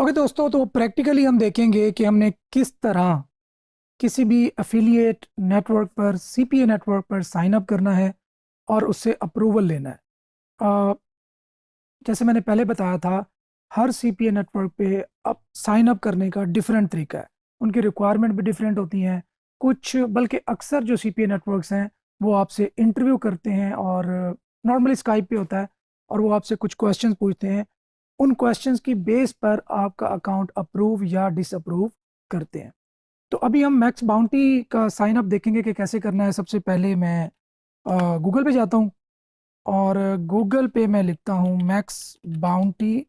Okay दोस्तों, तो practically हम देखेंगे कि हमने किस तरह किसी भी एफिलिएट नेटवर्क पर, सीपीए नेटवर्क पर साइन अप करना है और उससे अप्रूवल लेना है। अ, जैसे मैंने पहले बताया था, हर सीपीए नेटवर्क पे अब साइन अप करने का डिफरेंट तरीका है। उनकी रिक्वायरमेंट भी डिफरेंट होती हैं। कुछ बल्कि अक्सर जो सीपीए नेटवर्क्स हैं वो आपसे इंटरव्यू करते हैं, और नॉर्मली स्काइप पे होता है, और वो आपसे कुछ क्वेश्चंस पूछते हैं। उन क्वेश्चंस की बेस पर आपका अकाउंट अप्रूव या डिसअप्रूव करते हैं। तो अभी हम मैक्स बाउंटी का साइन अप देखेंगे कि कैसे करना है। सबसे पहले मैं गूगल पे जाता हूँ, और गूगल पे मैं लिखता हूँ मैक्स बाउंटी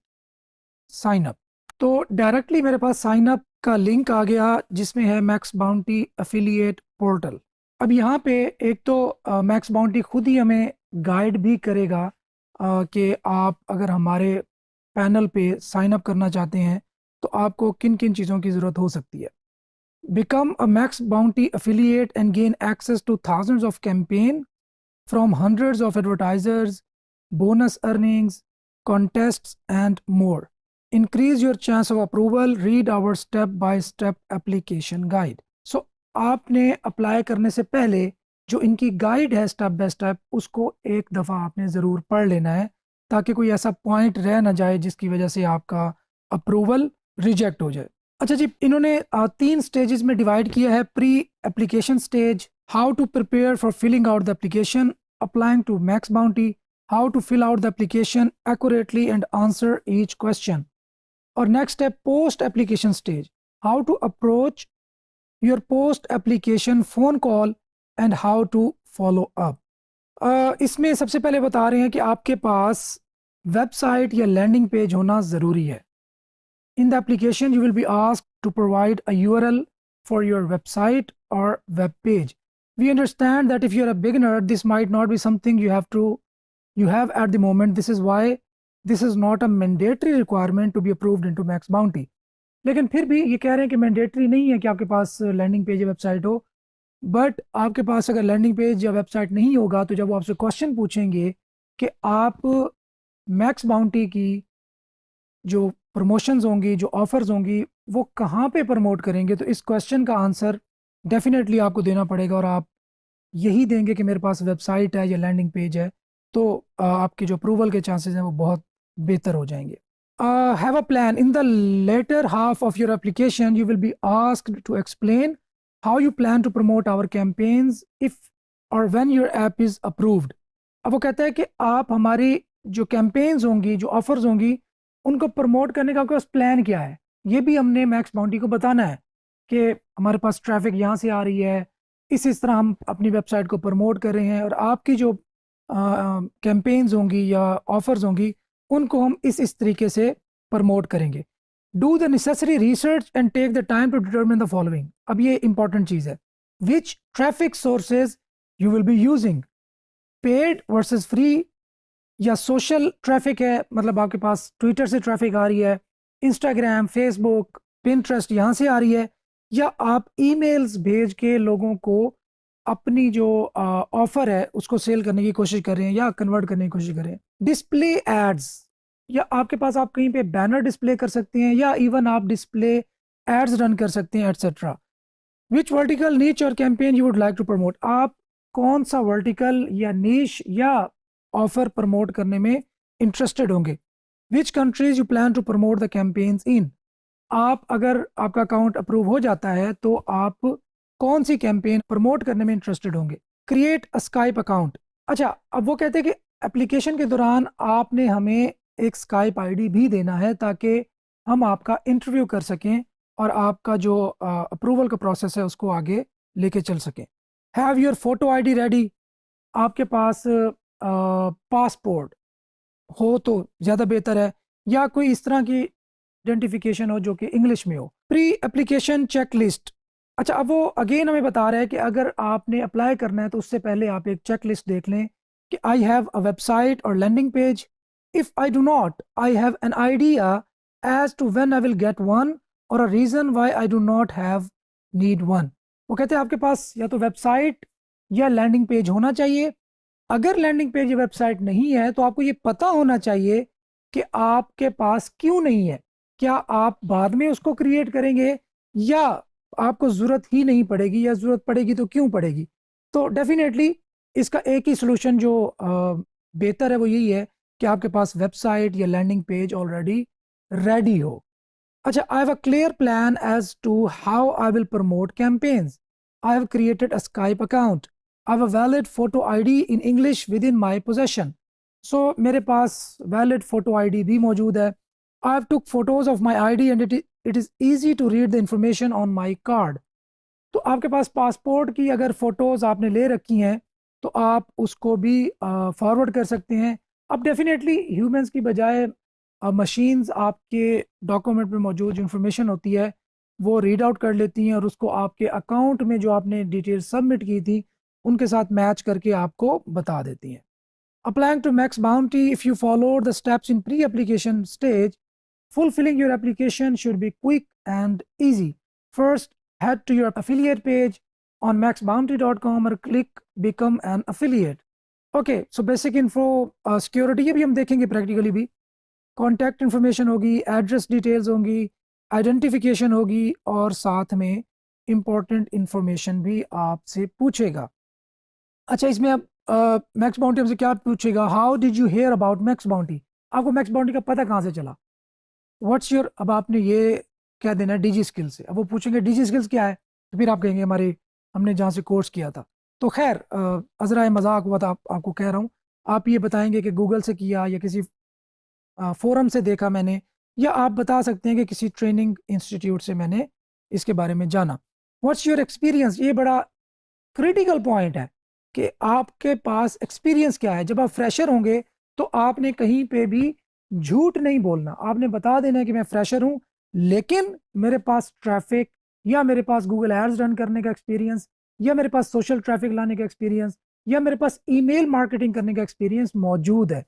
साइन अप। तो डायरेक्टली मेरे पास साइन अप का लिंक आ गया जिसमें है मैक्स बाउंटी एफिलिएट पोर्टल। अब यहाँ पे एक तो मैक्स बाउंटी खुद ही हमें गाइड भी करेगा कि आप अगर हमारे पैनल पे साइन अप करना चाहते हैं तो आपको किन किन चीज़ों की ज़रूरत हो सकती है। Become a Max Bounty affiliate and gain access to thousands of campaign from hundreds of advertisers, bonus earnings, contests, and more. Increase your chance of approval. Read our step-by-step application guide. So आपने apply करने से पहले जो इनकी guide है step by step, उसको एक दफ़ा आपने ज़रूर पढ़ लेना है, ताकि कोई ऐसा पॉइंट रह ना जाए जिसकी वजह से आपका अप्रूवल रिजेक्ट हो जाए। अच्छा जी, इन्होंने 3 स्टेजेस में डिवाइड किया है। Pre application stage, how to prepare for filling out the application, applying to MaxBounty, how to fill out the application accurately and answer each question. और नेक्स्ट है post application stage, how to approach your post application phone call and how to follow up. इसमें सबसे पहले बता रहे हैं कि आपके पास वेबसाइट या लैंडिंग पेज होना ज़रूरी है। In the application, you will be asked to provide a URL for your website or web page. We understand that if you're a beginner, this might not be something you have at the moment. This is why this is not a mandatory requirement to be approved into Max Bounty. लेकिन फिर भी ये कह रहे हैं कि mandatory नहीं है कि आपके पास लैंडिंग पेज या वेबसाइट हो। बट आपके पास अगर लैंडिंग पेज या वेबसाइट नहीं होगा तो जब वो आपसे क्वेश्चन पूछेंगे कि आप मैक्स बाउंटी की जो प्रमोशंस होंगी, जो ऑफर्स होंगी, वो कहाँ पे प्रमोट करेंगे, तो इस क्वेश्चन का आंसर डेफिनेटली आपको देना पड़ेगा। और आप यही देंगे कि मेरे पास वेबसाइट है या लैंडिंग पेज है, तो आपके जो अप्रूवल के चांसेस हैं वो बहुत बेहतर हो जाएंगे। Have a plan. In the later half of your application you will be asked to explain how you plan to promote our campaigns if or when your app is approved. अब वो कहता है कि आप हमारी जो कैंपेन्स होंगी, जो ऑफर्स होंगी, उनको प्रमोट करने का आपके पास प्लान क्या है। ये भी हमने मैक्स बाउंटी को बताना है कि हमारे पास ट्रैफिक यहाँ से आ रही है, इस तरह हम अपनी वेबसाइट को प्रमोट कर रहे हैं, और आपकी जो कैंपेन्स होंगी या ऑफर्स होंगी उनको हम इस तरीके से प्रमोट करेंगे। Do the necessary research and take the time to determine the following. अब ये इंपॉर्टेंट चीज़ है, which traffic sources you will be using, paid versus free, या सोशल ट्रैफिक है, मतलब आपके पास ट्विटर से ट्रैफिक आ रही है, इंस्टाग्राम, फेसबुक, पिंटरेस्ट यहाँ से आ रही है, या आप ईमेल्स भेज के लोगों को अपनी जो ऑफर है उसको सेल करने की कोशिश कर रहे हैं या कन्वर्ट करने की कोशिश कर रहे हैं। डिस्प्ले एड्स, या आपके पास आप कहीं पे बैनर डिस्प्ले कर सकते हैं, या इवन आप डिस्प्ले एड्स रन कर सकते हैं, etcetera. Which vertical niche or campaign you would like to promote, आप कौन सा वर्टिकल या नीश या ऑफर प्रमोट करने में इंटरेस्टेड होंगे। Which countries you plan to promote the campaigns in, आप अगर आपका अकाउंट अप्रूव हो जाता है तो आप कौन सी कैंपेन प्रमोट करने में इंटरेस्टेड होंगे। Create a Skype account. अच्छा, अब वो कहते हैं कि एप्लीकेशन के दौरान आपने हमें एक स्काइप आईडी भी देना है ताकि हम आपका इंटरव्यू कर सकें और आपका जो अप्रूवल का प्रोसेस है उसको आगे लेके चल सकें। Have your photo ID ready, आपके पास पासपोर्ट हो तो ज़्यादा बेहतर है, या कोई इस तरह की आइडेंटिफिकेशन हो जो कि इंग्लिश में हो। Pre application check list. अच्छा, अब वो अगेन हमें बता रहा है कि अगर आपने अप्लाई करना है तो उससे पहले आप एक चेक लिस्ट देख लें कि I have a website or landing page. If I do not, I have an idea as to when I will get one, or a reason why I do not have need one. वो कहते हैं आपके पास या तो website या landing page होना चाहिए। अगर लैंडिंग पेज या वेबसाइट नहीं है तो आपको ये पता होना चाहिए कि आपके पास क्यों नहीं है। क्या आप बाद में उसको क्रिएट करेंगे या आपको ज़रूरत ही नहीं पड़ेगी, या ज़रूरत पड़ेगी तो क्यों पड़ेगी? तो डेफिनेटली इसका एक ही सॉल्यूशन जो बेहतर है वो यही है कि आपके पास वेबसाइट या लैंडिंग पेज ऑलरेडी रेडी हो। अच्छा, I have a clear plan as to how I will promote campaigns. I have created a Skype account. I have a valid photo ID in English within my possession. So मेरे पास valid photo ID भी मौजूद है. I have took photos of my ID and it is easy to read the information on my card. तो आपके पास passport की अगर photos आपने ले रखी हैं तो आप उसको भी फॉरवर्ड कर सकते हैं। अब डेफिनेटली ह्यूमंस की बजाय मशीन्स आपके डॉक्यूमेंट में मौजूद जो इन्फॉर्मेशन होती है वो रीड आउट कर लेती हैं और उसको आपके अकाउंट में जो आपने डिटेल सबमिट की थी उनके साथ मैच करके आपको बता देती हैं। Applying to Max Bounty, if you follow the steps in pre-application stage, fulfilling your application should be quick and easy. First, head to your affiliate page on maxbounty.com or click become an affiliate. Okay, so basic info, security ये भी हम देखेंगे practically भी। Contact information होगी, address details होंगी, identification होगी और साथ में इम्पॉर्टेंट इन्फॉर्मेशन भी आपसे पूछेगा। अच्छा, इसमें अब मैक्स बाउंटी हमसे क्या पूछेगा? How did you hear about MaxBounty? आपको मैक्स बाउंटी का पता कहाँ से चला? व्हाट्स योर, अब आपने ये क्या देना है डिजी स्किल से। अब वो पूछेंगे डिजी स्किल्स क्या है, तो फिर आप कहेंगे हमारे हमने जहाँ से कोर्स किया था। तो खैर अजरा मजाक हुआ था, आपको कह रहा हूँ। आप ये बताएंगे कि गूगल से किया या किसी फोरम से देखा मैंने, या आप बता सकते हैं कि किसी ट्रेनिंग इंस्टीट्यूट से मैंने इसके बारे में जाना। व्हाट्स योर एक्सपीरियंस, ये बड़ा क्रिटिकल पॉइंट है कि आपके पास एक्सपीरियंस क्या है। जब आप फ्रेशर होंगे तो आपने कहीं पे भी झूठ नहीं बोलना, आपने बता देना है कि मैं फ्रेशर हूं लेकिन मेरे पास ट्रैफिक या मेरे पास गूगल एड्स रन करने का एक्सपीरियंस या मेरे पास सोशल ट्रैफिक लाने का एक्सपीरियंस या मेरे पास ईमेल मार्केटिंग करने का एक्सपीरियंस मौजूद है।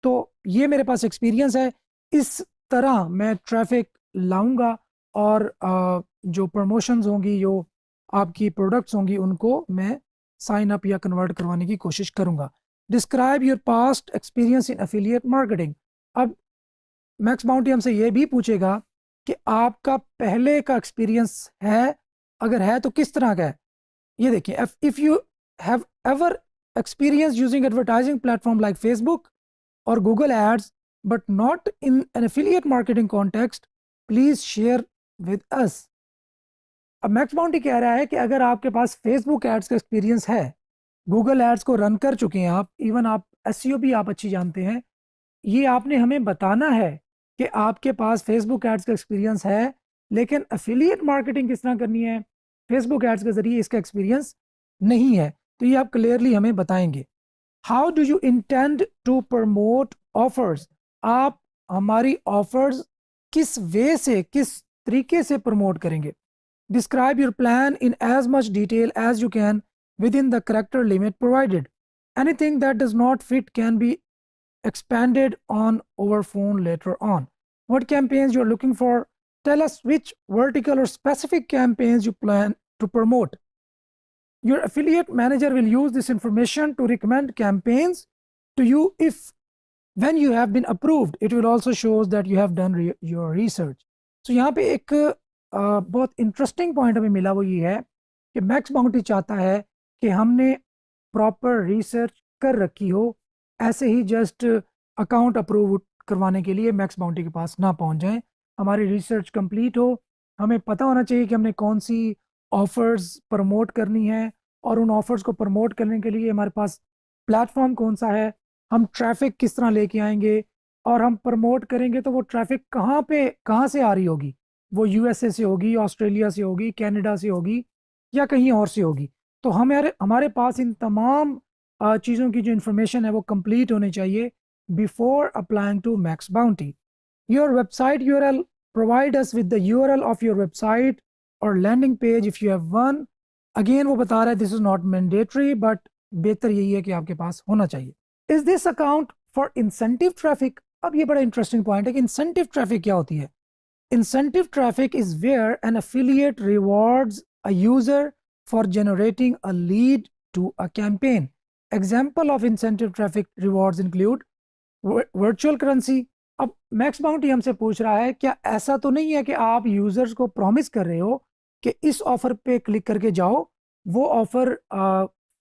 तो ये मेरे पास एक्सपीरियंस है, इस तरह मैं ट्रैफिक लाऊंगा और जो प्रमोशंस होंगी, जो आपकी प्रोडक्ट्स होंगी, उनको मैं साइन अप या कन्वर्ट करवाने की कोशिश करूंगा। Describe your past experience in affiliate marketing. अब मैक्स बाउंटी हमसे ये भी पूछेगा कि आपका पहले का एक्सपीरियंस है, अगर है तो किस तरह का है। ये देखिए, if you have ever experience using advertising platform like Facebook or Google Ads, but not in an affiliate marketing context, please share with us. अब मैक्स बाउंटी कह रहा है कि अगर आपके पास फेसबुक एड्स का एक्सपीरियंस है, गूगल एड्स को रन कर चुके हैं आप, इवन आप एसईओ भी आप अच्छी जानते हैं, ये आपने हमें बताना है कि आपके पास फेसबुक एड्स का एक्सपीरियंस है, लेकिन एफिलिएट मार्केटिंग किस तरह करनी है, फेसबुक एड्स के जरिए इसका एक्सपीरियंस नहीं है। तो ये आप क्लियरली हमें बताएंगे। How do you intend to promote offers? आप हमारी ऑफर्स किस वे से, किस तरीके से प्रमोट करेंगे? Describe your plan in as much detail as you can within the character limit provided. Anything that does not fit can be expanded on over phone later on. What campaigns you're looking for? Tell us which vertical or specific campaigns you plan to promote. Your affiliate manager will use this information to recommend campaigns to you. If when you have been approved, it will also shows that you have done your research. So यहाँ पे एक बहुत interesting point हमें मिला, वो ये है कि मैक्स बाउंटी चाहता है कि हमने प्रॉपर रिसर्च कर रखी हो, ऐसे ही जस्ट अकाउंट अप्रूव करवाने के लिए मैक्स बाउंटी के पास ना पहुंच जाएं। हमारी रिसर्च कंप्लीट हो, हमें पता होना चाहिए कि हमने कौन सी ऑफर्स प्रमोट करनी है और उन ऑफर्स को प्रमोट करने के लिए हमारे पास प्लेटफॉर्म कौन सा है, हम ट्रैफिक किस तरह लेके आएंगे और हम प्रमोट करेंगे तो वो ट्रैफिक कहाँ से आ रही होगी, वो यूएसए से होगी, ऑस्ट्रेलिया से होगी, कनाडा से होगी या कहीं और से होगी। तो हमारे पास इन तमाम चीज़ों की जो इन्फॉर्मेशन है वो कंप्लीट होनी चाहिए before applying to MaxBounty. Your website URL, provide us with the URL of your website or landing page if you have one. Again वो बता रहा है this is not mandatory, but बेहतर यही है कि आपके पास होना चाहिए। Is this account for incentive traffic? अब ये बड़ा इंटरेस्टिंग पॉइंट है कि इंसेंटिव ट्रैफिक क्या होती है। Incentive traffic is where an affiliate rewards a user for generating a lead to a campaign. Example of incentive traffic rewards include virtual currency, अब MaxBounty हमसे पूछ रहा है क्या ऐसा तो नहीं है कि आप यूजर्स को प्रॉमिस कर रहे हो कि इस ऑफर पे क्लिक करके जाओ, वो ऑफर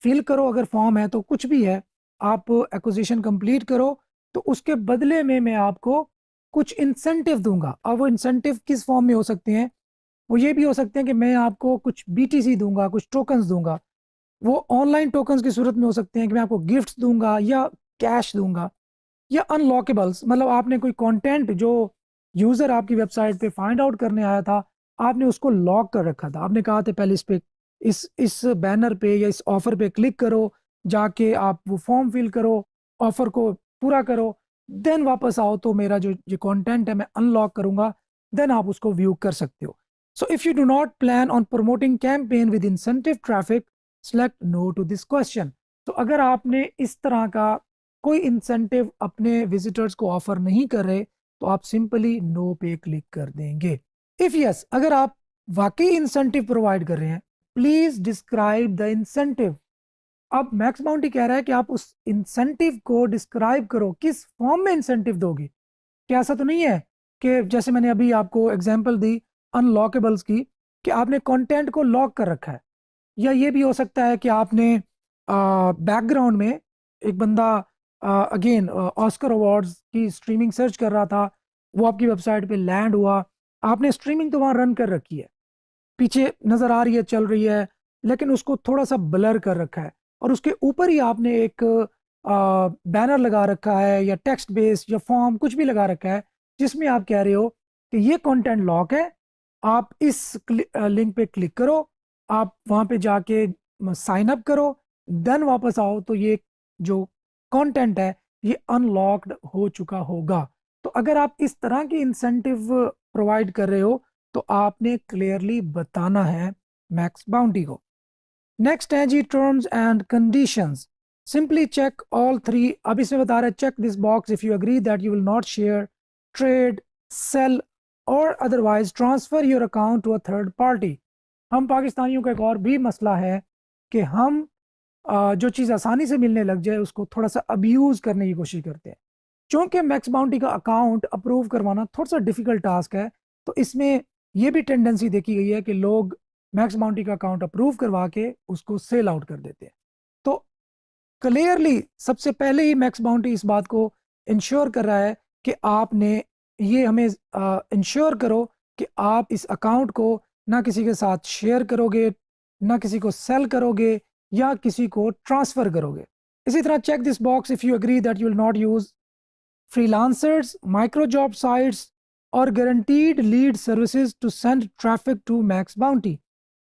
फिल करो, अगर फॉर्म है तो कुछ भी है, आप एक्विजिशन कंप्लीट करो, तो उसके बदले में मैं आपको कुछ इंसेंटिव दूंगा। अब वो इंसेंटिव किस फॉर्म में हो सकते हैं? वो ये भी हो सकते हैं कि मैं आपको कुछ बीटीसी दूंगा, कुछ टोकन्स दूंगा। वो ऑनलाइन टोकन्स की सूरत में हो सकते हैं कि मैं आपको गिफ्ट्स दूंगा या कैश दूंगा, या अनलॉकेबल्स, मतलब आपने कोई कंटेंट जो यूजर आपकी वेबसाइट पे फाइंड आउट करने आया था, आपने उसको लॉक कर रखा था, आपने कहा था पहले इस पे इस बैनर पे या इस ऑफर पे क्लिक करो, जाके आप वो फॉर्म फिल करो, ऑफर को पूरा करो, देन वापस आओ तो मेरा जो जो कंटेंट है मैं अनलॉक करूंगा, देन आप उसको व्यू कर सकते हो। So if you do not plan on promoting campaign with incentive traffic, select no to this question. तो अगर आपने इस तरह का कोई इंसेंटिव अपने विजिटर्स को ऑफर नहीं कर रहे, तो आप सिंपली नो पे क्लिक कर देंगे। इफ यस, अगर आप वाकई इंसेंटिव प्रोवाइड कर रहे हैं, प्लीज डिस्क्राइब द इंसेंटिव। अब मैक्स बाउंटी कह रहा है कि आप उस इंसेंटिव को डिस्क्राइब करो, किस फॉर्म में इंसेंटिव दोगे। क्या ऐसा तो नहीं है कि जैसे मैंने अभी आपको एग्जांपल दी अनलॉकेबल्स की, कि आपने कंटेंट को लॉक कर रखा है, या ये भी हो सकता है कि आपने बैकग्राउंड में एक बंदा अगेन ऑस्कर अवार्ड्स की स्ट्रीमिंग सर्च कर रहा था, वो आपकी वेबसाइट पे लैंड हुआ, आपने स्ट्रीमिंग तो वहाँ रन कर रखी है, पीछे नज़र आ रही है, चल रही है, लेकिन उसको थोड़ा सा ब्लर कर रखा है, और उसके ऊपर ही आपने एक बैनर लगा रखा है या टेक्स्ट बेस या फॉर्म कुछ भी लगा रखा है, जिसमें आप कह रहे हो कि ये कंटेंट लॉक है, आप इस लिंक पे क्लिक करो, आप वहाँ पे जाके साइन अप करो, देन वापस आओ तो ये जो कंटेंट है ये अनलॉक्ड हो चुका होगा। तो अगर आप इस तरह की इंसेंटिव प्रोवाइड कर रहे हो, तो आपने क्लियरली बताना है मैक्स बाउंटी को। नेक्स्ट है जी terms and conditions. Simply check all three. अब इसमें बता रहा है check this box if you agree that you will not share, trade, sell or otherwise transfer your account to a third party. हम पाकिस्तानियों का एक और भी मसला है कि हम जो चीज़ आसानी से मिलने लग जाए उसको थोड़ा सा अब्यूज करने की कोशिश करते हैं। चूंकि मैक्स बाउंटी का अकाउंट अप्रूव करवाना थोड़ा सा डिफिकल्ट टास्क है, तो इसमें यह भी टेंडेंसी देखी गई है कि लोग मैक्स बाउंटी का अकाउंट अप्रूव करवा के उसको सेल आउट कर देते हैं। तो क्लियरली सबसे पहले ही मैक्स बाउंटी इस बात को इंश्योर कर रहा है कि आपने ये हमें इंश्योर करो कि आप इस अकाउंट को ना किसी के साथ शेयर करोगे, ना किसी को सेल करोगे या किसी को ट्रांसफर करोगे। इसी तरह check this box if you agree that you will not use freelancers, micro job sites or guaranteed lead services to send traffic to MaxBounty.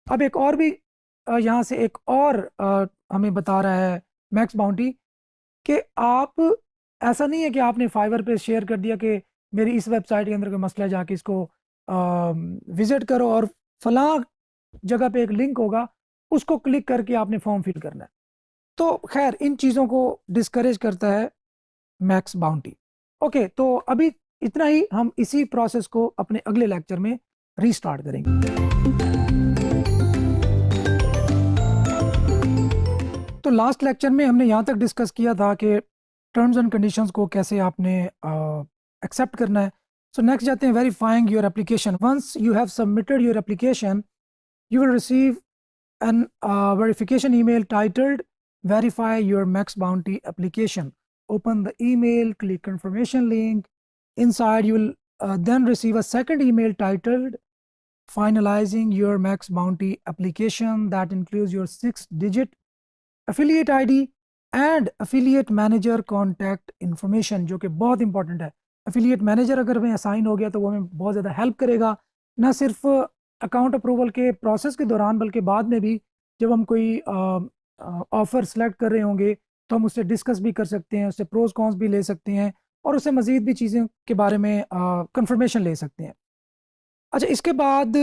अब एक और भी यहाँ से एक और हमें बता रहा है मैक्स बाउंटी कि आप, ऐसा नहीं है कि आपने फाइवर पे शेयर कर दिया कि मेरी इस वेबसाइट के अंदर कोई मसला है, जाके इसको विजिट करो और फलां जगह पे एक लिंक होगा, उसको क्लिक करके आपने फॉर्म फिल करना है। तो खैर इन चीज़ों को डिस्करेज करता है मैक्स बाउंटी। ओके, तो अभी इतना ही, हम इसी प्रोसेस को अपने अगले लेक्चर में रीस्टार्ट करेंगे। तो लास्ट लेक्चर में हमने यहाँ तक डिस्कस किया था कि टर्म्स एंड कंडीशंस को कैसे आपने एक्सेप्ट करना है। सो नेक्स्ट जाते हैं verifying your application. Once you have submitted your application, you will receive an verification email titled verify your max bounty application. Open the email, click confirmation link. Inside you will then receive a second email titled finalizing your max bounty application, that includes your 6-digit affiliate ID and affiliate manager contact information, जो कि बहुत important है। affiliate manager अगर हमें assign हो गया तो वो हमें बहुत ज़्यादा हेल्प करेगा, ना सिर्फ अकाउंट अप्रूवल के प्रोसेस के दौरान बल्कि बाद में भी, जब हम कोई ऑफ़र सेलेक्ट कर रहे होंगे तो हम उससे डिस्कस भी कर सकते हैं, उससे प्रोज कॉन्स भी ले सकते हैं और उससे मज़ीद भी चीज़ें के बारे में कंफर्मेशन ले सकते हैं। अच्छा, इसके बाद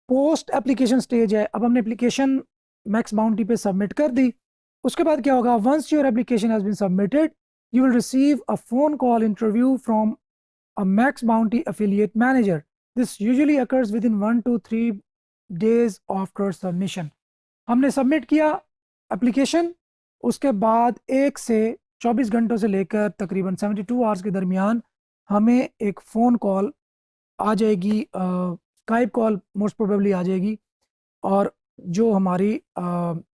पोस्ट एप्लीकेशन स्टेज है। अब हमने एप्लीकेशन मैक्स बाउंटी पे सबमिट कर दी, उसके बाद क्या होगा? Once your application has been submitted, you will receive a phone call interview from a max bounty affiliate manager. This usually occurs within 1 to 3 days after submission. हमने submit किया application, उसके बाद 1 से 24 घंटों से लेकर तकरीबन 72 आवर्स के दरमियान हमें एक फ़ोन कॉल आ जाएगी, स्काइप कॉल मोस्ट प्रोबेबली आ जाएगी, और जो हमारी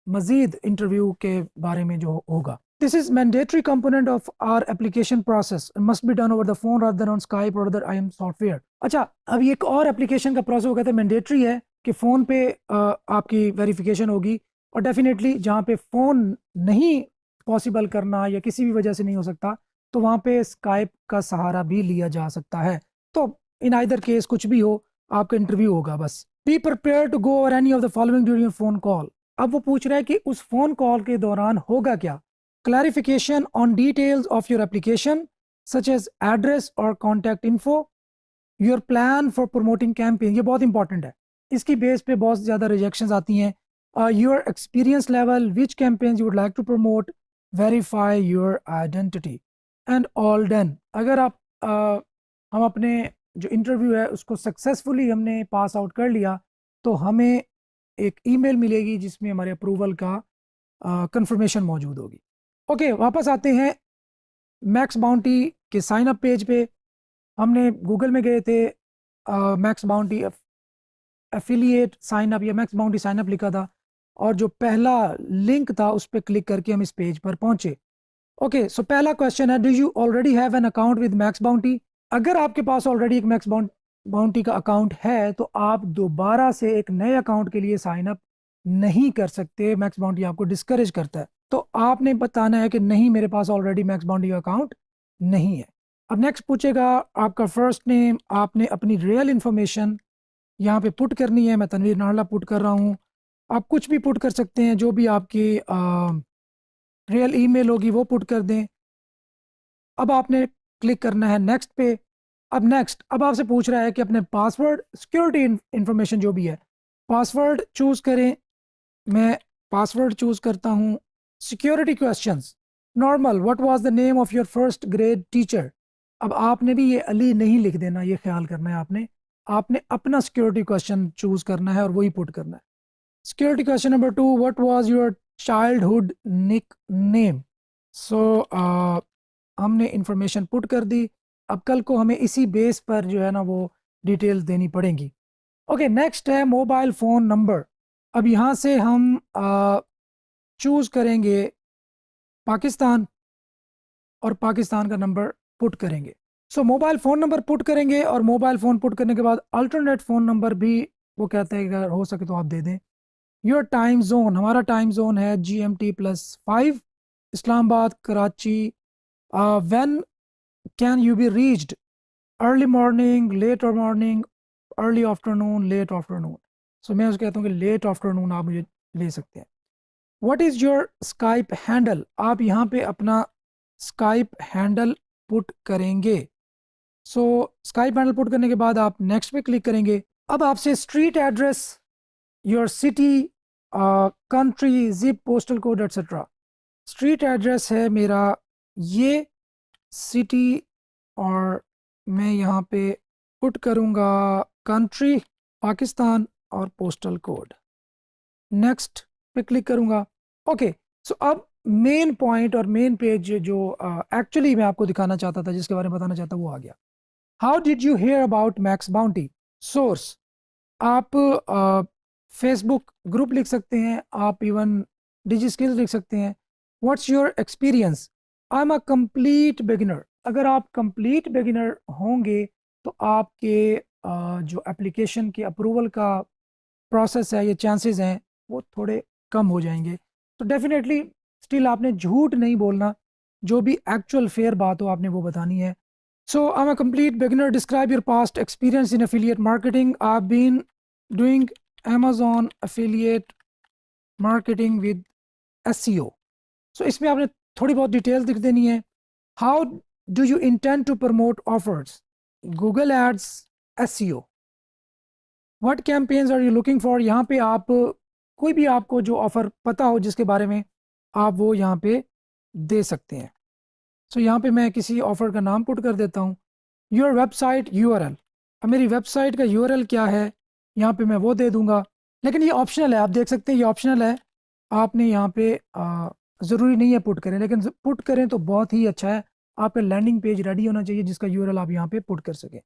मज़ीद इंटरव्यू के बारे में जो होगा। This is mandatory component of our application process, must be done over the phone rather than on Skype or other IM software. अच्छा, अब एक और एप्लीकेशन का प्रोसेस वो कहते हैं मैंडेटरी है कि फ़ोन पे आपकी वेरिफिकेशन होगी, और डेफिनेटली जहाँ पे फ़ोन नहीं पॉसिबल करना या किसी भी वजह से नहीं हो सकता, तो वहाँ पे स्काइप का सहारा भी लिया जा सकता है। तो इन आइदर केस कुछ भी हो, आपका इंटरव्यू होगा बस। Be prepare to go over any of the following during your phone call. अब वो पूछ रहा है कि उस फोन कॉल के दौरान होगा क्या। Clarification on details of your application such as address or contact info, your plan for promoting campaign, ये बहुत इंपॉर्टेंट है, इसकी बेस पे बहुत ज़्यादा रिजेक्शंस आती हैं। Your experience level, which campaigns you would like to promote, verify your identity and all done. अगर आप हम अपने जो इंटरव्यू है उसको सक्सेसफुली हमने पास आउट कर लिया, तो हमें एक ईमेल मिलेगी जिसमें हमारे अप्रूवल का कंफर्मेशन मौजूद होगी। ओके, वापस आते हैं मैक्स बाउंटी के साइन अप पेज पे। हमने गूगल में गए थे, MaxBounty affiliate sign up या मैक्स बाउंटी साइन अप लिखा था, और जो पहला लिंक था उस पर क्लिक करके हम इस पेज पर पहुंचे। ओके, सो पहला क्वेश्चन है, do you already have an account with max bounty. अगर आपके पास ऑलरेडी एक मैक्स बाउंटी का अकाउंट है, तो आप दोबारा से एक नए अकाउंट के लिए साइन अप नहीं कर सकते, मैक्स बाउंटी आपको डिस्करेज करता है। तो आपने बताना है कि नहीं, मेरे पास ऑलरेडी मैक्स बाउंटी का अकाउंट नहीं है। अब नेक्स्ट पूछेगा आपका फर्स्ट नेम, आपने अपनी रियल इन्फॉर्मेशन यहाँ पे पुट करनी है। मैं तनवीर नाहला पुट कर रहा हूँ, आप कुछ भी पुट कर सकते हैं, जो भी आपकी रियल ईमेल होगी वो पुट कर दें। अब आपने क्लिक करना है नेक्स्ट पे। अब नेक्स्ट, अब आपसे पूछ रहा है कि अपने पासवर्ड, सिक्योरिटी इंफॉर्मेशन जो भी है, पासवर्ड चूज़ करें। मैं पासवर्ड चूज़ करता हूँ। Security questions, normal, what was the name of your first grade teacher. अब आपने भी ये अली नहीं लिख देना, ये ख्याल करना है आपने अपना सिक्योरिटी क्वेश्चन चूज़ करना है और वही पुट करना है। Security question number 2, what was your childhood nick name. सो हमने इंफॉर्मेशन पुट कर दी। अब कल को हमें इसी बेस पर जो है ना वो डिटेल्स देनी पड़ेंगी। ओके, नेक्स्ट है मोबाइल फ़ोन नंबर। अब यहाँ से हम चूज़ करेंगे पाकिस्तान, और पाकिस्तान का नंबर पुट करेंगे। सो मोबाइल फ़ोन नंबर पुट करेंगे, और मोबाइल फ़ोन पुट करने के बाद अल्टरनेट फ़ोन नंबर भी वो कहते हैं अगर हो सके तो आप दे दें। योर टाइम जोन, हमारा टाइम जोन है GMT+5, Islamabad, Karachi. When can you be reached, early morning, late or morning, early afternoon, late afternoon. So मैं उसको कहता हूँ कि लेट आफ्टरनून आप मुझे ले सकते हैं। What is your Skype handle, आप यहाँ पे अपना स्काइप हैंडल पुट करेंगे। सो स्काइप हैंडल पुट करने के बाद आप नेक्स्ट पे क्लिक करेंगे। अब आपसे street address, your city, country, zip, postal code etcetera. Street address है मेरा ये, सिटी, और मैं यहाँ पे पुट करूँगा कंट्री पाकिस्तान और पोस्टल कोड। नेक्स्ट पे क्लिक करूँगा। ओके, सो अब मेन पॉइंट और मेन पेज जो एक्चुअली मैं आपको दिखाना चाहता था, जिसके बारे में बताना चाहता, वो आ गया। How did you hear about MaxBounty. Source, आप फेसबुक ग्रुप लिख सकते हैं, आप इवन डिजी स्किल्स लिख सकते हैं। What's your experience, I am a complete beginner. अगर आप कंप्लीट बिगिनर होंगे तो आपके जो एप्लीकेशन के अप्रूवल का प्रोसेस है, ये चांसेस हैं वो थोड़े कम हो जाएंगे। तो डेफिनेटली स्टिल आपने झूठ नहीं बोलना, जो भी एक्चुअल फेयर बात हो आपने वो बतानी है। So I am a complete beginner, describe your past experience in affiliate marketing. I have been doing Amazon affiliate marketing with SEO। So इसमें आपने थोड़ी बहुत डिटेल्स लिख देनी है। How do you intend to promote offers, Google ads, SEO। What campaigns are you looking for, यहाँ पे आप कोई भी आपको जो ऑफ़र पता हो जिसके बारे में आप वो यहाँ पे दे सकते हैं। सो यहाँ पे मैं किसी ऑफ़र का नाम पुट कर देता हूँ। योर वेबसाइट URL, अब मेरी वेबसाइट का URL क्या है, यहाँ पे मैं वो दे दूँगा। लेकिन ये ऑप्शनल है, आप देख सकते हैं ये ऑप्शनल है, आपने यहाँ पे ज़रूरी नहीं है पुट करें, लेकिन पुट करें तो बहुत ही अच्छा है। आपका लैंडिंग पेज रेडी होना चाहिए जिसका यूआरएल आप यहाँ पे पुट कर सकें।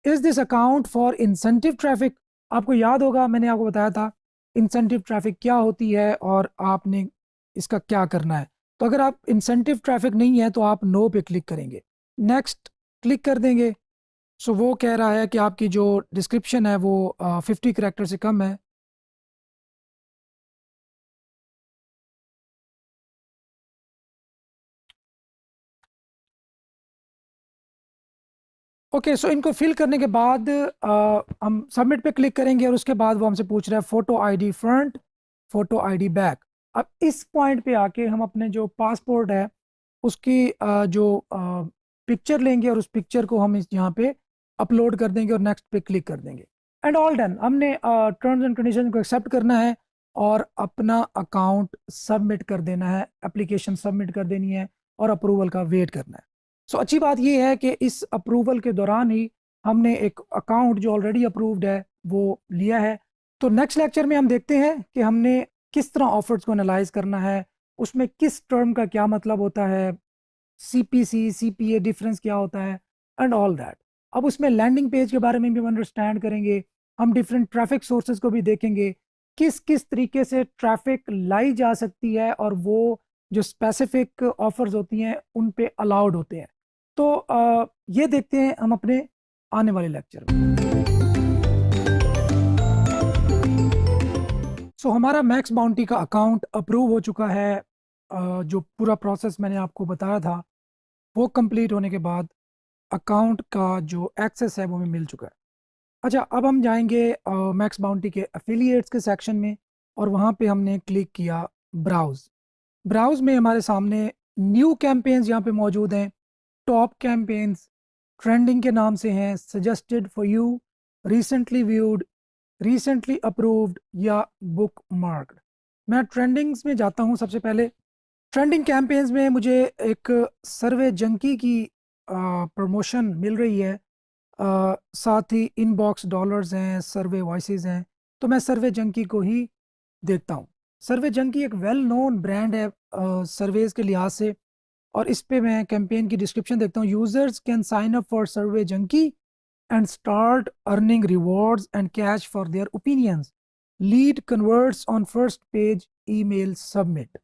Is this account for incentive traffic? आपको याद होगा मैंने आपको बताया था इंसेंटिव ट्रैफिक क्या होती है और आपने इसका क्या करना है। तो अगर आप इंसेंटिव ट्रैफिक नहीं है तो आप नो पे क्लिक करेंगे, नेक्स्ट क्लिक कर देंगे। सो वो कह रहा है कि आपकी जो डिस्क्रिप्शन है वो 50 करैक्टर से कम है। ओके, सो इनको फिल करने के बाद हम सबमिट पे क्लिक करेंगे और उसके बाद वो हमसे पूछ रहा है photo ID front, photo ID back. अब इस पॉइंट पे आके हम अपने जो पासपोर्ट है उसकी जो पिक्चर लेंगे और उस पिक्चर को हम इस यहाँ पे अपलोड कर देंगे और नेक्स्ट पे क्लिक कर देंगे। एंड ऑल डन, हमने टर्म्स एंड कंडीशन को एक्सेप्ट करना है और अपना अकाउंट सबमिट कर देना है, एप्लीकेशन सबमिट कर देनी है और अप्रूवल का वेट करना है। सो अच्छी बात यह है कि इस अप्रूवल के दौरान ही हमने एक अकाउंट जो ऑलरेडी अप्रूव्ड है वो लिया है। तो नेक्स्ट लेक्चर में हम देखते हैं कि हमने किस तरह ऑफर्स को एनालाइज करना है, उसमें किस टर्म का क्या मतलब होता है, सीपीसी सीपीए डिफरेंस क्या होता है एंड ऑल दैट। अब उसमें लैंडिंग पेज के बारे में भी हम अंडरस्टैंड करेंगे, हम डिफरेंट ट्रैफिक सोर्सेज को भी देखेंगे, किस किस तरीके से ट्रैफिक लाई जा सकती है और वो जो स्पेसिफिक ऑफर्स होती हैं उन पे अलाउड होते हैं। तो ये देखते हैं हम अपने आने वाले लेक्चर में। सो हमारा मैक्स बाउंटी का अकाउंट अप्रूव हो चुका है। जो पूरा प्रोसेस मैंने आपको बताया था वो कंप्लीट होने के बाद अकाउंट का जो एक्सेस है वो हमें मिल चुका है। अच्छा, अब हम जाएंगे मैक्स बाउंटी के एफिलिएट्स के सेक्शन में और वहाँ पे हमने क्लिक किया ब्राउज़। ब्राउज़ में हमारे सामने न्यू कैंपेन्स यहाँ पे मौजूद हैं, टॉप कैंपेन्स ट्रेंडिंग के नाम से हैं, suggested for you, recently viewed, recently approved या बुक मार्क्ड। मैं ट्रेंडिंग्स में जाता हूँ। सबसे पहले ट्रेंडिंग कैंपेन्स में मुझे एक सर्वे जंकी की प्रमोशन मिल रही है, साथ ही इनबॉक्स डॉलर्स हैं, सर्वे वॉइसेस हैं, तो मैं सर्वे जंकी को ही देखता हूँ। सर्वे जंकी एक वेल नोन ब्रांड है सर्वेज के लिहाज से, और इस पे मैं कैंपेन की डिस्क्रिप्शन देखता हूँ। Users can sign up for Survey Junkie and start earning rewards and cash for their opinions, lead converts on first page, email submit.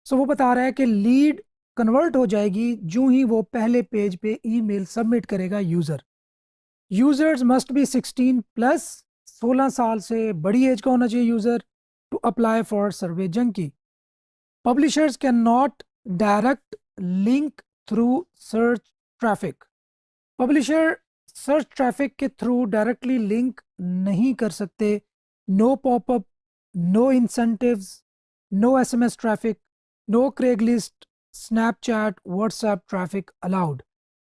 So वो बता रहा है कि लीड कन्वर्ट हो जाएगी जो ही वो पहले पेज पे ईमेल सबमिट करेगा user. Users must be 16 plus, 16 साल से बड़ी एज का होना चाहिए user to apply for Survey Junkie. Publishers can not direct link through search traffic. Publisher search traffic के थ्रू डायरेक्टली लिंक नहीं कर सकते। No popup, no incentives, no SMS traffic, no Craigslist, Snapchat, WhatsApp traffic allowed.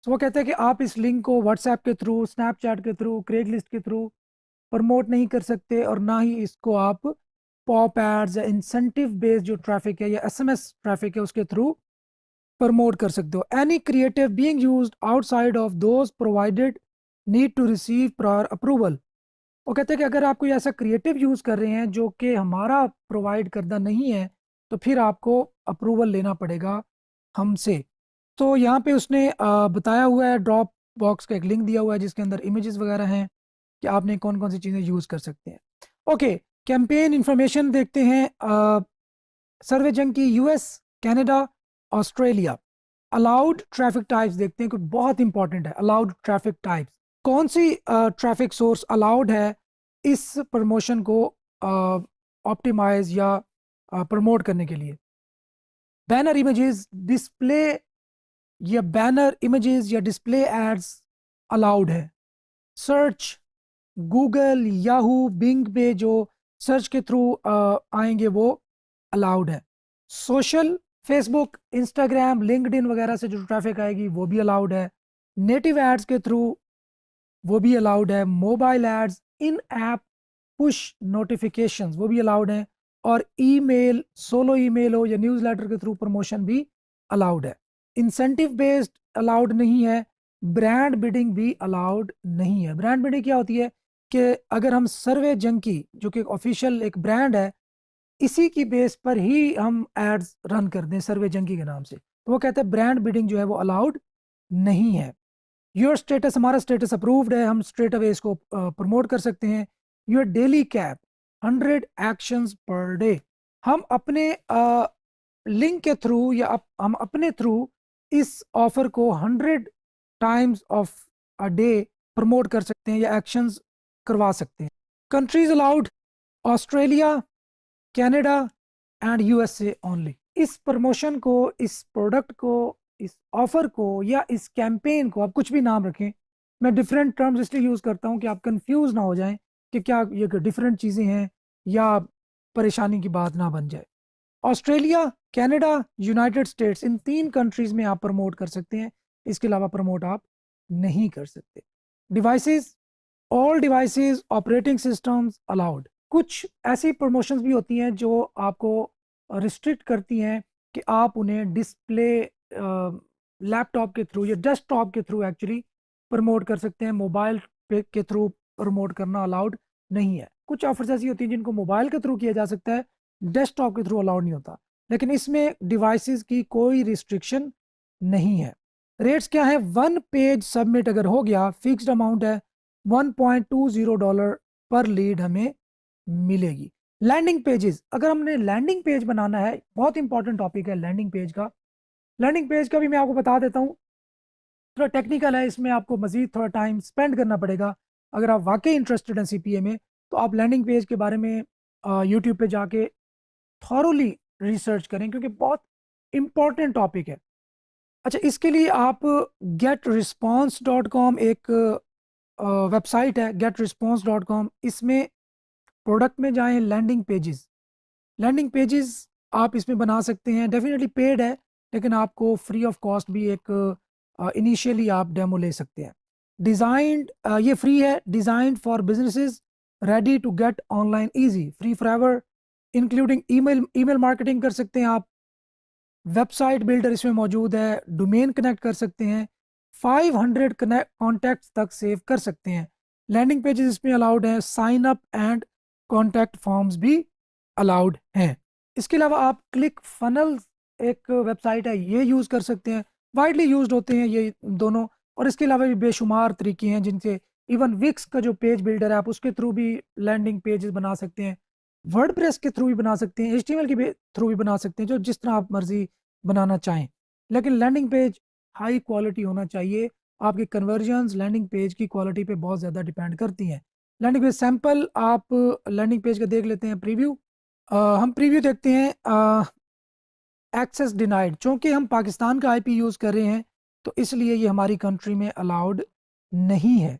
तो वो कहते हैं कि आप इस लिंक को व्हाट्सएप के थ्रू, स्नैपचैट के थ्रू, क्रेगलिस्ट के थ्रू प्रमोट नहीं कर सकते और ना ही इसको आप पॉप एड्स या इंसेंटिव बेस्ड जो ट्रैफिक है या एसएमएस ट्रैफिक है उसके थ्रू प्रमोट कर सकते हो। Any creative being used outside of those provided need to receive prior approval. वो कहते हैं कि अगर आप कोई ऐसा क्रिएटिव यूज़ कर रहे हैं जो कि हमारा प्रोवाइड करदा नहीं है तो फिर आपको अप्रूवल लेना पड़ेगा हमसे। तो यहाँ पे उसने बताया हुआ है, ड्रॉप बॉक्स का एक लिंक दिया हुआ है जिसके अंदर इमेजेस वगैरह हैं कि आपने कौन कौन सी चीज़ें यूज़ कर सकते हैं। ओके, कैंपेन इंफॉर्मेशन देखते हैं। सर्वे जंग की US, Canada, Australia. Allowed traffic types देखते हैं, कुछ बहुत इंपॉर्टेंट है। अलाउड ट्रैफिक टाइप्स, कौन सी ट्रैफिक सोर्स अलाउड है इस प्रमोशन को ऑप्टिमाइज या प्रमोट करने के लिए। बैनर इमेजेस, डिस्प्ले या बैनर इमेजेस या डिस्प्ले एड्स अलाउड है। सर्च, गूगल, याहू, बिंग पे जो सर्च के थ्रू आएंगे वो अलाउड है। सोशल, फेसबुक, इंस्टाग्राम, लिंक्डइन वगैरह से जो ट्रैफिक आएगी वो भी अलाउड है। नेटिव एड्स के थ्रू वो भी अलाउड है। मोबाइल एड्स, इन ऐप पुश नोटिफिकेशंस वो भी अलाउड हैं। और ईमेल, सोलो ईमेल हो या न्यूज़लेटर के थ्रू प्रमोशन भी अलाउड है। इंसेंटिव बेस्ड अलाउड नहीं है। ब्रांड बिडिंग भी अलाउड नहीं है। ब्रांड बिडिंग क्या होती है कि अगर हम सर्वे जंकी जो कि ऑफिशियल एक ब्रांड है इसी की बेस पर ही हम एड्स रन कर दें सर्वे जंकी के नाम से, तो वो कहते हैं ब्रांड बिडिंग जो है वो अलाउड नहीं है। योर स्टेटस, हमारा स्टेटस अप्रूव्ड है, हम स्ट्रेट अवे इसको प्रमोट कर सकते हैं। Your daily cap 100 actions per day, हम अपने लिंक के थ्रू या हम अपने थ्रू इस ऑफर को 100 times of a day promote कर सकते हैं या एक्शंस करवा सकते हैं। Countries allowed Australia, Canada and USA only. इस प्रमोशन को, इस प्रोडक्ट को, इस ऑफर को या इस कैंपेन को, आप कुछ भी नाम रखें, मैं डिफरेंट टर्म्स इसलिए यूज़ करता हूं कि आप कंफ्यूज ना हो जाएं कि क्या ये डिफरेंट चीज़ें हैं या परेशानी की बात ना बन जाए। ऑस्ट्रेलिया, कनाडा, यूनाइटेड स्टेट्स, इन 3 कंट्रीज में आप प्रमोट कर सकते हैं, इसके अलावा प्रमोट आप नहीं कर सकते। Devices, all devices, operating systems allowed. कुछ ऐसी प्रमोशंस भी होती हैं जो आपको रिस्ट्रिक्ट करती हैं कि आप उन्हें डिस्प्ले लैपटॉप के थ्रू या डेस्कटॉप के थ्रू एक्चुअली प्रमोट कर सकते हैं, मोबाइल पे के थ्रू प्रमोट करना अलाउड नहीं है। कुछ ऑफर्स ऐसी होती हैं जिनको मोबाइल के थ्रू किया जा सकता है, डेस्कटॉप के थ्रू अलाउड नहीं होता, लेकिन इसमें डिवाइसेस की कोई रिस्ट्रिक्शन नहीं है। रेट्स क्या है? 1 पेज सबमिट अगर हो गया, फिक्स्ड अमाउंट है, $1.20 पर लीड हमें मिलेगी। लैंडिंग पेजेस, अगर हमने लैंडिंग पेज बनाना है, बहुत इंपॉर्टेंट टॉपिक है लैंडिंग पेज का। लैंडिंग पेज का भी मैं आपको बता देता हूँ, थोड़ा टेक्निकल है, इसमें आपको मजीद थोड़ा टाइम स्पेंड करना पड़ेगा। अगर आप वाकई इंटरेस्टेड हैं सीपीए में, तो आप लैंडिंग पेज के बारे में यूट्यूब पे जाके थॉरोली रिसर्च करें, क्योंकि बहुत इंपॉर्टेंट टॉपिक है। अच्छा, इसके लिए आप getresponse.com एक वेबसाइट है, getresponse.com, इसमें प्रोडक्ट में जाएं, लैंडिंग पेजेस, लैंडिंग पेजेस आप इसमें बना सकते हैं। डेफिनेटली पेड है, लेकिन आपको फ्री ऑफ कॉस्ट भी एक इनिशियली आप डेमो ले सकते हैं। डिज़ाइंड, ये फ्री है, designed for businesses ready to get online easy, free forever, including email, email marketing कर सकते हैं आप, वेबसाइट बिल्डर इसमें मौजूद है, डोमेन कनेक्ट कर सकते हैं, 500 कनेक्ट कॉन्टैक्ट्स तक सेव कर सकते हैं। लैंडिंग पेजेस इसमें अलाउड हैं, sign up and contact forms भी अलाउड हैं। इसके अलावा आप क्लिक फनल एक वेबसाइट है, ये यूज़ कर सकते हैं, वाइडली यूज्ड होते हैं ये दोनों। और इसके अलावा भी बेशुमार तरीके हैं जिनसे, इवन विक्स का जो पेज बिल्डर है, आप उसके थ्रू भी लैंडिंग पेजेस बना सकते हैं, वर्डप्रेस के थ्रू भी बना सकते हैं, एचटीएमएल के थ्रू भी बना सकते हैं, जो जिस तरह आप मर्जी बनाना चाहें। लेकिन लैंडिंग पेज हाई क्वालिटी होना चाहिए, आपके कन्वर्जन्स लैंडिंग पेज की क्वालिटी पे बहुत ज़्यादा डिपेंड करती हैं। लैंडिंग पेज सैंपल आप लैंडिंग पेज का देख लेते हैं, प्रीव्यू। हम प्रीव्यू देखते हैं, एक्सेस डिनाइड, चूँकि हम पाकिस्तान का आईपी यूज़ कर रहे हैं तो इसलिए ये हमारी कंट्री में अलाउड नहीं है।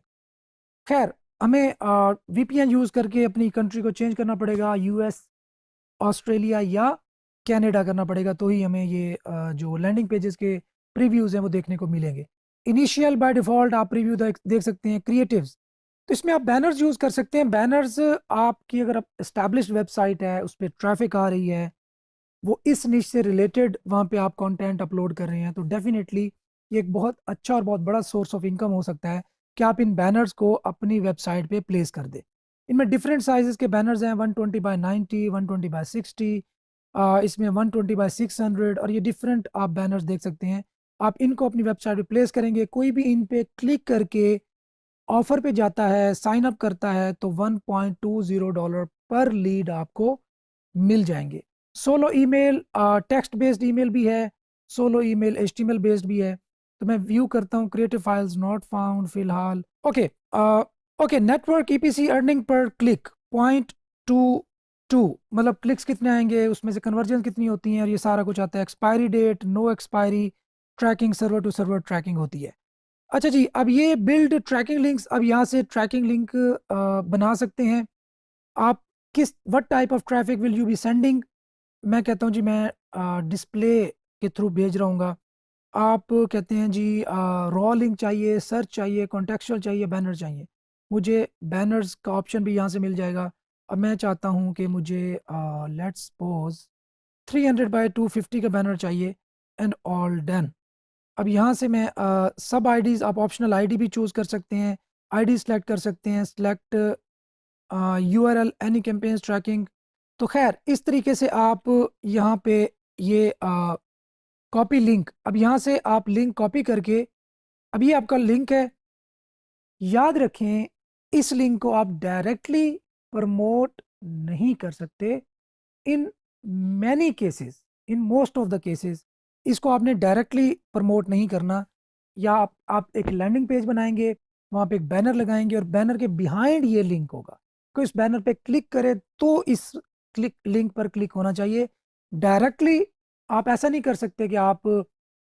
खैर, हमें वीपीएन यूज़ करके अपनी कंट्री को चेंज करना पड़ेगा, यूएस, ऑस्ट्रेलिया या कनाडा करना पड़ेगा, तो ही हमें ये जो लैंडिंग पेजेस के प्रीव्यूज़ हैं वो देखने को मिलेंगे। इनिशियल बाय डिफ़ॉल्ट आप प्रीव्यू देख सकते हैं। क्रिएटिव्स, तो इसमें आप बैनर्स यूज़ कर सकते हैं। बैनर्स आपकी, अगर आप एस्टैब्लिश्ड वेबसाइट है, उस पर ट्रैफिक आ रही है, वो इस निश से रिलेटेड वहाँ पे आप कंटेंट अपलोड कर रहे हैं, तो डेफिनेटली ये एक बहुत अच्छा और बहुत बड़ा सोर्स ऑफ इनकम हो सकता है कि आप इन बैनर्स को अपनी वेबसाइट पे प्लेस कर दें। इनमें डिफरेंट साइजेस के बैनर्स हैं, 120x90, 120x60, इसमें 120x600, और ये डिफरेंट आप बैनर्स देख सकते हैं। आप इनको अपनी वेबसाइट पे प्लेस करेंगे, कोई भी इन पे क्लिक करके ऑफर पे जाता है, साइन अप करता है, तो $1.20 पर लीड आपको मिल जाएंगे। Solo email, text based email भी है, सोलो ईमेल एचटीएमएल बेस्ड भी है। तो मैं व्यू करता हूँ, क्रिएटिव फाइल्स नॉट फाउंड फिलहाल। Okay, okay, network EPC earning per click 0.22, मतलब क्लिक्स कितने आएंगे, उसमें से कन्वर्जन कितनी होती हैं, और ये सारा कुछ आता है। Expiry date, no expiry, tracking, server to server tracking होती है। अच्छा जी, अब ये बिल्ड ट्रैकिंग लिंक्स, अब यहाँ से ट्रैकिंग लिंक बना सकते हैं आप। किस, what type of traffic will you be sending, मैं कहता हूँ जी मैं डिस्प्ले के थ्रू भेज रहा हूँ। आप कहते हैं जी रॉ लिंक चाहिए, सर्च चाहिए, कॉन्टेक्चुअल चाहिए, बैनर चाहिए, मुझे बैनर्स का ऑप्शन भी यहाँ से मिल जाएगा। अब मैं चाहता हूँ कि मुझे लेट्स सपोज 300x250 का बैनर चाहिए, एंड ऑल डन। अब यहाँ से मैं सब आईडीज़, आप ऑप्शनल आईडी भी चूज़ कर सकते हैं, आईडी सेलेक्ट कर सकते हैं, select URL any campaigns tracking. तो खैर, इस तरीके से आप यहाँ पे ये कॉपी लिंक, अब यहाँ से आप लिंक कॉपी करके अब ये आपका लिंक है, याद रखें इस लिंक को आप डायरेक्टली प्रमोट नहीं कर सकते in many cases, in most of the cases इसको आपने डायरेक्टली प्रमोट नहीं करना। या आप एक लैंडिंग पेज बनाएंगे, वहाँ पे एक बैनर लगाएंगे और बैनर के बिहाइंड ये लिंक होगा, कोई इस बैनर पे क्लिक करे तो इस लिंक पर क्लिक होना चाहिए। डायरेक्टली आप ऐसा नहीं कर सकते कि आप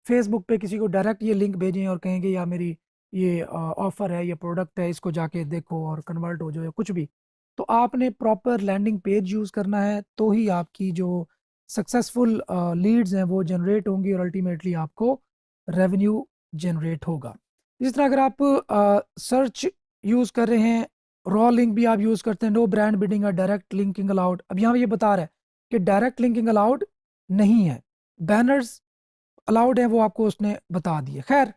फेसबुक पे किसी को डायरेक्ट ये लिंक भेजें और कहेंगे या मेरी ये ऑफर है, ये प्रोडक्ट है, इसको जाके देखो और कन्वर्ट हो जाओ या कुछ भी। तो आपने प्रॉपर लैंडिंग पेज यूज़ करना है, तो ही आपकी जो सक्सेसफुल लीड्स हैं वो जनरेट होंगी और अल्टीमेटली आपको रेवेन्यू जनरेट होगा। इस तरह अगर आप सर्च यूज़ कर रहे हैं, रॉ लिंक भी आप यूज़ करते हैं, नो ब्रांड बिडिंग और डायरेक्ट लिंकिंग अलाउड। अब यहाँ ये बता रहा है कि डायरेक्ट लिंकिंग अलाउड नहीं है, बैनर्स अलाउड है, वो आपको उसने बता दिए। खैर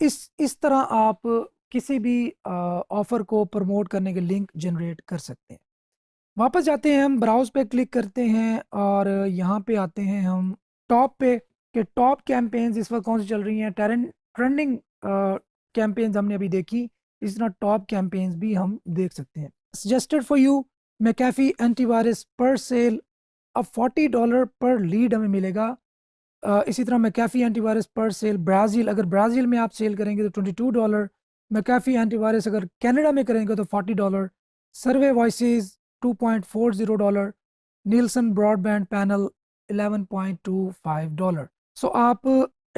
इस तरह आप किसी भी ऑफर को प्रमोट करने के लिंक जनरेट कर सकते हैं। वापस जाते हैं, हम ब्राउज पे क्लिक करते हैं और यहाँ पे आते हैं हम टॉप पे कि टॉप कैंपेन्स इस वक्त कौन सी चल रही हैं। ट्रेंडिंग कैंपेन्स हमने अभी देखी, इस तरह टॉप कैंपेन्स भी हम देख सकते हैं। Suggested for you McAfee antivirus पर सेल, अब $40 पर लीड हमें मिलेगा। इसी तरह मैकेफी एंटीवायरस पर सेल ब्राज़ील, अगर ब्राज़ील में आप सेल करेंगे तो $22। मैकेफी एंटीवायरस अगर कनाडा में करेंगे तो $40। सर्वे वॉइसेस $2.40। Nielsen broadband panel $11.25। सो आप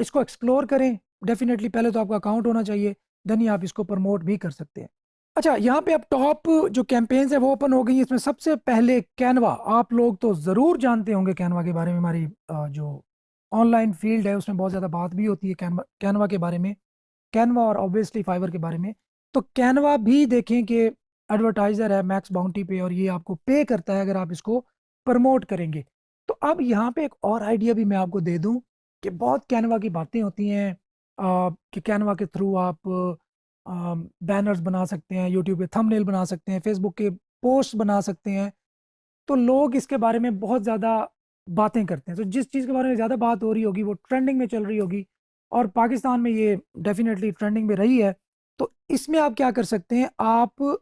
इसको एक्सप्लोर करें। डेफिनेटली पहले तो आपका अकाउंट होना चाहिए, देन ही आप इसको प्रमोट भी कर सकते हैं। अच्छा, यहाँ पे अब टॉप जो कैंपेन्स है वो ओपन हो गई हैं। इसमें सबसे पहले कैनवा, आप लोग तो ज़रूर जानते होंगे कैनवा के बारे में, हमारी जो ऑनलाइन फील्ड है उसमें बहुत ज़्यादा बात भी होती है कैनवा के बारे में, कैनवा और ऑब्वियसली फाइवर के बारे में। तो कैनवा भी देखें कि एडवर्टाइज़र है मैक्स बाउंटी पे और ये आपको पे करता है अगर आप इसको प्रमोट करेंगे। तो अब यहाँ पे एक और आइडिया भी मैं आपको दे दूँ कि बहुत कैनवा की बातें होती हैं कि कैनवा के थ्रू आप बैनर्स बना सकते हैं, यूट्यूब पे थंबनेल बना सकते हैं, फेसबुक के पोस्ट बना सकते हैं। तो लोग इसके बारे में बहुत ज़्यादा बातें करते हैं। तो जिस चीज़ के बारे में ज़्यादा बात हो रही होगी वो ट्रेंडिंग में चल रही होगी, और पाकिस्तान में ये डेफिनेटली ट्रेंडिंग में रही है। तो इसमें आप क्या कर सकते हैं, आप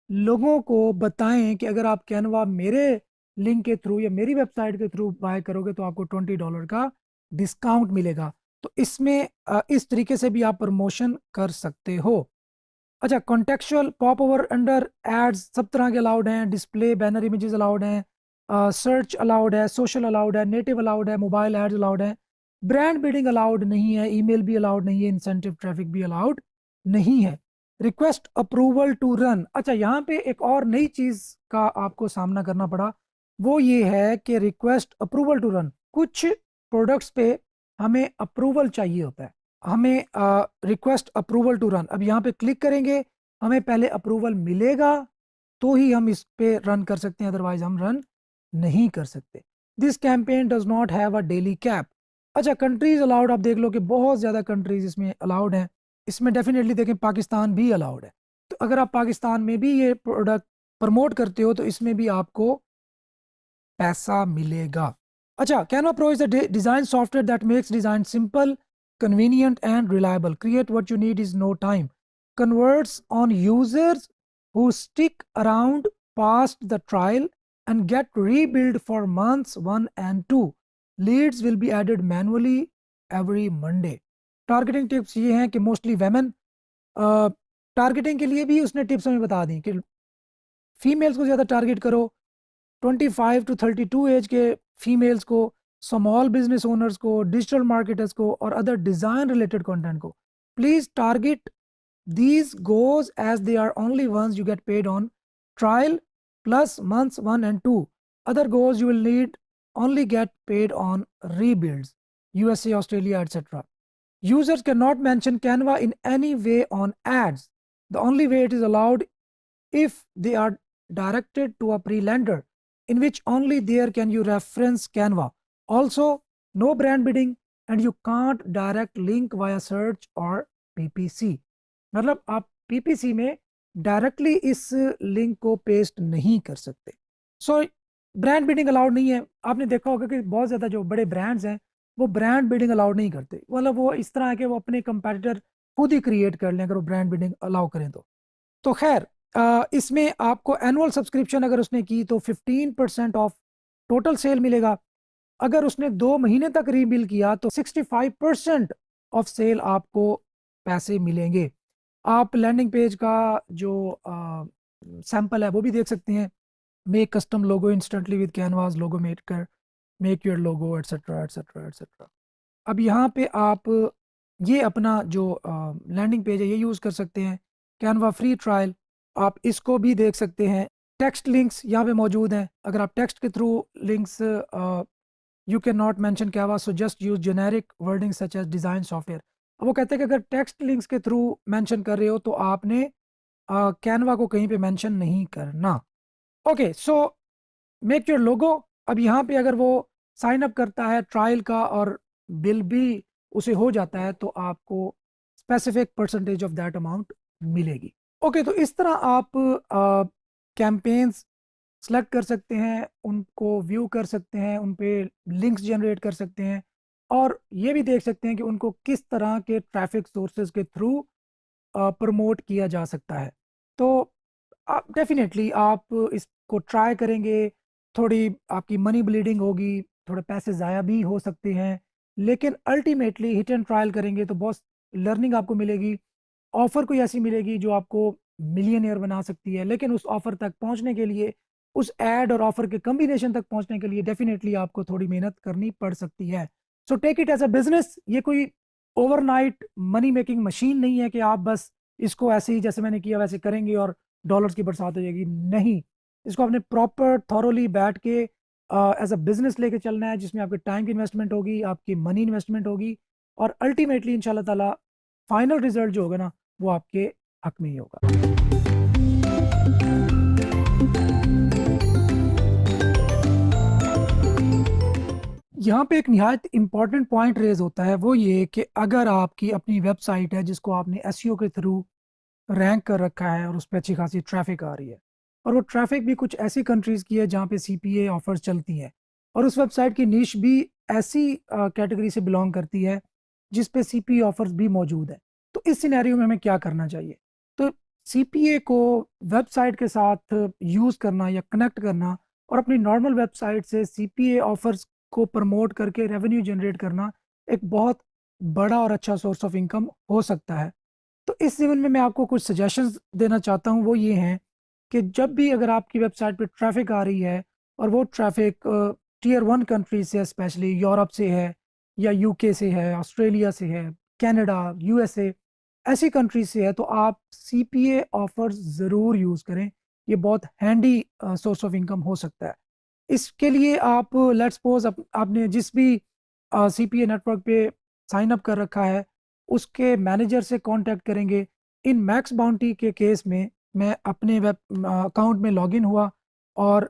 लोगों को बताएं कि अगर आप कैनवा मेरे लिंक के थ्रू या मेरी वेबसाइट के थ्रू बाय करोगे तो आपको $20 का डिस्काउंट मिलेगा। तो इसमें इस तरीके से भी आप प्रमोशन कर सकते हो। अच्छा, contextual pop over under ads सब तरह के अलाउड हैं, डिस्प्ले बैनर इमेजेस अलाउड हैं, सर्च अलाउड है, सोशल अलाउड है, नेटिव अलाउड है, मोबाइल एड्स अलाउड है। ब्रांड बिल्डिंग अलाउड नहीं है, ईमेल भी अलाउड नहीं है, इंसेंटिव ट्रैफिक भी अलाउड नहीं है। रिक्वेस्ट अप्रूवल टू रन, अच्छा यहाँ पे एक और नई चीज़ का आपको सामना करना पड़ा, वो ये है कि रिक्वेस्ट अप्रूवल टू रन, कुछ प्रोडक्ट्स पे हमें अप्रूवल चाहिए होता है, हमें रिक्वेस्ट अप्रूवल टू रन। अब यहाँ पे क्लिक करेंगे, हमें पहले अप्रूवल मिलेगा तो ही हम इस पे रन कर सकते हैं, अदरवाइज हम रन नहीं कर सकते। This campaign does not have a daily cap. अच्छा, कंट्रीज अलाउड, आप देख लो कि बहुत ज़्यादा कंट्रीज इसमें अलाउड हैं। इसमें डेफिनेटली देखें पाकिस्तान भी अलाउड है। तो अगर आप पाकिस्तान में भी ये प्रोडक्ट प्रमोट करते हो तो इसमें भी आपको पैसा मिलेगा। अच्छा, Canva Pro is a design software that makes design simple, convenient and reliable. Create what you need is no time. Converts on users who stick around past the trial and get rebuild for months 1 and 2. Leads will be added manually every Monday. Targeting tips ये हैं कि mostly women, targeting के लिए भी उसने tips हमें बता दी कि फीमेल्स को ज़्यादा टारगेट करो, 25 to 32 एज के फीमेल्स को, स्मॉल बिजनेस ओनर्स को, डिजिटल मार्केटर्स को और अदर डिज़ाइन रिलेटेड कंटेंट को। Please target these goes as they are only ones you get paid on trial plus months 1 and 2. Other goals you will need only get paid on rebuilds, USA, Australia, etc. Users cannot mention Canva in any way on ads. The only way it is allowed if they are directed to a pre-lender, in which only there can you reference Canva. Also, no brand bidding and you can't direct link via search or PPC. मतलब आप PPC में directly इस link को paste नहीं कर सकते। So brand bidding allowed नहीं है। आपने देखा होगा कि बहुत ज़्यादा जो बड़े ब्रांड्स हैं वो ब्रांड बिडिंग अलाउड नहीं करते, मतलब वो इस तरह है कि वो अपने कंपैटिटर खुद ही क्रिएट कर लें अगर वो ब्रांड बिल्डिंग अलाउ करें तो खैर इसमें आपको एनुअल सब्सक्रिप्शन अगर उसने की तो 15% ऑफ टोटल सेल मिलेगा। अगर उसने 2 महीने तक रीबिल किया तो 65% ऑफ सेल आपको पैसे मिलेंगे। आप लैंडिंग पेज का जो सैंपल है वो भी देख सकते हैं। Make custom logo instantly with canvas logo maker, make your logo etcetera etcetera etcetera. अब यहाँ पे आप ये अपना जो लैंडिंग पेज है ये यूज़ कर सकते हैं। कैनवा फ्री ट्रायल आप इसको भी देख सकते हैं। टेक्स्ट लिंक्स यहाँ पे मौजूद हैं। अगर आप टेक्स्ट के through links you can not mention Canva so just use generic wording such as design software. अब वो कहते हैं कि अगर टेक्स्ट लिंक्स के थ्रू मेंशन कर रहे हो तो आपने कैनवा को कहीं पे मेंशन नहीं करना। Okay so make your logo. अब यहाँ पे अगर वो साइन अप करता है ट्रायल का और बिल भी उसे हो जाता है तो आपको specific percentage of that amount मिलेगी। ओके तो इस तरह आप कैंपेन्स सेलेक्ट कर सकते हैं, उनको व्यू कर सकते हैं, उन पे लिंक्स जनरेट कर सकते हैं और ये भी देख सकते हैं कि उनको किस तरह के ट्रैफिक सोर्सेज के थ्रू प्रमोट किया जा सकता है। तो डेफिनेटली आप इसको ट्राई करेंगे, थोड़ी आपकी मनी ब्लीडिंग होगी, थोड़े पैसे ज़ाया भी हो सकते हैं, लेकिन अल्टीमेटली हिट एंड ट्रायल करेंगे तो बहुत लर्निंग आपको मिलेगी। ऑफ़र कोई ऐसी मिलेगी जो आपको मिलियनेयर बना सकती है, लेकिन उस ऑफ़र तक पहुंचने के लिए, उस ऐड और ऑफ़र के कॉम्बिनेशन तक पहुंचने के लिए डेफिनेटली आपको थोड़ी मेहनत करनी पड़ सकती है। So take it as a business. ये कोई ओवरनाइट मनी मेकिंग मशीन नहीं है कि आप बस इसको ऐसे ही जैसे मैंने किया वैसे करेंगे और डॉलर्स की बरसात हो जाएगी। नहीं, इसको आपने प्रॉपर थॉरोली बैठ के एज अ बिजनेस लेके चलना है, जिसमें आपके टाइम की इन्वेस्टमेंट होगी, आपकी मनी इन्वेस्टमेंट होगी और अल्टीमेटली इंशाल्लाह ताला फाइनल रिजल्ट जो होगा ना वो आपके हक में ही होगा। यहाँ पे एक निहायत इम्पॉर्टेंट पॉइंट रेज होता है, वो ये कि अगर आपकी अपनी वेबसाइट है जिसको आपने एसईओ के थ्रू रैंक कर रखा है और उस पर अच्छी खासी ट्रैफिक आ रही है और वो ट्रैफिक भी कुछ ऐसी कंट्रीज़ की है जहाँ पे सीपीए ऑफर्स चलती हैं और उस वेबसाइट की निश भी ऐसी कैटेगरी से बिलोंग करती है जिस पे सीपीए ऑफर्स भी मौजूद है। तो इस सिनेरियो में हमें क्या करना चाहिए? तो सीपीए को वेबसाइट के साथ यूज़ करना या कनेक्ट करना और अपनी नॉर्मल वेबसाइट से सीपीए ऑफर्स को प्रमोट करके रेवेन्यू जनरेट करना एक बहुत बड़ा और अच्छा सोर्स ऑफ इनकम हो सकता है। तो इस जीवन में मैं आपको कुछ सजेशंस देना चाहता हूँ, वो ये हैं कि जब भी अगर आपकी वेबसाइट पे ट्रैफिक आ रही है और वो ट्रैफिक टियर 1 कंट्रीज से, स्पेशली यूरोप से है या यूके से है, ऑस्ट्रेलिया से है, कनाडा, यूएसए, ऐसी कंट्रीज से है, तो आप सीपीए ऑफर्स ज़रूर यूज़ करें। ये बहुत हैंडी सोर्स ऑफ इनकम हो सकता है। इसके लिए आप लेट्स सपोज आपने जिस भी सीपीए नेटवर्क पे साइन अप कर रखा है उसके मैनेजर से कांटेक्ट करेंगे। इन मैक्स बाउंटी के केस में मैं अपने वेब अकाउंट में लॉगिन हुआ और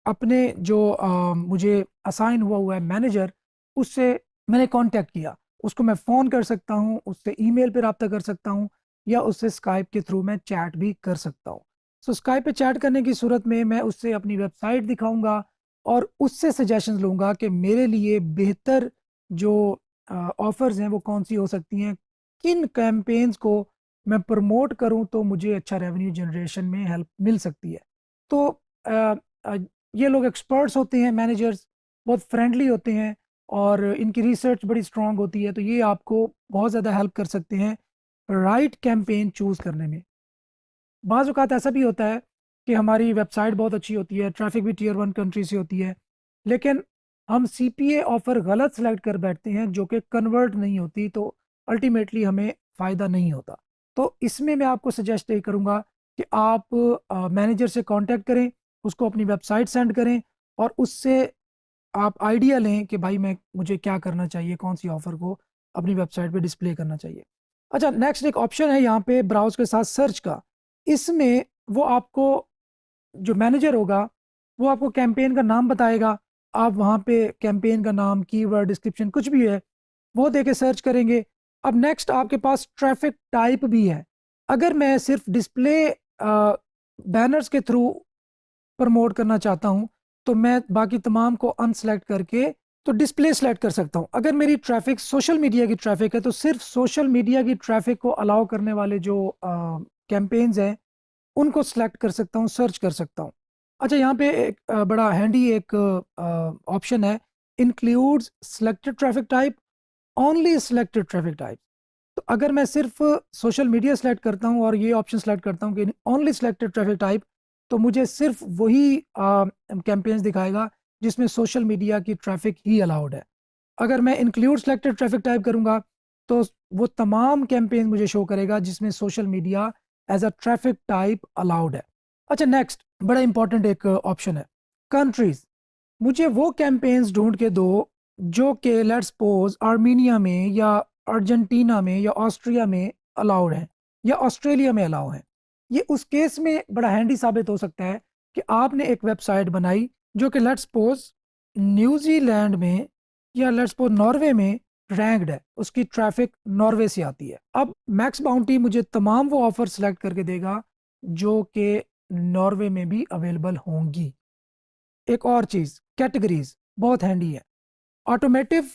अपने जो मुझे असाइन हुआ है मैनेजर, उससे मैंने कांटेक्ट किया। उसको मैं फ़ोन कर सकता हूँ, उससे ईमेल पे रब्ता कर सकता हूँ या उससे स्काइप के थ्रू मैं चैट भी कर सकता हूँ। सो स्काइप पे चैट करने की सूरत में मैं उससे अपनी वेबसाइट दिखाऊंगा और उससे सजेशंस लूँगा कि मेरे लिए बेहतर जो ऑफ़र्स हैं वो कौन सी हो सकती हैं, किन कैंपेन्स को मैं प्रमोट करूँ तो मुझे अच्छा रेवेन्यू जनरेशन में हेल्प मिल सकती है। तो अ, अ, ये लोग एक्सपर्ट्स होते हैं, मैनेजर्स बहुत फ्रेंडली होते हैं और इनकी रिसर्च बड़ी स्ट्रांग होती है, तो ये आपको बहुत ज़्यादा हेल्प कर सकते हैं राइट कैंपेन चूज़ करने में। बाज़ औक़ात ऐसा भी होता है कि हमारी वेबसाइट बहुत अच्छी होती है, ट्रैफ़िक भी टियर 1 कंट्री से होती है, लेकिन हम सीपीए ऑफ़र गलत सेलेक्ट कर बैठते हैं जो कि कन्वर्ट नहीं होती, तो अल्टीमेटली हमें फ़ायदा नहीं होता। तो इसमें मैं आपको सजेस्ट यही करूँगा कि आप मैनेजर से कॉन्टैक्ट करें, उसको अपनी वेबसाइट सेंड करें और उससे आप आइडिया लें कि भाई मुझे क्या करना चाहिए, कौन-सी ऑफ़र को अपनी वेबसाइट पे डिस्प्ले करना चाहिए। अच्छा, नेक्स्ट एक ऑप्शन है यहाँ पे ब्राउज़ के साथ सर्च का। इसमें वो आपको जो मैनेजर होगा, वो आपको कैंपेन का नाम बताएगा। आप वहाँ पे कैंपेन का नाम, कीवर्ड, डिस्क्रिप्शन कुछ भी है, वो देके सर्च करेंगे। अब नेक्स्ट आपके पास ट्रैफ़िक टाइप भी है। अगर मैं सिर्फ़ डिस्प्ले बैनर्स के थ्रू प्रमोट करना चाहता हूँ, तो मैं बाकी तमाम को अनसेलेक्ट करके तो डिस्प्ले सेलेक्ट कर सकता हूँ। अगर मेरी ट्रैफिक सोशल मीडिया की ट्रैफिक है तो सिर्फ सोशल मीडिया की ट्रैफिक को अलाउ करने वाले जो कैंपेन्स हैं उनको सिलेक्ट कर सकता हूँ, सर्च कर सकता हूँ। अच्छा, यहाँ पे एक बड़ा हैंडी एक ऑप्शन है, includes selected traffic type, only selected traffic type. तो अगर मैं सिर्फ सोशल मीडिया सेलेक्ट करता हूँ और ये ऑप्शन सेलेक्ट करता हूँ कि ओनली सिलेक्टेड ट्रैफिक टाइप, तो मुझे सिर्फ वही कैंपेन्स दिखाएगा जिसमें सोशल मीडिया की ट्रैफिक ही अलाउड है। अगर मैं इंक्लूड सिलेक्टेड ट्रैफिक टाइप करूंगा तो वो तमाम कैंपेन मुझे शो करेगा जिसमें social media as a traffic type allowed है। अच्छा, नेक्स्ट बड़ा इंपॉर्टेंट एक ऑप्शन है, कंट्रीज। मुझे वो कैंपेन्स ढूंढ के दो जो कि लेट्स सपोज आर्मीनिया में या अर्जेंटीना में या ऑस्ट्रिया में अलाउड है या ऑस्ट्रेलिया में अलाउ है। ये उस केस में बड़ा हैंडी साबित हो सकता है कि आपने एक वेबसाइट बनाई जो कि लेट्स सपोज न्यूजीलैंड में या लेट्स सपोज नॉर्वे में रैंक्ड है, उसकी ट्रैफिक नॉर्वे से आती है। अब मैक्स बाउंटी मुझे तमाम वो ऑफर सेलेक्ट करके देगा जो कि नॉर्वे में भी अवेलेबल होंगी। एक और चीज़, कैटेगरीज बहुत हैंडी है। ऑटोमेटिव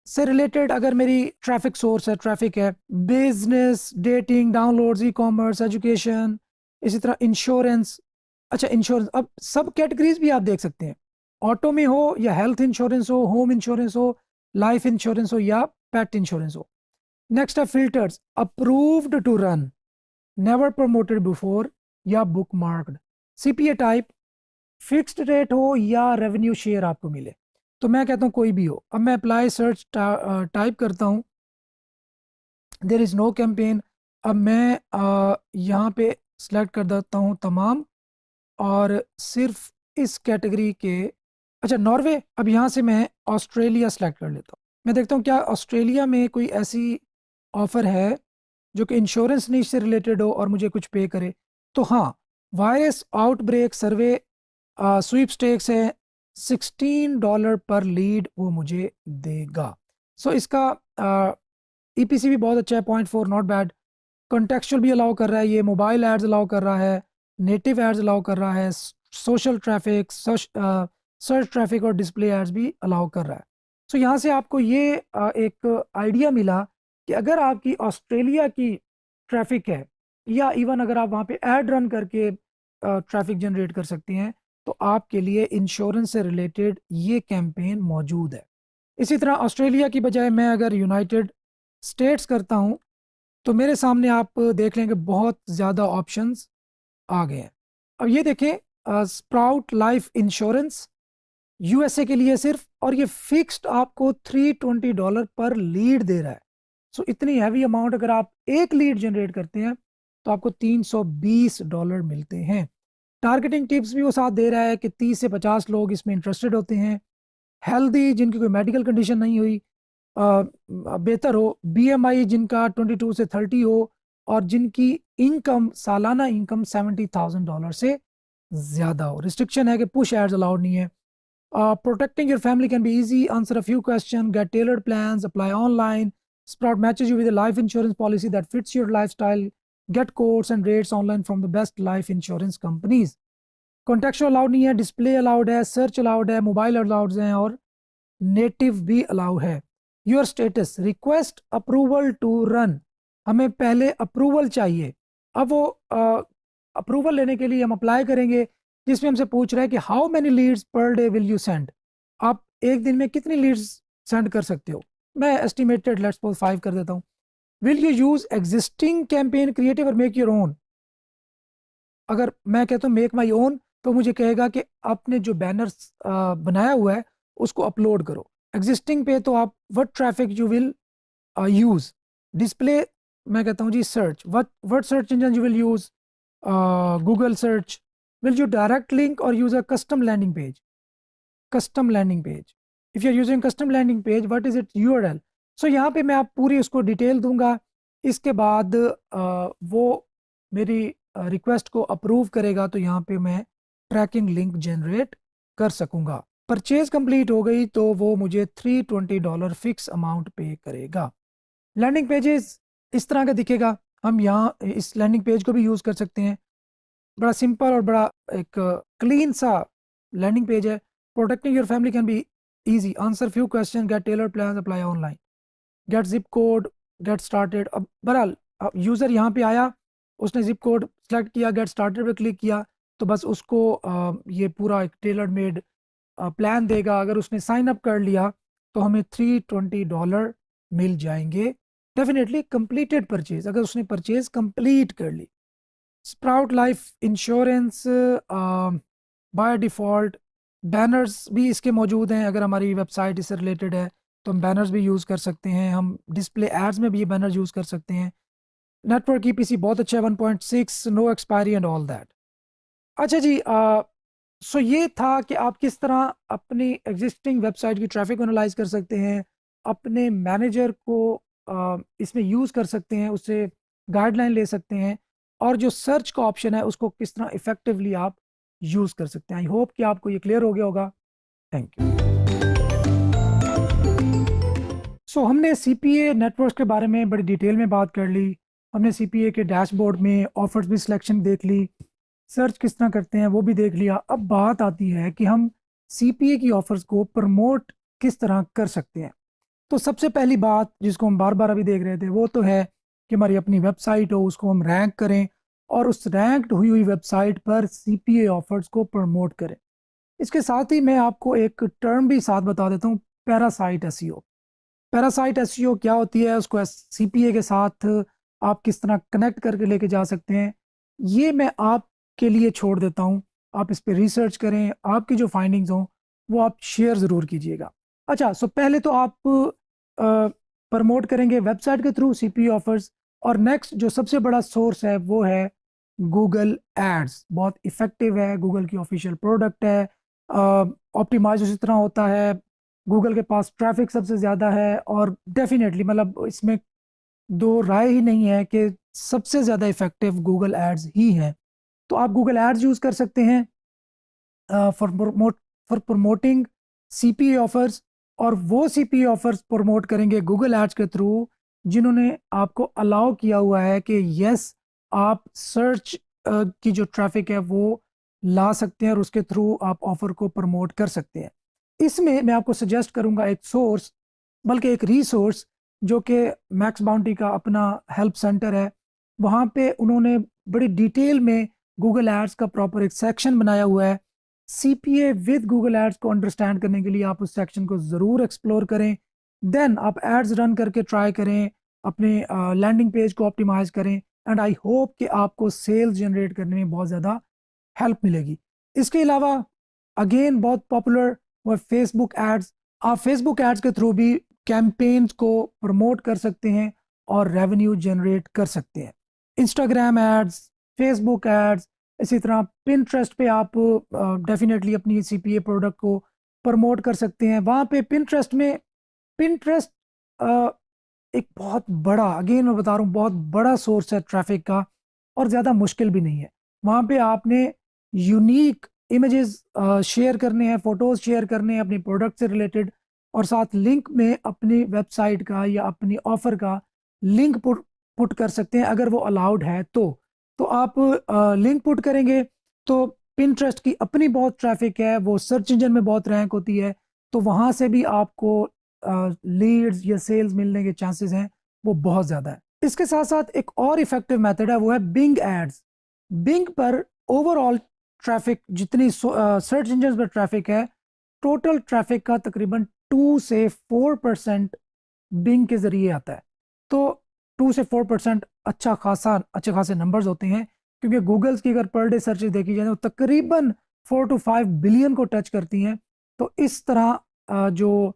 से रिलेटेड अगर मेरी ट्रैफिक सोर्स है, ट्रैफिक है, business, dating, downloads, e commerce, education, इसी तरह इंश्योरेंस। अच्छा, इंश्योरेंस अब सब कैटेगरीज भी आप देख सकते हैं, ऑटो में हो या हेल्थ इंश्योरेंस हो, होम इंश्योरेंस हो, लाइफ इंश्योरेंस हो या पेट इंश्योरेंस हो। नेक्स्ट है filters, approved to run, never promoted before या bookmarked. CPA type, fixed rate हो या रेवेन्यू शेयर आपको मिले। तो मैं कहता हूँ कोई भी हो। अब मैं अप्लाई सर्च टाइप करता हूँ, देर इज़ नो कैंपेन। अब मैं यहाँ पे सिलेक्ट कर देता हूँ तमाम और सिर्फ इस कैटेगरी के। अच्छा, नॉर्वे। अब यहाँ से मैं ऑस्ट्रेलिया सेलेक्ट कर लेता हूँ। मैं देखता हूँ क्या ऑस्ट्रेलिया में कोई ऐसी ऑफ़र है जो कि इंश्योरेंस नीश से रिलेटेड हो और मुझे कुछ पे करे। तो हाँ, वायरस आउटब्रेक सर्वे स्वीप स्टेक्स है, $16 पर लीड वो मुझे देगा। सो इसका ईपीसी भी बहुत अच्छा है, 0.4, नॉट बैड। कॉन्टेक्चुअल भी अलाउ कर रहा है, ये मोबाइल एड्स अलाउ कर रहा है, नेटिव एड्स अलाउ कर रहा है, सोशल ट्रैफिक, सर्च ट्रैफिक और डिस्प्ले एड्स भी अलाउ कर रहा है। सो यहाँ से आपको ये एक आइडिया मिला कि अगर आपकी ऑस्ट्रेलिया की ट्रैफिक है या इवन अगर आप वहाँ पे ऐड रन करके ट्रैफिक जनरेट कर सकते हैं तो आपके लिए इंश्योरेंस से रिलेटेड ये कैंपेन मौजूद है। इसी तरह ऑस्ट्रेलिया की बजाय मैं अगर यूनाइटेड स्टेट्स करता हूँ तो मेरे सामने आप देख लेंगे बहुत ज़्यादा ऑप्शंस आ गए हैं। अब ये देखें, स्प्राउट लाइफ इंश्योरेंस यूएसए के लिए सिर्फ, और ये फिक्स्ड आपको $320 पर लीड दे रहा है। सो इतनी हैवी अमाउंट अगर आप एक लीड जनरेट करते हैं तो आपको $320 मिलते हैं। टारगेटिंग टिप्स भी वो साथ दे रहा है कि 30 से 50 लोग इसमें इंटरेस्टेड होते हैं, हेल्दी जिनकी कोई मेडिकल कंडीशन नहीं हुई, बेहतर हो, बीएमआई जिनका 22 से 30 हो और जिनकी इनकम सालाना इनकम $70,000 से ज़्यादा हो। रिस्ट्रिक्शन है कि पुश एड्स अलाउड नहीं है। Protecting your family can be easy. Answer a few questions, get tailored plans, apply online. Sprout matches you with a life insurance policy that fits your lifestyle. Get quotes and rates online from the best life insurance companies. Contextual allowed नहीं है, display allowed है, search allowed है, mobile allowed हैं और native भी allow है। Your status, request approval to run, हमें पहले अप्रूवल चाहिए। अब वो अप्रूवल लेने के लिए हम अप्लाई करेंगे जिसमें हमसे पूछ रहा है कि how many leads per day will you send, आप एक दिन में कितनी लीड्स सेंड कर सकते हो। मैं एस्टिमेटेड लेट्स सपोज 5 कर देता हूँ। Will you use existing campaign creative और मेक योर ओन। अगर मैं कहता हूँ मेक माई ओन तो मुझे कहेगा कि आपने जो बैनर्स बनाया हुआ है उसको अपलोड करो। एग्जिस्टिंग पे तो आप what traffic you will use. Display मैं कहता हूँ जी search, what search engine you will use, Google search. Will you direct link or use a custom landing page, custom landing page. If you are using custom landing page what is it URL. So यहाँ पे मैं आप पूरी उसको detail दूंगा। इसके बाद वो मेरी रिक्वेस्ट को अप्रूव करेगा तो यहाँ पे मैं ट्रैकिंग लिंक जनरेट कर सकूंगा। परचेज कंप्लीट हो गई तो वो मुझे $320 फिक्स अमाउंट पे करेगा। लैंडिंग पेजेस इस तरह का दिखेगा। हम यहाँ इस लैंडिंग पेज को भी यूज़ कर सकते हैं। बड़ा सिंपल और बड़ा एक क्लीन सा लैंडिंग पेज है। Protecting your family can be easy, answer few question, get tailor plan, apply online, get zip code, get started. अब बहरहाल यूज़र यहाँ पे आया, उसने जिप कोड सेलेक्ट किया, गेट स्टार्टेड पे क्लिक किया, तो बस उसको ये पूरा एक टेलर मेड प्लान देगा। अगर उसने साइन अप कर लिया तो हमें $320 मिल जाएंगे, डेफिनेटली कंप्लीटेड परचेज, अगर उसने परचेज कंप्लीट कर ली। Sprout life insurance by default, banners भी इसके मौजूद हैं, अगर हमारी वेबसाइट इससे रिलेटेड है तो हम बैनर्स भी यूज़ कर सकते हैं, हम डिस्प्ले एड्स में भी ये बैनर यूज़ कर सकते हैं। नेटवर्क ईपीसी बहुत अच्छा है, 1.6, no expiry and all that. अच्छा जी, सो ये था कि आप किस तरह अपनी एग्जिस्टिंग वेबसाइट की ट्रैफिक को एनालाइज कर सकते हैं, अपने मैनेजर को इसमें यूज़ कर सकते हैं, उससे गाइडलाइन ले सकते हैं, और जो सर्च का ऑप्शन है उसको किस तरह इफेक्टिवली आप यूज़ कर सकते हैं। आई होप कि आपको ये क्लियर हो गया होगा। Thank you. सो हमने सीपीए नेटवर्क्स के बारे में बड़ी डिटेल में बात कर ली, हमने सीपीए के डैशबोर्ड में ऑफर्स भी सिलेक्शन देख ली, सर्च किस तरह करते हैं वो भी देख लिया। अब बात आती है कि हम सीपीए की ऑफर्स को प्रमोट किस तरह कर सकते हैं। तो सबसे पहली बात जिसको हम बार बार अभी देख रहे थे वो तो है कि हमारी अपनी वेबसाइट हो, उसको हम रैंक करें और उस रैंक्ड हुई हुई वेबसाइट पर सीपीए ऑफर्स को प्रमोट करें। इसके साथ ही मैं आपको एक टर्म भी साथ बता देता हूँ, पैरासाइट एसईओ। पैरासाइट एसईओ क्या होती है, उसको सीपीए के साथ आप किस तरह कनेक्ट करके लेके जा सकते हैं, ये मैं आपके लिए छोड़ देता हूँ। आप इस पर रिसर्च करें, आपकी जो फाइंडिंग्स हों वो आप शेयर ज़रूर कीजिएगा। अच्छा, सो पहले तो आप प्रमोट करेंगे वेबसाइट के थ्रू सीपीए ऑफर्स, और नेक्स्ट जो सबसे बड़ा सोर्स है वो है गूगल एड्स। बहुत इफेक्टिव है, गूगल की ऑफिशियल प्रोडक्ट है, ऑप्टिमाइज उसी तरह होता है, गूगल के पास ट्रैफिक सबसे ज़्यादा है, और डेफिनेटली मतलब इसमें दो राय ही नहीं है कि सबसे ज़्यादा इफेक्टिव गूगल एड्स ही है। तो आप गूगल एड्स यूज़ कर सकते हैं फॉर प्रमोटिंग सीपीए ऑफर्स, और वो सीपीए ऑफर्स प्रमोट करेंगे गूगल एड्स के थ्रू जिन्होंने आपको अलाउ किया हुआ है कि यस आप सर्च की जो ट्रैफिक है वो ला सकते हैं और उसके थ्रू आप ऑफर को प्रमोट कर सकते हैं। इसमें मैं आपको सजेस्ट करूंगा एक सोर्स, बल्कि एक रिसोर्स, जो कि मैक्स बाउंटी का अपना हेल्प सेंटर है। वहाँ पे उन्होंने बड़ी डिटेल में गूगल एड्स का प्रॉपर एक सेक्शन बनाया हुआ है। सीपीए विद गूगल एड्स को अंडरस्टैंड करने के लिए आप उस सेक्शन को ज़रूर एक्सप्लोर करें। देन आप एड्स रन करके ट्राई करें, अपने लैंडिंग पेज को ऑप्टिमाइज करें, एंड आई होप कि आपको सेल्स जनरेट करने में बहुत ज़्यादा हेल्प मिलेगी। इसके अलावा अगेन बहुत पॉपुलर वो फेसबुक एड्स। आप फेसबुक एड्स के थ्रू भी कैंपेन्स को प्रमोट कर सकते हैं और रेवेन्यू जनरेट कर सकते हैं। इंस्टाग्राम एड्स, फेसबुक एड्स, इसी तरह पिनट्रेस्ट पे आप डेफिनेटली अपनी सीपीए प्रोडक्ट को प्रमोट कर सकते हैं। वहाँ पे पिनट्रेस्ट एक बहुत बड़ा, अगेन मैं बता रहा हूँ, बहुत बड़ा सोर्स है ट्रैफिक का, और ज़्यादा मुश्किल भी नहीं है। वहाँ पे आपने यूनिक इमेजेस शेयर करने हैं, फोटोज शेयर करने हैं अपनी प्रोडक्ट से रिलेटेड, और साथ लिंक में अपनी वेबसाइट का या अपनी ऑफर का लिंक पुट कर सकते हैं अगर वो अलाउड है तो आप लिंक पुट करेंगे तो पिनट्रेस्ट की अपनी बहुत ट्रैफिक है, वो सर्च इंजन में बहुत रैंक होती है, तो वहाँ से भी आपको लीड्स या सेल्स मिलने के चांसेस हैं वो बहुत ज़्यादा है। इसके साथ साथ एक और इफेक्टिव मेथड है, वो है बिंग एड्स। बिंग पर ओवरऑल ट्रैफिक जितनी सर्च इंजन पर ट्रैफिक है, टोटल ट्रैफिक का तकरीबन 2 से 4% बिंग के जरिए आता है। तो 2 से 4% अच्छे खासे नंबर्स होते हैं, क्योंकि गूगल्स की अगर पर डे सर्चेज देखी जाए तो तकरीबन 4 to 5 बिलियन को टच करती हैं। तो इस तरह जो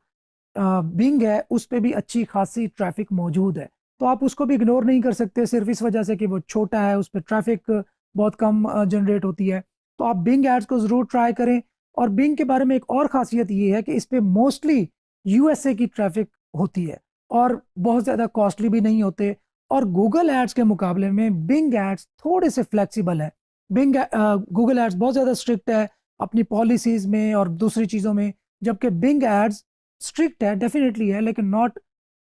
बिंग है उस पर भी अच्छी खासी ट्रैफिक मौजूद है, तो आप उसको भी इग्नोर नहीं कर सकते सिर्फ इस वजह से कि वो छोटा है, उस पर ट्रैफिक बहुत कम जनरेट होती है। तो आप बिंग एड्स को ज़रूर ट्राई करें। और बिंग के बारे में एक और ख़ासियत ये है कि इस पर मोस्टली यूएसए की ट्रैफिक होती है और बहुत ज़्यादा कॉस्टली भी नहीं होते, और गूगल एड्स के मुकाबले में बिंग एड्स थोड़े से फ्लेक्सिबल है। गूगल एड्स बहुत ज़्यादा स्ट्रिक्ट है अपनी पॉलिसीज़ में और दूसरी चीज़ों में, जबकि बिंग एड्स स्ट्रिक्ट है, डेफिनेटली है, लेकिन नॉट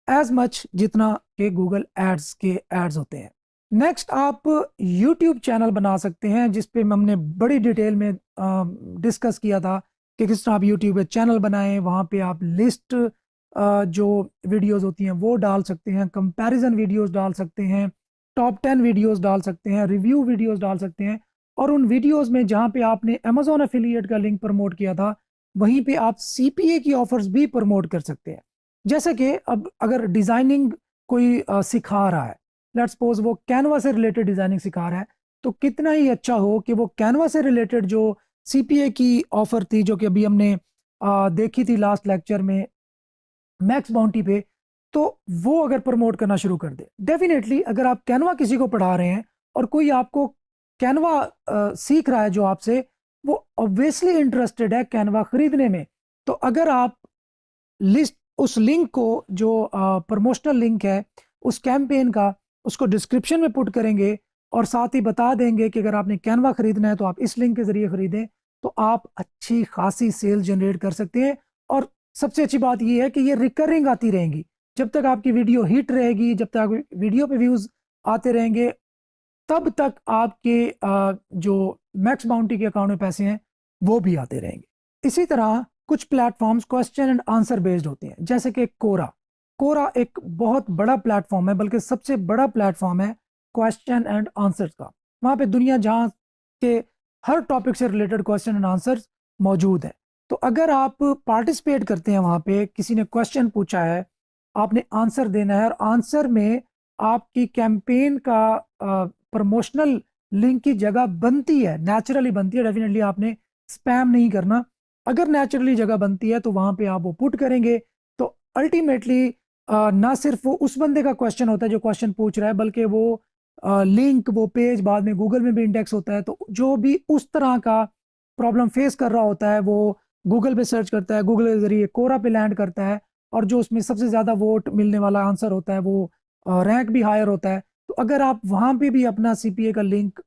एज मच जितना कि गूगल एड्स के एड्स होते हैं। नेक्स्ट आप यूट्यूब चैनल बना सकते हैं, जिस पे हमने बड़ी डिटेल में डिस्कस किया था कि किस तरह आप यूट्यूब पे चैनल बनाएं, वहाँ पे आप लिस्ट जो वीडियोस होती हैं वो डाल सकते हैं, कंपैरिजन वीडियोस डाल सकते हैं, टॉप 10 वीडियोस डाल सकते हैं, रिव्यू वीडियोस डाल सकते हैं। और उन वीडियोस में जहाँ पे आपने अमेजोन एफिलिएट का लिंक प्रमोट किया था, वहीं पे आप सीपीए की ऑफर्स भी प्रमोट कर सकते हैं। जैसे कि अब अगर डिज़ाइनिंग कोई सिखा रहा है, लेट्स सपोज वो कैनवा से रिलेटेड डिज़ाइनिंग सिखा रहा है, तो कितना ही अच्छा हो कि वो कैनवा से रिलेटेड जो सीपीए की ऑफर थी, जो कि अभी हमने देखी थी लास्ट लेक्चर में मैक्स बाउंटी पे, तो वो अगर प्रमोट करना शुरू कर दे, डेफिनेटली अगर आप कैनवा किसी को पढ़ा रहे हैं और कोई आपको कैनवा सीख रहा है जो आपसे, वो ऑब्वियसली इंटरेस्टेड है कैनवा खरीदने में। तो अगर आप लिस्ट उस लिंक को जो प्रमोशनल लिंक है उस कैंपेन का, उसको डिस्क्रिप्शन में पुट करेंगे और साथ ही बता देंगे कि अगर आपने कैनवा खरीदना है तो आप इस लिंक के जरिए खरीदें, तो आप अच्छी खासी सेल जनरेट कर सकते हैं। और सबसे अच्छी बात यह है कि ये रिकरिंग आती रहेंगी। जब तक आपकी वीडियो हिट रहेगी, जब तक वीडियो पे व्यूज आते रहेंगे, तब तक आपके जो मैक्स बाउंटी के अकाउंट में पैसे हैं वो भी आते रहेंगे। इसी तरह कुछ platforms question and answer based होते हैं, जैसे कि कोरा। कोरा एक बहुत बड़ा प्लेटफॉर्म है, बल्कि सबसे बड़ा प्लेटफॉर्म है क्वेश्चन एंड आंसर्स का। वहाँ पे दुनिया जहाँ के हर टॉपिक से रिलेटेड क्वेश्चन एंड आंसर्स मौजूद है। तो अगर आप पार्टिसिपेट करते हैं वहाँ पे, किसी ने क्वेश्चन पूछा है, आपने आंसर देना है, और आंसर में आपकी कैंपेन का प्रमोशनल लिंक की जगह बनती है, नेचुरली बनती है, डेफिनेटली आपने स्पैम नहीं करना। अगर नेचुरली जगह बनती है तो वहां पे आप वो पुट करेंगे, तो अल्टीमेटली ना सिर्फ वो उस बंदे का क्वेश्चन होता है जो क्वेश्चन पूछ रहा है, बल्कि वो लिंक, वो पेज बाद में गूगल में भी इंडेक्स होता है। तो जो भी उस तरह का प्रॉब्लम फेस कर रहा होता है वो गूगल पे सर्च करता है, गूगल के जरिए कोरा पे लैंड करता है, और जो उसमें सबसे ज़्यादा वोट मिलने वाला आंसर होता है वो रैंक भी हायर होता है। तो अगर आप वहाँ पे भी अपना सीपीए का लिंक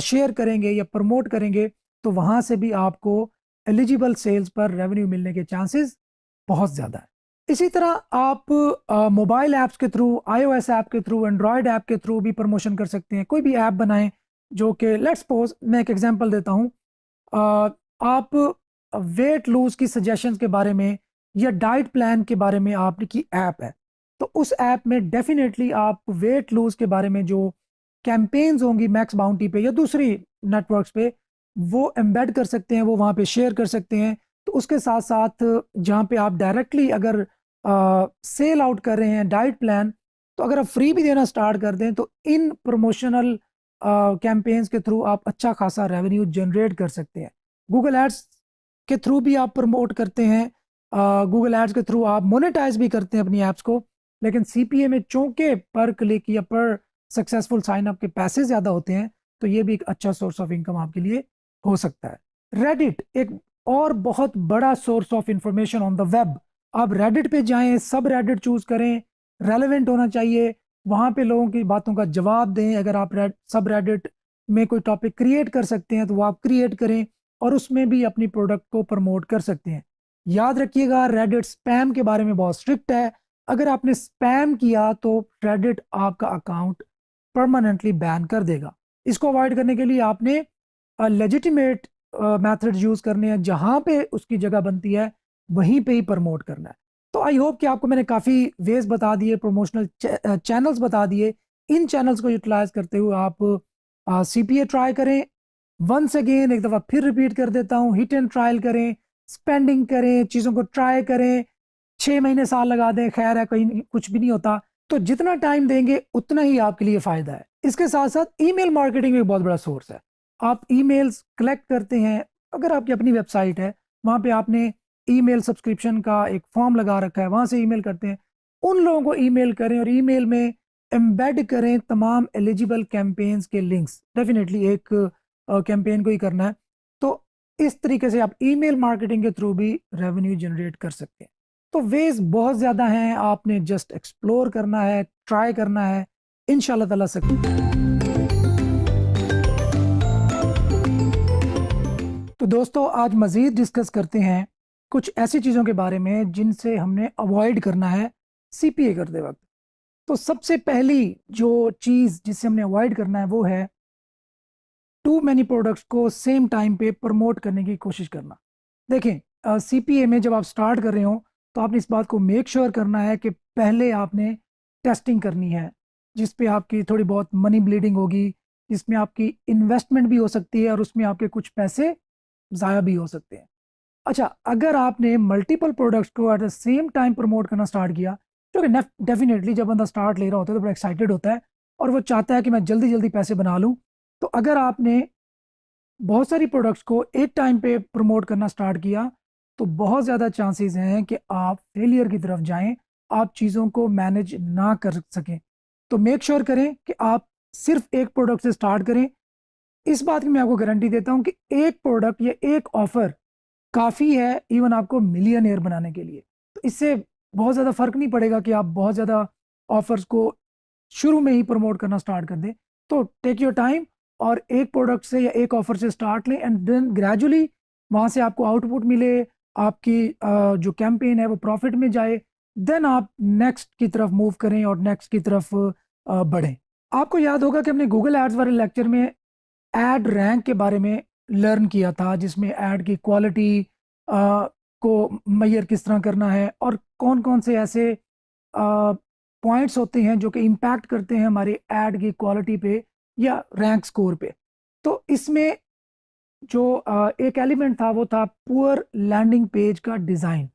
शेयर करेंगे या प्रमोट करेंगे, तो वहाँ से भी आपको एलिजिबल सेल्स पर रेवेन्यू मिलने के चांसेस बहुत ज़्यादा है। इसी तरह आप मोबाइल ऐप्स के थ्रू, आईओएस ऐप के थ्रू, एंड्रॉयड ऐप के थ्रू भी प्रमोशन कर सकते हैं। कोई भी ऐप बनाएं जो कि, लेट्स सपोज मैं एक एग्जांपल देता हूं, आप वेट लूज की सजेशंस के बारे में या डाइट प्लान के बारे में आपकी ऐप है, तो उस ऐप में डेफिनेटली आप वेट लूज के बारे में जो कैंपेन्स होंगी मैक्स बाउंटी पे या दूसरी नेटवर्क्स पे, वो एम्बेड कर सकते हैं, वो वहाँ पे शेयर कर सकते हैं। तो उसके साथ साथ जहाँ पे आप डायरेक्टली अगर सेल आउट कर रहे हैं डाइट प्लान, तो अगर आप फ्री भी देना स्टार्ट कर दें, तो इन प्रमोशनल कैंपेन्स के थ्रू आप अच्छा खासा रेवेन्यू जनरेट कर सकते हैं। गूगल एड्स के थ्रू भी आप प्रमोट करते हैं, गूगल एड्स के थ्रू आप मोनेटाइज भी करते हैं अपनी ऐप्स को, लेकिन सीपीए में चूंकि पर क्लिक या पर सक्सेसफुल साइन अप के पैसे ज़्यादा होते हैं, तो ये भी एक अच्छा सोर्स ऑफ इनकम आपके लिए हो सकता है। रेडिट एक और बहुत बड़ा source of information on the web. आप रेडिट पे जाएं, सब रेडिट चूज करें, रेलेवेंट होना चाहिए, वहां पे लोगों की बातों का जवाब दें। अगर आप सब रेडिट में कोई टॉपिक क्रिएट कर सकते हैं तो वो आप क्रिएट करें, और उसमें भी अपनी प्रोडक्ट को प्रमोट कर सकते हैं। याद रखिएगा, रेडिट स्पैम के बारे में बहुत स्ट्रिक्ट है। अगर आपने स्पैम किया तो रेडिट आपका अकाउंट परमानेंटली बैन कर देगा। इसको अवॉइड करने के लिए आपने लेजिटिमेट मेथड यूज करने हैं, जहां पे उसकी जगह बनती है वहीं पे ही प्रमोट करना है। तो आई होप कि आपको मैंने काफ़ी वेज बता दिए, प्रमोशनल चैनल्स बता दिए। इन चैनल्स को यूटिलाइज करते हुए आप सीपीए ट्राई करें। वंस अगेन एक दफ़ा फिर रिपीट कर देता हूँ, हिट एंड ट्रायल करें, स्पेंडिंग करें, चीज़ों को ट्राई करें, 6 महीने साल लगा दें, खैर है, कहीं कुछ भी नहीं होता। तो जितना टाइम देंगे उतना ही आपके लिए फ़ायदा है। इसके साथ साथ ईमेल मार्केटिंग भी एक बहुत बड़ा सोर्स है। आप ईमेल्स कलेक्ट करते हैं, अगर आपकी अपनी वेबसाइट है, वहाँ पे आपने ईमेल सब्सक्रिप्शन का एक फॉर्म लगा रखा है, वहाँ से ईमेल करते हैं, उन लोगों को ईमेल करें और ईमेल में एम्बेड करें तमाम एलिजिबल कैंपेन्स के लिंक्स। डेफिनेटली एक कैंपेन को ही करना है। तो इस तरीके से आप ईमेल मार्केटिंग के थ्रू भी रेवेन्यू जनरेट कर सकते हैं। तो वेज बहुत ज़्यादा हैं, आपने जस्ट एक्सप्लोर करना है, ट्राई करना है, इंशाल्लाह ताला तो दोस्तों, आज मज़ीद डिस्कस करते हैं कुछ ऐसी चीज़ों के बारे में जिनसे हमने अवॉइड करना है सीपीए करते वक्त। तो सबसे पहली जो चीज़ जिससे हमने अवॉइड करना है वो है टू मैनी प्रोडक्ट्स को सेम टाइम पे प्रमोट करने की कोशिश करना। देखें, सीपीए में जब आप स्टार्ट कर रहे हो तो आपने इस बात को मेक श्योर करना है कि पहले आपने टेस्टिंग करनी है, जिस पे आपकी थोड़ी बहुत मनी ब्लीडिंग होगी, जिसमें आपकी इन्वेस्टमेंट भी हो सकती है और उसमें आपके कुछ पैसे ज़ाया भी हो सकते हैं। अच्छा, अगर आपने मल्टीपल प्रोडक्ट्स को at the same time promote करना स्टार्ट किया, जो कि डेफिनेटली जब बंदा स्टार्ट ले रहा होता है तो बड़ा एक्साइटेड होता है और वो चाहता है कि मैं जल्दी जल्दी पैसे बना लूँ। तो अगर आपने बहुत सारी प्रोडक्ट्स को एक टाइम पे प्रमोट करना स्टार्ट किया तो बहुत ज़्यादा चांसेस हैं कि आप फेलियर की तरफ जाएं, आप चीज़ों को मैनेज ना कर सकें। तो मेक श्योर करें कि आप सिर्फ एक प्रोडक्ट से स्टार्ट करें। इस बात की मैं आपको गारंटी देता हूं कि एक प्रोडक्ट या एक ऑफर काफ़ी है इवन आपको मिलियनेयर बनाने के लिए। तो इससे बहुत ज़्यादा फर्क नहीं पड़ेगा कि आप बहुत ज़्यादा ऑफर्स को शुरू में ही प्रमोट करना स्टार्ट कर दें। तो टेक योर टाइम और एक प्रोडक्ट से या एक ऑफर से स्टार्ट लें एंड देन ग्रेजुअली वहाँ से आपको आउटपुट मिले, आपकी जो कैंपेन है वो प्रॉफिट में जाए, देन आप नेक्स्ट की तरफ मूव करें और नेक्स्ट की तरफ बढ़ें। आपको याद होगा कि हमने गूगल एड्स वाले लेक्चर में एड रैंक के बारे में लर्न किया था, जिसमें ऐड की क्वालिटी को मैयर किस तरह करना है और कौन कौन से ऐसे पॉइंट्स होते हैं जो कि इम्पैक्ट करते हैं हमारे ऐड की क्वालिटी पे या रैंक स्कोर पे। तो इसमें जो एक एलिमेंट था वो था पुअर लैंडिंग पेज का डिज़ाइन।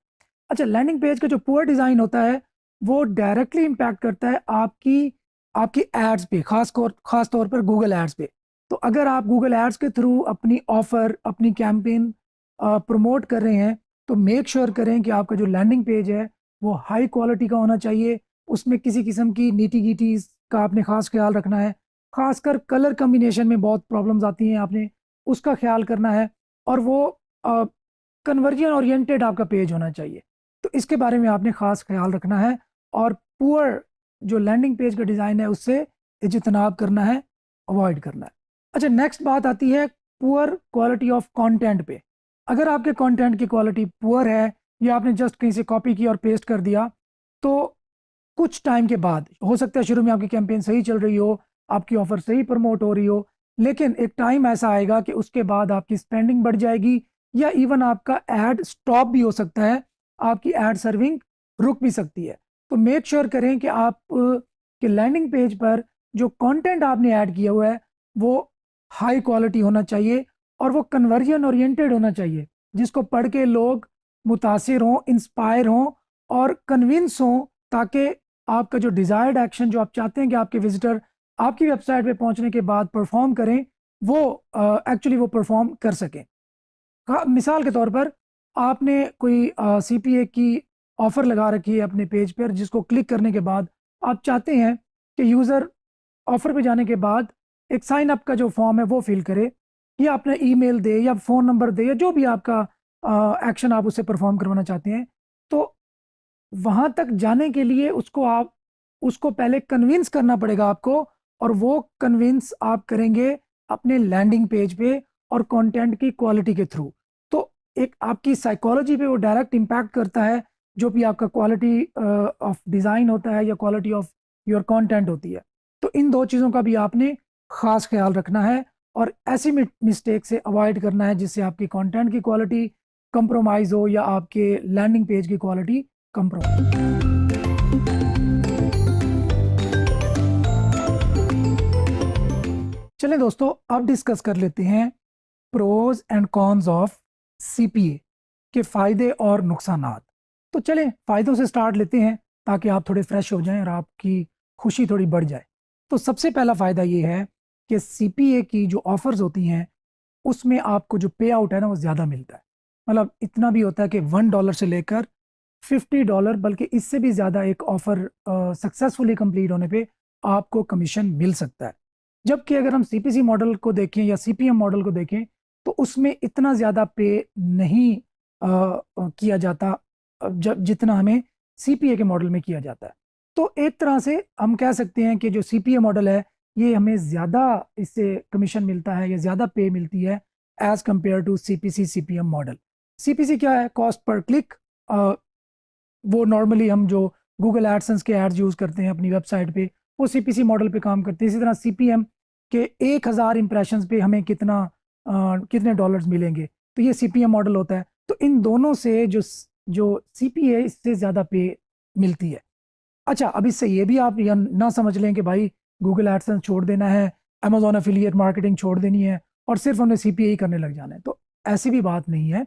अच्छा, लैंडिंग पेज का जो पुअर डिज़ाइन होता है वो डायरेक्टली इम्पैक्ट करता है आपकी आपकी एड्स पे, खास तौर पर गूगल एड्स पे। तो अगर आप गूगल एड्स के थ्रू अपनी ऑफर, अपनी कैंपेन प्रमोट कर रहे हैं तो मेक श्योर करें कि आपका जो लैंडिंग पेज है वो हाई क्वालिटी का होना चाहिए। उसमें किसी किस्म की नीटी गिटीज का आपने खास ख्याल रखना है। खासकर कलर कम्बिनेशन में बहुत प्रॉब्लम्स आती हैं, आपने उसका ख्याल करना है। और वो कन्वर्जन ओरिएंटेड आपका पेज होना चाहिए। तो इसके बारे में आपने खास ख्याल रखना है और पुअर जो लैंडिंग पेज का डिज़ाइन है उससे इज्तनाब करना है, अवॉइड करना है। अच्छा, नेक्स्ट बात आती है पुअर क्वालिटी ऑफ कंटेंट पे। अगर आपके कंटेंट की क्वालिटी पुअर है या आपने जस्ट कहीं से कॉपी किया और पेस्ट कर दिया, तो कुछ टाइम के बाद हो सकता है शुरू में आपकी कैंपेन सही चल रही हो, आपकी ऑफर सही प्रमोट हो रही हो, लेकिन एक टाइम ऐसा आएगा कि उसके बाद आपकी स्पेंडिंग बढ़ जाएगी या इवन आपका एड स्टॉप भी हो सकता है, आपकी एड सर्विंग रुक भी सकती है। तो मेक श्योर करें कि आप के लैंडिंग पेज पर जो कंटेंट आपने ऐड किया हुआ है वो हाई क्वालिटी होना चाहिए और वो कन्वर्जन ओरिएंटेड होना चाहिए, जिसको पढ़ के लोग मुतासिर हों, इंस्पायर हों और कन्विंस हों, ताकि आपका जो डिज़ायर्ड एक्शन जो आप चाहते हैं कि आपके विजिटर आपकी वेबसाइट पे पहुंचने के बाद परफॉर्म करें, वो एक्चुअली वो परफॉर्म कर सकें। मिसाल के तौर पर आपने कोई सीपीए की ऑफ़र लगा रखी है अपने पेज पर, जिसको क्लिक करने के बाद आप चाहते हैं कि यूज़र ऑफ़र पे जाने के बाद एक साइन अप का जो फॉर्म है वो फिल करे या अपना ईमेल दे या फ़ोन नंबर दे या जो भी आपका एक्शन आप उससे परफॉर्म करवाना चाहते हैं। तो वहाँ तक जाने के लिए उसको पहले कन्विंस करना पड़ेगा आपको, और वो कन्विंस आप करेंगे अपने लैंडिंग पेज पे और कंटेंट की क्वालिटी के थ्रू। तो एक आपकी साइकोलॉजी पे वो डायरेक्ट इम्पैक्ट करता है, जो भी आपका क्वालिटी ऑफ डिज़ाइन होता है या क्वालिटी ऑफ योर कंटेंट होती है। तो इन दो चीज़ों का भी आपने ख़ास ख्याल रखना है और ऐसी मिस्टेक से अवॉइड करना है जिससे आपकी कंटेंट की क्वालिटी कंप्रोमाइज़ हो या आपके लैंडिंग पेज की क्वालिटी कंप्रोमाइज। चलें दोस्तों, अब डिस्कस कर लेते हैं pros and cons of CPA के फ़ायदे और नुकसानात। तो चलें फ़ायदों से स्टार्ट लेते हैं ताकि आप थोड़े फ्रेश हो जाएं और आपकी खुशी थोड़ी बढ़ जाए। तो सबसे पहला फ़ायदा ये है कि सीपीए की जो ऑफ़र्स होती हैं उसमें आपको जो पे आउट है ना वो ज़्यादा मिलता है। मतलब इतना भी होता है कि $1 से लेकर $50, बल्कि इससे भी ज़्यादा एक ऑफ़र सक्सेसफुली कंप्लीट होने पे आपको कमीशन मिल सकता है। जबकि अगर हम सीपीसी मॉडल को देखें या सीपीएम मॉडल को देखें तो उसमें इतना ज़्यादा पे नहीं किया जाता जब जितना हमें सीपीए के मॉडल में किया जाता है। तो एक तरह से हम कह सकते हैं कि जो सीपीए मॉडल है ये हमें ज़्यादा इससे कमीशन मिलता है या ज़्यादा पे मिलती है as compare to CPC CPM model. CPC क्या है? Cost per click. वो नॉर्मली हम जो गूगल एडसेंस के एड्स यूज़ करते हैं अपनी वेबसाइट पे, वो सीपीसी मॉडल पे काम करते हैं। इसी तरह सीपीएम के 1000 इंप्रेशंस पे हमें कितने डॉलर्स मिलेंगे, तो ये सीपीएम मॉडल होता है। तो इन दोनों से जो सीपी है इससे ज़्यादा पे मिलती है। अच्छा, अब इससे ये भी आप या ना समझ लें कि भाई गूगल एडसेंस छोड़ देना है, अमेजोन एफिलिएट मार्केटिंग छोड़ देनी है और सिर्फ हमने सीपीए ही करने लग जाना है, तो ऐसी भी बात नहीं है।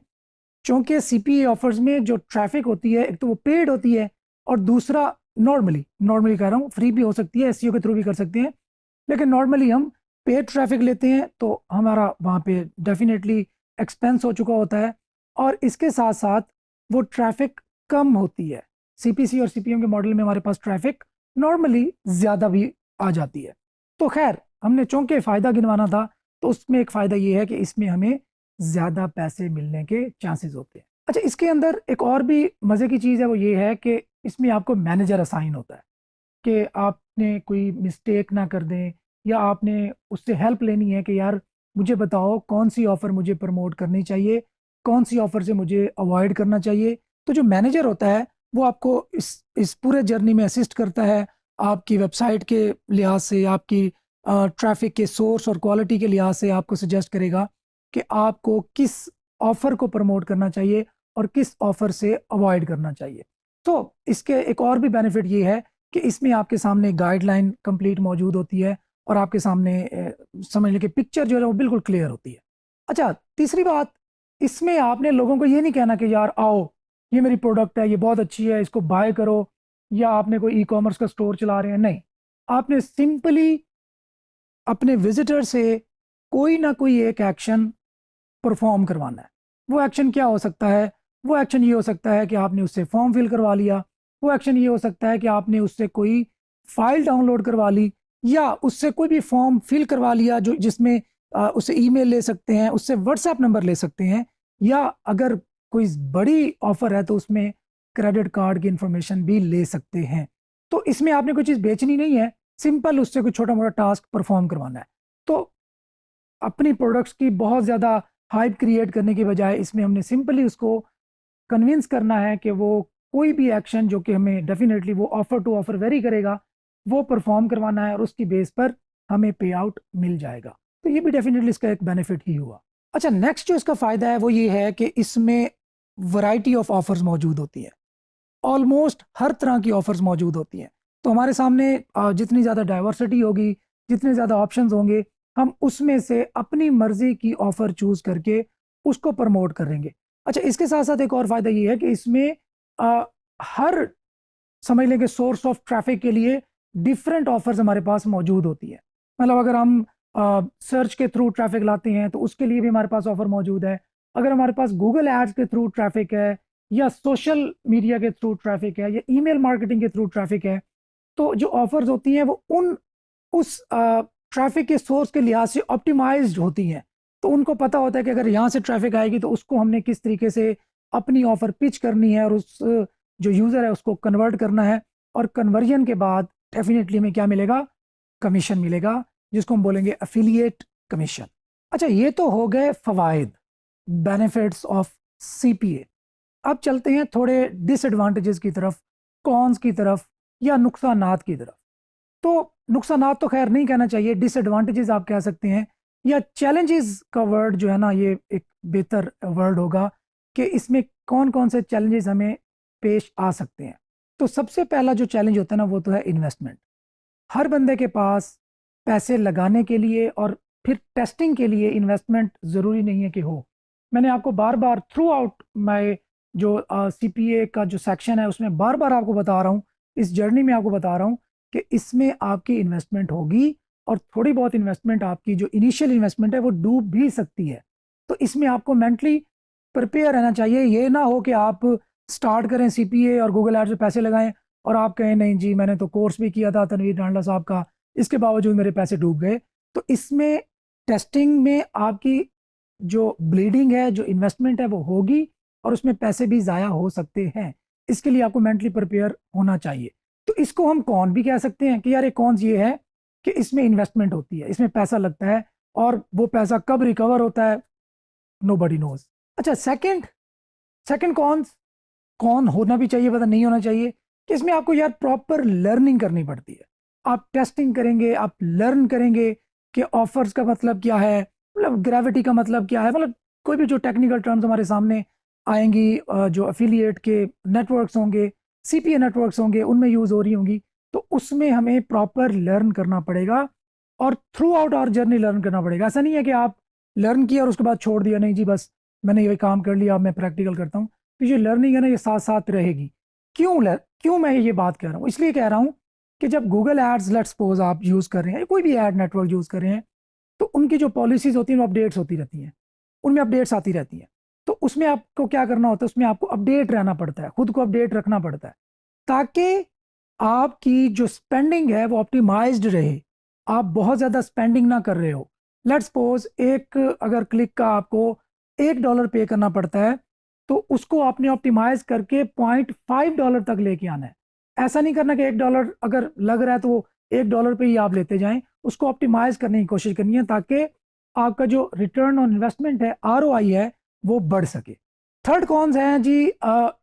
क्योंकि सीपीए ऑफर्स में जो ट्रैफिक होती है, एक तो वो पेड होती है और दूसरा नॉर्मली कह रहा हूँ, फ्री भी हो सकती है, एसईओ के थ्रू भी कर सकते हैं, लेकिन नॉर्मली हम पेड ट्रैफिक लेते हैं तो हमारा वहाँ पे डेफिनेटली एक्सपेंस हो चुका होता है और इसके साथ साथ वो ट्रैफिक कम होती है। सीपीसी और सीपीएम के मॉडल में हमारे पास ट्रैफिक नॉर्मली ज़्यादा भी आ जाती है। तो खैर, हमने चूंकि फ़ायदा गिनवाना था तो उसमें एक फ़ायदा ये है कि इसमें हमें ज़्यादा पैसे मिलने के चांसेस होते हैं। अच्छा, इसके अंदर एक और भी मज़े की चीज़ है, वो ये है कि इसमें आपको मैनेजर असाइन होता है कि आपने कोई मिस्टेक ना कर दें या आपने उससे हेल्प लेनी है कि यार मुझे बताओ कौन सी ऑफ़र मुझे प्रमोट करनी चाहिए, कौन सी ऑफ़र से मुझे अवॉइड करना चाहिए। तो जो मैनेजर होता है वो आपको इस पूरे जर्नी में असिस्ट करता है, आपकी वेबसाइट के लिहाज से, आपकी ट्रैफिक के सोर्स और क्वालिटी के लिहाज से आपको सजेस्ट करेगा कि आपको किस ऑफ़र को प्रमोट करना चाहिए और किस ऑफ़र से अवॉइड करना चाहिए। तो इसके एक और भी बेनिफिट ये है कि इसमें आपके सामने गाइडलाइन कंप्लीट मौजूद होती है और आपके सामने समझ लें कि पिक्चर जो है वो बिल्कुल क्लियर होती है। अच्छा, तीसरी बात, इसमें आपने लोगों को ये नहीं कहना कि यार आओ ये मेरी प्रोडक्ट है, ये बहुत अच्छी है, इसको बाय करो, या आपने कोई ई कॉमर्स का स्टोर चला रहे हैं, नहीं। आपने सिंपली अपने विजिटर से कोई ना कोई एक एक्शन परफॉर्म करवाना है। वो एक्शन क्या हो सकता है? वो एक्शन ये हो सकता है कि आपने उससे फॉर्म फिल करवा लिया, वो एक्शन ये हो सकता है कि आपने उससे कोई फाइल डाउनलोड करवा ली, या उससे कोई भी फॉर्म फिल करवा लिया जो जिसमें उससे ईमेल ले सकते हैं, उससे व्हाट्सएप नंबर ले सकते हैं, या अगर कोई बड़ी ऑफर है तो उसमें क्रेडिट कार्ड की इंफॉर्मेशन भी ले सकते हैं। तो इसमें आपने कोई चीज़ बेचनी नहीं है, सिंपल उससे कोई छोटा मोटा टास्क परफॉर्म करवाना है। तो अपनी प्रोडक्ट्स की बहुत ज़्यादा हाइप क्रिएट करने की बजाय इसमें हमने सिंपली उसको कन्विंस करना है कि वो कोई भी एक्शन जो कि हमें डेफिनेटली वो ऑफर टू ऑफर वेरी करेगा, वो परफॉर्म करवाना है और उसकी बेस पर हमें पे आउट मिल जाएगा। तो ये भी डेफिनेटली इसका एक बेनिफिट ही हुआ। अच्छा, नेक्स्ट जो इसका फ़ायदा है वो ये है कि इसमें वैरायटी ऑफ ऑफर्स मौजूद होती हैं। ऑलमोस्ट हर तरह की ऑफर्स मौजूद होती हैं। तो हमारे सामने जितनी ज़्यादा डाइवर्सिटी होगी, जितने ज़्यादा ऑप्शंस होंगे, हम उसमें से अपनी मर्ज़ी की ऑफ़र चूज़ करके उसको प्रमोट करेंगे। अच्छा, इसके साथ-साथ एक और फ़ायदा ये है कि इसमें अ, हर समझ लें कि सोर्स ऑफ ट्रैफ़िक के लिए डिफरेंट ऑफ़र्स हमारे पास मौजूद होती है। मतलब अगर हम सर्च के थ्रू ट्रैफ़िक लाते हैं तो उसके लिए भी हमारे पास ऑफ़र मौजूद है। अगर हमारे पास गूगल एड्स के थ्रू ट्रैफ़िक है, या सोशल मीडिया के थ्रू ट्रैफ़िक है, या ईमेल मार्केटिंग के थ्रू ट्रैफ़िक है, तो जो ऑफ़र्स होती हैं वो उस ट्रैफ़िक के सोर्स के लिहाज से ऑप्टिमाइज़्ड होती हैं। तो उनको पता होता है कि अगर यहाँ से ट्रैफ़िक आएगी तो उसको हमने किस तरीके से अपनी ऑफ़र पिच करनी है और उस जो यूज़र है उसको कन्वर्ट करना है, और कन्वर्जन के बाद डेफ़िनेटली हमें क्या मिलेगा? कमीशन मिलेगा, जिसको हम बोलेंगे एफ़िलिएट कमीशन। अच्छा, ये तो हो गए फ़वाइद, बेनिफिट्स ऑफ सीपीए। अब चलते हैं थोड़े डिसएडवांटेजेस की तरफ, कॉन्स की तरफ, या नुकसानात की तरफ। तो नुकसानात तो खैर नहीं कहना चाहिए, डिसएडवांटेजेस आप कह सकते हैं, या चैलेंजेस का वर्ड जो है ना, ये एक बेहतर वर्ड होगा कि इसमें कौन-कौन से चैलेंजेस हमें पेश आ सकते हैं। तो सबसे पहला जो चैलेंज होता है ना, वो तो है इन्वेस्टमेंट। हर बंदे के पास पैसे लगाने के लिए और फिर टेस्टिंग के लिए इन्वेस्टमेंट ज़रूरी नहीं है कि हो। मैंने आपको बार-बार थ्रू आउट माय जो सीपीए का जो सेक्शन है उसमें बार-बार आपको बता रहा हूँ, इस जर्नी में आपको बता रहा हूँ कि इसमें आपकी इन्वेस्टमेंट होगी और थोड़ी बहुत इन्वेस्टमेंट, आपकी जो इनिशियल इन्वेस्टमेंट है वो डूब भी सकती है। तो इसमें आपको मेंटली प्रिपेयर रहना चाहिए। ये ना हो कि आप स्टार्ट करें सीपीए और गूगल एड्स पे पैसे लगाएँ और आप कहें नहीं जी मैंने तो कोर्स भी किया था तनवीर डांडा साहब का, इसके बावजूद मेरे पैसे डूब गए। तो इसमें टेस्टिंग में आपकी जो ब्लीडिंग है, जो इन्वेस्टमेंट है वो होगी और उसमें पैसे भी ज़ाया हो सकते हैं। इसके लिए आपको मेंटली प्रिपेयर होना चाहिए। तो इसको हम कॉन भी कह सकते हैं कि यार एक कॉन्स ये है कि इसमें इन्वेस्टमेंट होती है, इसमें पैसा लगता है और वो पैसा कब रिकवर होता है, नोबडी नोज़। अच्छा, सेकंड सेकंड कॉन्स, कौन होना भी चाहिए पता नहीं होना चाहिए कि इसमें आपको यार प्रॉपर लर्निंग करनी पड़ती है। आप टेस्टिंग करेंगे, आप लर्न करेंगे कि ऑफर्स का मतलब क्या है, मतलब ग्रेविटी का मतलब क्या है, मतलब कोई भी जो टेक्निकल टर्म्स हमारे सामने आएंगी, जो एफिलिएट के नेटवर्क्स होंगे, सीपीए नेटवर्क्स होंगे, उनमें यूज़ हो रही होंगी, तो उसमें हमें प्रॉपर लर्न करना पड़ेगा और throughout our journey learn करना पड़ेगा। ऐसा नहीं है कि आप लर्न किया और उसके बाद छोड़ दिया, नहीं जी बस मैंने ये काम कर लिया अब मैं प्रैक्टिकल करता हूँ। तो ये लर्निंग है ना, ये साथ साथ रहेगी। क्यों मैं ये बात कर रहा हूँ? इसलिए कह रहा हूँ कि जब गूगल एड्स लेट्स सपोज आप यूज़ कर रहे हैं, कोई भी एड नेटवर्क यूज़ कर रहे हैं, तो उनकी जो पॉलिसीज़ होती हैं वो अपडेट्स होती रहती हैं, उनमें अपडेट्स आती रहती हैं। तो उसमें आपको क्या करना होता है, उसमें आपको अपडेट रहना पड़ता है, खुद को अपडेट रखना पड़ता है, ताकि आपकी जो स्पेंडिंग है वो ऑप्टिमाइज्ड रहे, आप बहुत ज़्यादा स्पेंडिंग ना कर रहे हो। लेट्स सपोज एक अगर क्लिक का आपको $1 पे करना पड़ता है, तो उसको आपने ऑप्टिमाइज करके $0.5 तक लेके आना है। ऐसा नहीं करना कि $1 अगर लग रहा है तो वो $1 पे ही आप लेते जाएं, उसको ऑप्टिमाइज करने की कोशिश करनी है ताकि आपका जो रिटर्न ऑन इन्वेस्टमेंट है, आरओआई है, वो बढ़ सके। थर्ड कॉन्स हैं जी,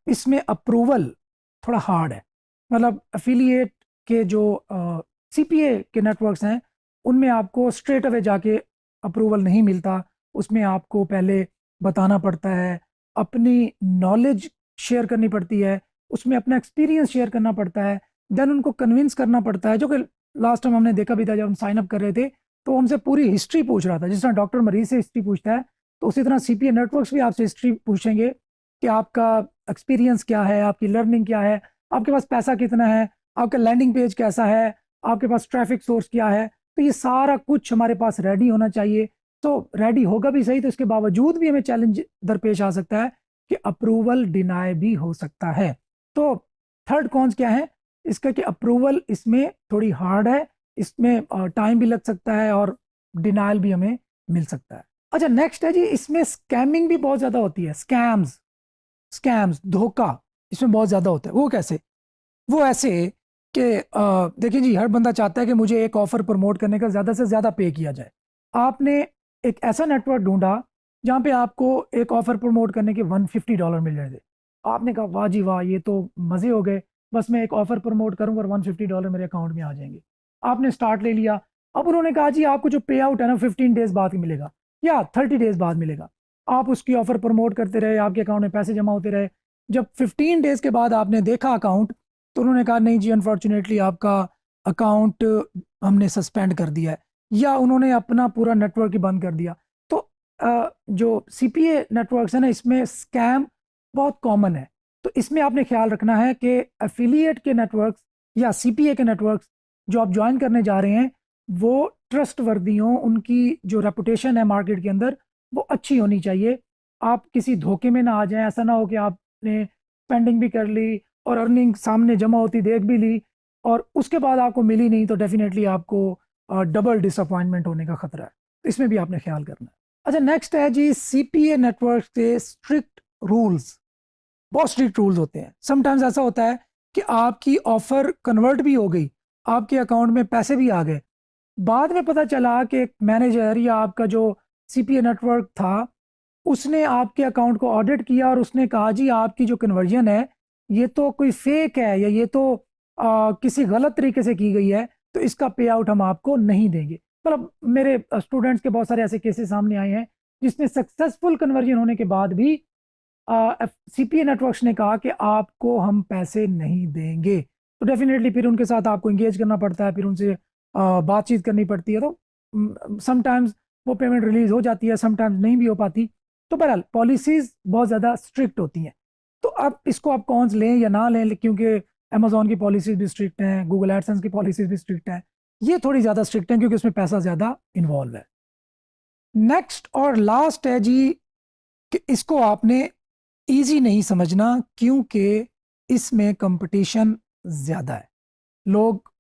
इसमें अप्रूवल थोड़ा हार्ड है। मतलब एफिलिएट के जो सीपीए के नेटवर्क्स हैं, उनमें आपको स्ट्रेट अवे जाके अप्रूवल नहीं मिलता, उसमें आपको पहले बताना पड़ता है, अपनी नॉलेज शेयर करनी पड़ती है, उसमें अपना एक्सपीरियंस शेयर करना पड़ता है, देन उनको कन्विंस करना पड़ता है। जो कि लास्ट टाइम हमने देखा भी था, जब हम साइन अप कर रहे थे तो हमसे पूरी हिस्ट्री पूछ रहा था। जिस तरह डॉक्टर मरीज से हिस्ट्री पूछता है, तो उसी तरह सीपीए नेटवर्क्स भी आपसे हिस्ट्री पूछेंगे कि आपका एक्सपीरियंस क्या है, आपकी लर्निंग क्या है, आपके पास पैसा कितना है, आपका लैंडिंग पेज कैसा है, आपके पास ट्रैफिक सोर्स क्या है। तो ये सारा कुछ हमारे पास रेडी होना चाहिए। तो रेडी होगा भी सही, तो इसके बावजूद भी हमें चैलेंज दरपेश आ सकता है कि अप्रूवल डिनाई भी हो सकता है। तो थर्ड कॉन्स क्या है इसका, कि अप्रूवल इसमें थोड़ी हार्ड है, इसमें टाइम भी लग सकता है और डिनाइल भी हमें मिल सकता है। अच्छा, नेक्स्ट है जी, इसमें स्कैमिंग भी बहुत ज़्यादा होती है। स्कैम्स धोखा इसमें बहुत ज़्यादा होता है। वो कैसे? वो ऐसे कि देखिए जी, हर बंदा चाहता है कि मुझे एक ऑफर प्रमोट करने का ज़्यादा से ज़्यादा पे किया जाए। आपने एक ऐसा नेटवर्क ढूंढा जहाँ पे आपको एक ऑफर प्रमोट करने के $150 मिल रहे थे। आपने कहा वाह जी वाह, ये तो मज़े हो गए, बस मैं एक ऑफर प्रमोट करूंगा और $150 मेरे अकाउंट में आ जाएंगे। आपने स्टार्ट ले लिया। अब उन्होंने कहा जी आपको जो पे आउट है ना 15 डेज बाद ही मिलेगा या 30 डेज बाद मिलेगा। आप उसकी ऑफर प्रमोट करते रहे, आपके अकाउंट में पैसे जमा होते रहे। जब 15 डेज के बाद आपने देखा अकाउंट, तो उन्होंने कहा नहीं जी अनफॉर्चुनेटली आपका अकाउंट हमने सस्पेंड कर दिया है, या उन्होंने अपना पूरा नेटवर्क ही बंद कर दिया। तो जो सीपीए नेटवर्क्स है ना, इसमें स्कैम बहुत कॉमन है। तो इसमें आपने ख्याल रखना है कि एफिलिएट के नेटवर्क्स या सीपीए के नेटवर्क्स जो आप ज्वाइन करने जा रहे हैं, वो ट्रस्ट वर्दी हों, उनकी जो रेपुटेशन है मार्केट के अंदर वो अच्छी होनी चाहिए। आप किसी धोखे में ना आ जाएं। ऐसा ना हो कि आपने स्पेंडिंग भी कर ली और अर्निंग सामने जमा होती देख भी ली और उसके बाद आपको मिली नहीं, तो डेफिनेटली आपको डबल डिसअपॉइंटमेंट होने का खतरा है। तो इसमें भी आपने ख्याल करना है। अच्छा, नेक्स्ट है जी, सीपीए नेटवर्क के स्ट्रिक्ट रूल्स। बहुत स्ट्रिक्ट रूल्स होते हैं। समटाइम्स ऐसा होता है कि आपकी ऑफर कन्वर्ट भी हो गई, आपके अकाउंट में पैसे भी आ गए, बाद में पता चला कि एक मैनेजर या आपका जो सीपीए नेटवर्क था, उसने आपके अकाउंट को ऑडिट किया और उसने कहा जी आपकी जो कन्वर्जन है ये तो कोई फेक है, या ये तो किसी गलत तरीके से की गई है, तो इसका पे आउट हम आपको नहीं देंगे। मतलब मेरे स्टूडेंट्स के बहुत सारे ऐसे केसेस सामने आए हैं जिसमें सक्सेसफुल कन्वर्जन होने के बाद भी सीपीए नेटवर्क्स ने कहा कि आपको हम पैसे नहीं देंगे। तो डेफिनेटली फिर उनके साथ आपको इंगेज करना पड़ता है, फिर उनसे बातचीत करनी पड़ती है। तो समटाइम्स वो पेमेंट रिलीज हो जाती है, समटाइम्स नहीं भी हो पाती। तो बहरहाल पॉलिसीज बहुत ज़्यादा स्ट्रिक्ट होती हैं। तो अब इसको आप कौन लें या ना लें, क्योंकि अमेजोन की पॉलिसीज भी स्ट्रिक्ट हैं, गूगल एडसेंस की पॉलिसीज भी स्ट्रिक्ट हैं, ये थोड़ी ज़्यादा स्ट्रिक्ट हैं क्योंकि उसमें पैसा ज़्यादा इन्वॉल्व है। नेक्स्ट और लास्ट है जी, कि इसको आपने इजी नहीं समझना क्योंकि इसमें कंपटीशन ज़्यादा है। लोग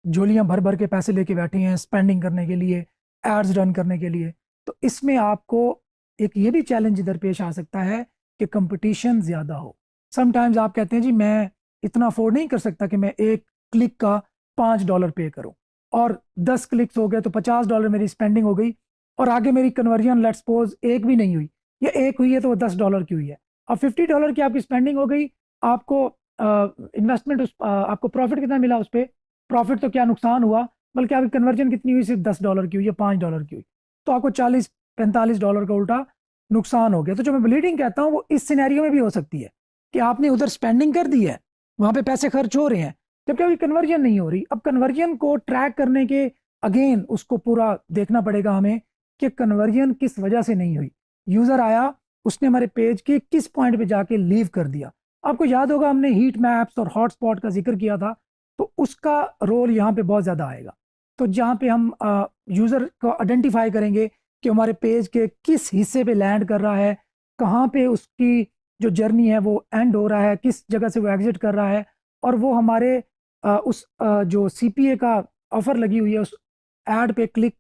झोलियां भर भर के पैसे लेके बैठे हैं स्पेंडिंग करने के लिए, एड्स रन करने के लिए। तो इसमें आपको एक ये भी चैलेंज इधर पेश आ सकता है कि कंपटीशन ज़्यादा हो। समटाइम्स आप कहते हैं जी मैं इतना अफोर्ड नहीं कर सकता कि मैं एक क्लिक का $5 पे करूं, और 10 क्लिक्स हो गए तो $50 मेरी स्पेंडिंग हो गई, और आगे मेरी कन्वर्जन लेट्स सपोज एक भी नहीं हुई, या एक हुई है तो वो $10 की हुई है। अब $50 की आपकी स्पेंडिंग हो गई, आपको इन्वेस्टमेंट आपको प्रॉफिट कितना मिला उस पर? प्रॉफिट तो क्या नुकसान हुआ, बल्कि आपकी कन्वर्जन कितनी हुई, सिर्फ $10 की हुई या $5 की हुई। तो आपको $40-45 का उल्टा नुकसान हो गया। तो जो मैं ब्लीडिंग कहता हूँ वो इस सिनेरियो में भी हो सकती है कि आपने उधर स्पेंडिंग कर दी है, वहां पे पैसे खर्च हो रहे हैं, जबकि अभी कन्वर्जन नहीं हो रही। अब कन्वर्जन को ट्रैक करने के अगेन उसको पूरा देखना पड़ेगा हमें कि कन्वर्जन किस वजह से नहीं हुई। यूजर आया, उसने हमारे पेज के किस पॉइंट पे जाके लीव कर दिया। आपको याद होगा हमने हीट मैप्स और हॉटस्पॉट का जिक्र किया था, तो उसका रोल यहाँ पे बहुत ज़्यादा आएगा। तो जहाँ पे हम यूज़र को आइडेंटिफाई करेंगे कि हमारे पेज के किस हिस्से पे लैंड कर रहा है, कहाँ पे उसकी जो जर्नी है वो एंड हो रहा है, किस जगह से वो एग्जिट कर रहा है, और वो हमारे जो सीपीए का ऑफर लगी हुई है उस एड पे क्लिक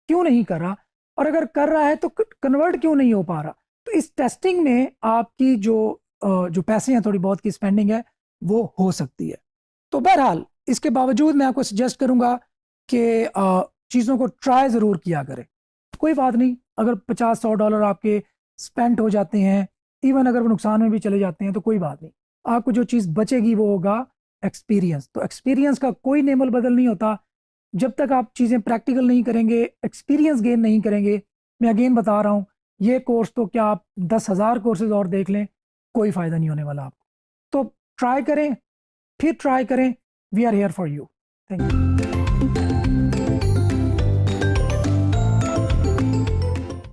क्यों नहीं कर रहा, और अगर कर रहा है तो कन्वर्ट क्यों नहीं हो पा रहा। तो इस टेस्टिंग में आपकी जो पैसे हैं, थोड़ी बहुत की स्पेंडिंग है, वो हो सकती है। तो बहरहाल इसके बावजूद मैं आपको सजेस्ट करूंगा कि चीज़ों को ट्राई ज़रूर किया करें। कोई बात नहीं अगर $50-100 आपके स्पेंड हो जाते हैं, इवन अगर वो नुकसान में भी चले जाते हैं तो कोई बात नहीं, आपको जो चीज़ बचेगी वो होगा एक्सपीरियंस। तो एक्सपीरियंस का कोई नेमल बदल नहीं होता जब तक आप चीज़ें प्रैक्टिकल नहीं करेंगे, एक्सपीरियंस गेन नहीं करेंगे। मैं अगेन बता रहा हूँ, ये कोर्स तो क्या आप 10,000 कोर्सेज और देख लें, कोई फ़ायदा नहीं होने वाला आपको। तो ट्राई करें, फिर ट्राई करें। We are here for you. Thank you.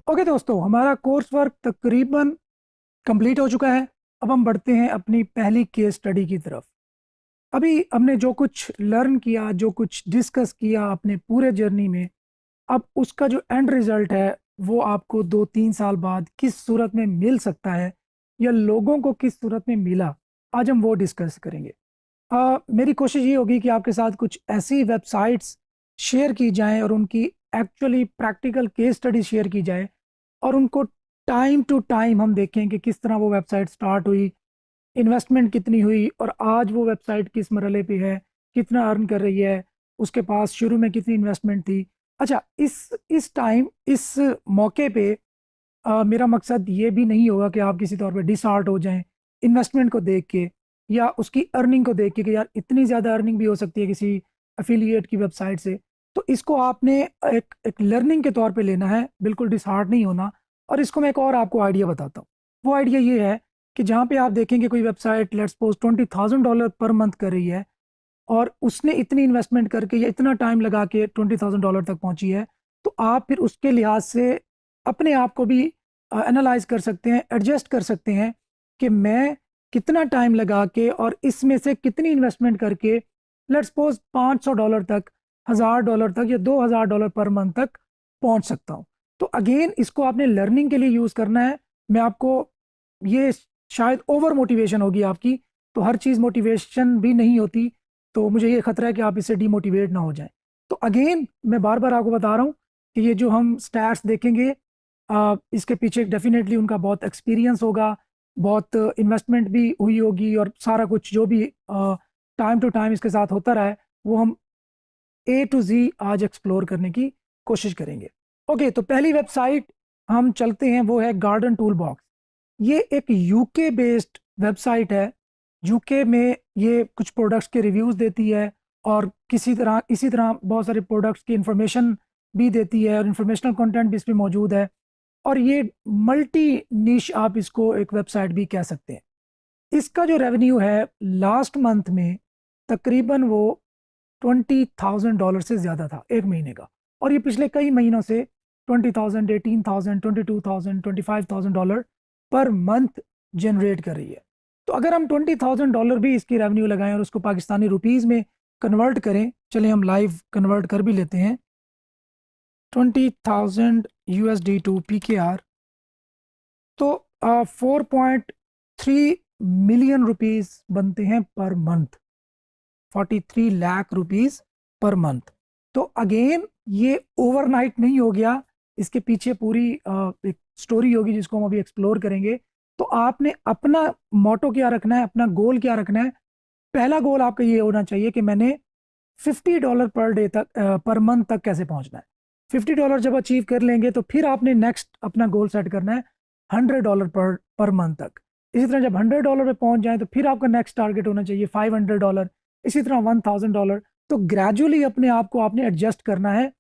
Okay दोस्तों, हमारा कोर्स वर्क तकरीबन कंप्लीट हो चुका है। अब हम बढ़ते हैं अपनी पहली केस स्टडी की तरफ। अभी हमने जो कुछ लर्न किया, जो कुछ डिस्कस किया अपने पूरे जर्नी में, अब उसका जो एंड रिजल्ट है वो आपको 2-3 साल बाद किस सूरत में मिल सकता है, या लोगों को किस सूरत में मिला, आज हम वो डिस्कस करेंगे। मेरी कोशिश ये होगी कि आपके साथ कुछ ऐसी वेबसाइट्स शेयर की जाएं और उनकी actually practical case study share की जाए, और उनको टाइम टू टाइम हम देखें कि किस तरह वो वेबसाइट स्टार्ट हुई, इन्वेस्टमेंट कितनी हुई, और आज वो वेबसाइट किस मरहले पे है, कितना अर्न कर रही है, उसके पास शुरू में कितनी इन्वेस्टमेंट थी। अच्छा, इस टाइम इस मौके पे मेरा मकसद ये भी नहीं होगा कि आप किसी तौर पे डिसहार्ट हो जाएं इन्वेस्टमेंट को देख के, या उसकी अर्निंग को देख के कि यार इतनी ज़्यादा अर्निंग भी हो सकती है किसी एफिलिएट की वेबसाइट से। तो इसको आपने एक लर्निंग के तौर पे लेना है, बिल्कुल डिसहार्ट नहीं होना। और इसको मैं एक और आपको आइडिया बताता हूँ। वो आइडिया ये है कि जहाँ पे आप देखेंगे कोई website let's suppose $20,000 per month कर रही है, और उसने इतनी इन्वेस्टमेंट करके या इतना टाइम लगा के $20,000 तक पहुंची है, तो आप फिर उसके लिहाज से अपने आप को भी एनालाइज कर सकते हैं, एडजस्ट कर सकते हैं कि मैं कितना टाइम लगा के और इसमें से कितनी इन्वेस्टमेंट करके लेट्स सपोज $500 तक, $1,000 तक, या $2,000 पर मंथ तक पहुंच सकता हूं। तो अगेन इसको आपने लर्निंग के लिए यूज़ करना है। मैं आपको ये शायद ओवर मोटिवेशन होगी आपकी, तो हर चीज़ मोटिवेशन भी नहीं होती, तो मुझे ये खतरा है कि आप इससे डीमोटिवेट ना हो जाएं। तो अगेन मैं बार बार आपको बता रहा हूँ कि ये जो हम स्टैट्स देखेंगे, इसके पीछे डेफिनेटली उनका बहुत एक्सपीरियंस होगा, बहुत इन्वेस्टमेंट भी हुई होगी, और सारा कुछ जो भी टाइम टू टाइम इसके साथ होता रहा है वो हम ए टू जी आज एक्सप्लोर करने की कोशिश करेंगे। ओके, तो पहली वेबसाइट हम चलते हैं, वो है गार्डन टूल बॉक्स। ये एक यूके बेस्ड वेबसाइट है। यूके में ये कुछ प्रोडक्ट्स के रिव्यूज़ देती है, और इसी तरह बहुत सारे प्रोडक्ट्स की इंफॉर्मेशन भी देती है, और इंफॉर्मेशनल कंटेंट भी इस पे मौजूद है। और ये मल्टी निश आप इसको एक वेबसाइट भी कह सकते हैं। इसका जो रेवेन्यू है लास्ट मंथ में तकरीबन वो $20,000 से ज़्यादा था एक महीने का, और ये पिछले कई महीनों से 20,000, 18,000, 22,000, $25,000 पर मंथ जनरेट कर रही है। तो अगर हम $20,000 भी इसकी रेवेन्यू लगाएं और उसको पाकिस्तानी रुपीज़ में कन्वर्ट करें, चलें हम लाइव कन्वर्ट कर भी लेते हैं, 20,000 USD टू PKR, तो 4.3 मिलियन रुपीज़ बनते हैं per month, 43 lakh rupees per month. तो अगेन ये ओवरनाइट नहीं हो गया, इसके पीछे पूरी एक स्टोरी होगी जिसको हम अभी एक्सप्लोर करेंगे। तो आपने अपना मोटो क्या रखना है, अपना गोल क्या रखना है। पहला गोल आपका ये होना चाहिए कि मैंने $50 पर डे तक, पर मंथ तक कैसे पहुंचना है। $50 जब अचीव कर लेंगे तो फिर आपने नेक्स्ट अपना गोल सेट करना है $100 पर मंथ तक। इसी तरह जब $100 पे पहुंच जाए तो फिर आपका नेक्स्ट टारगेट होना चाहिए $500, इसी तरह $1,000। तो ग्रेजुअली अपने आप को आपने एडजस्ट करना है।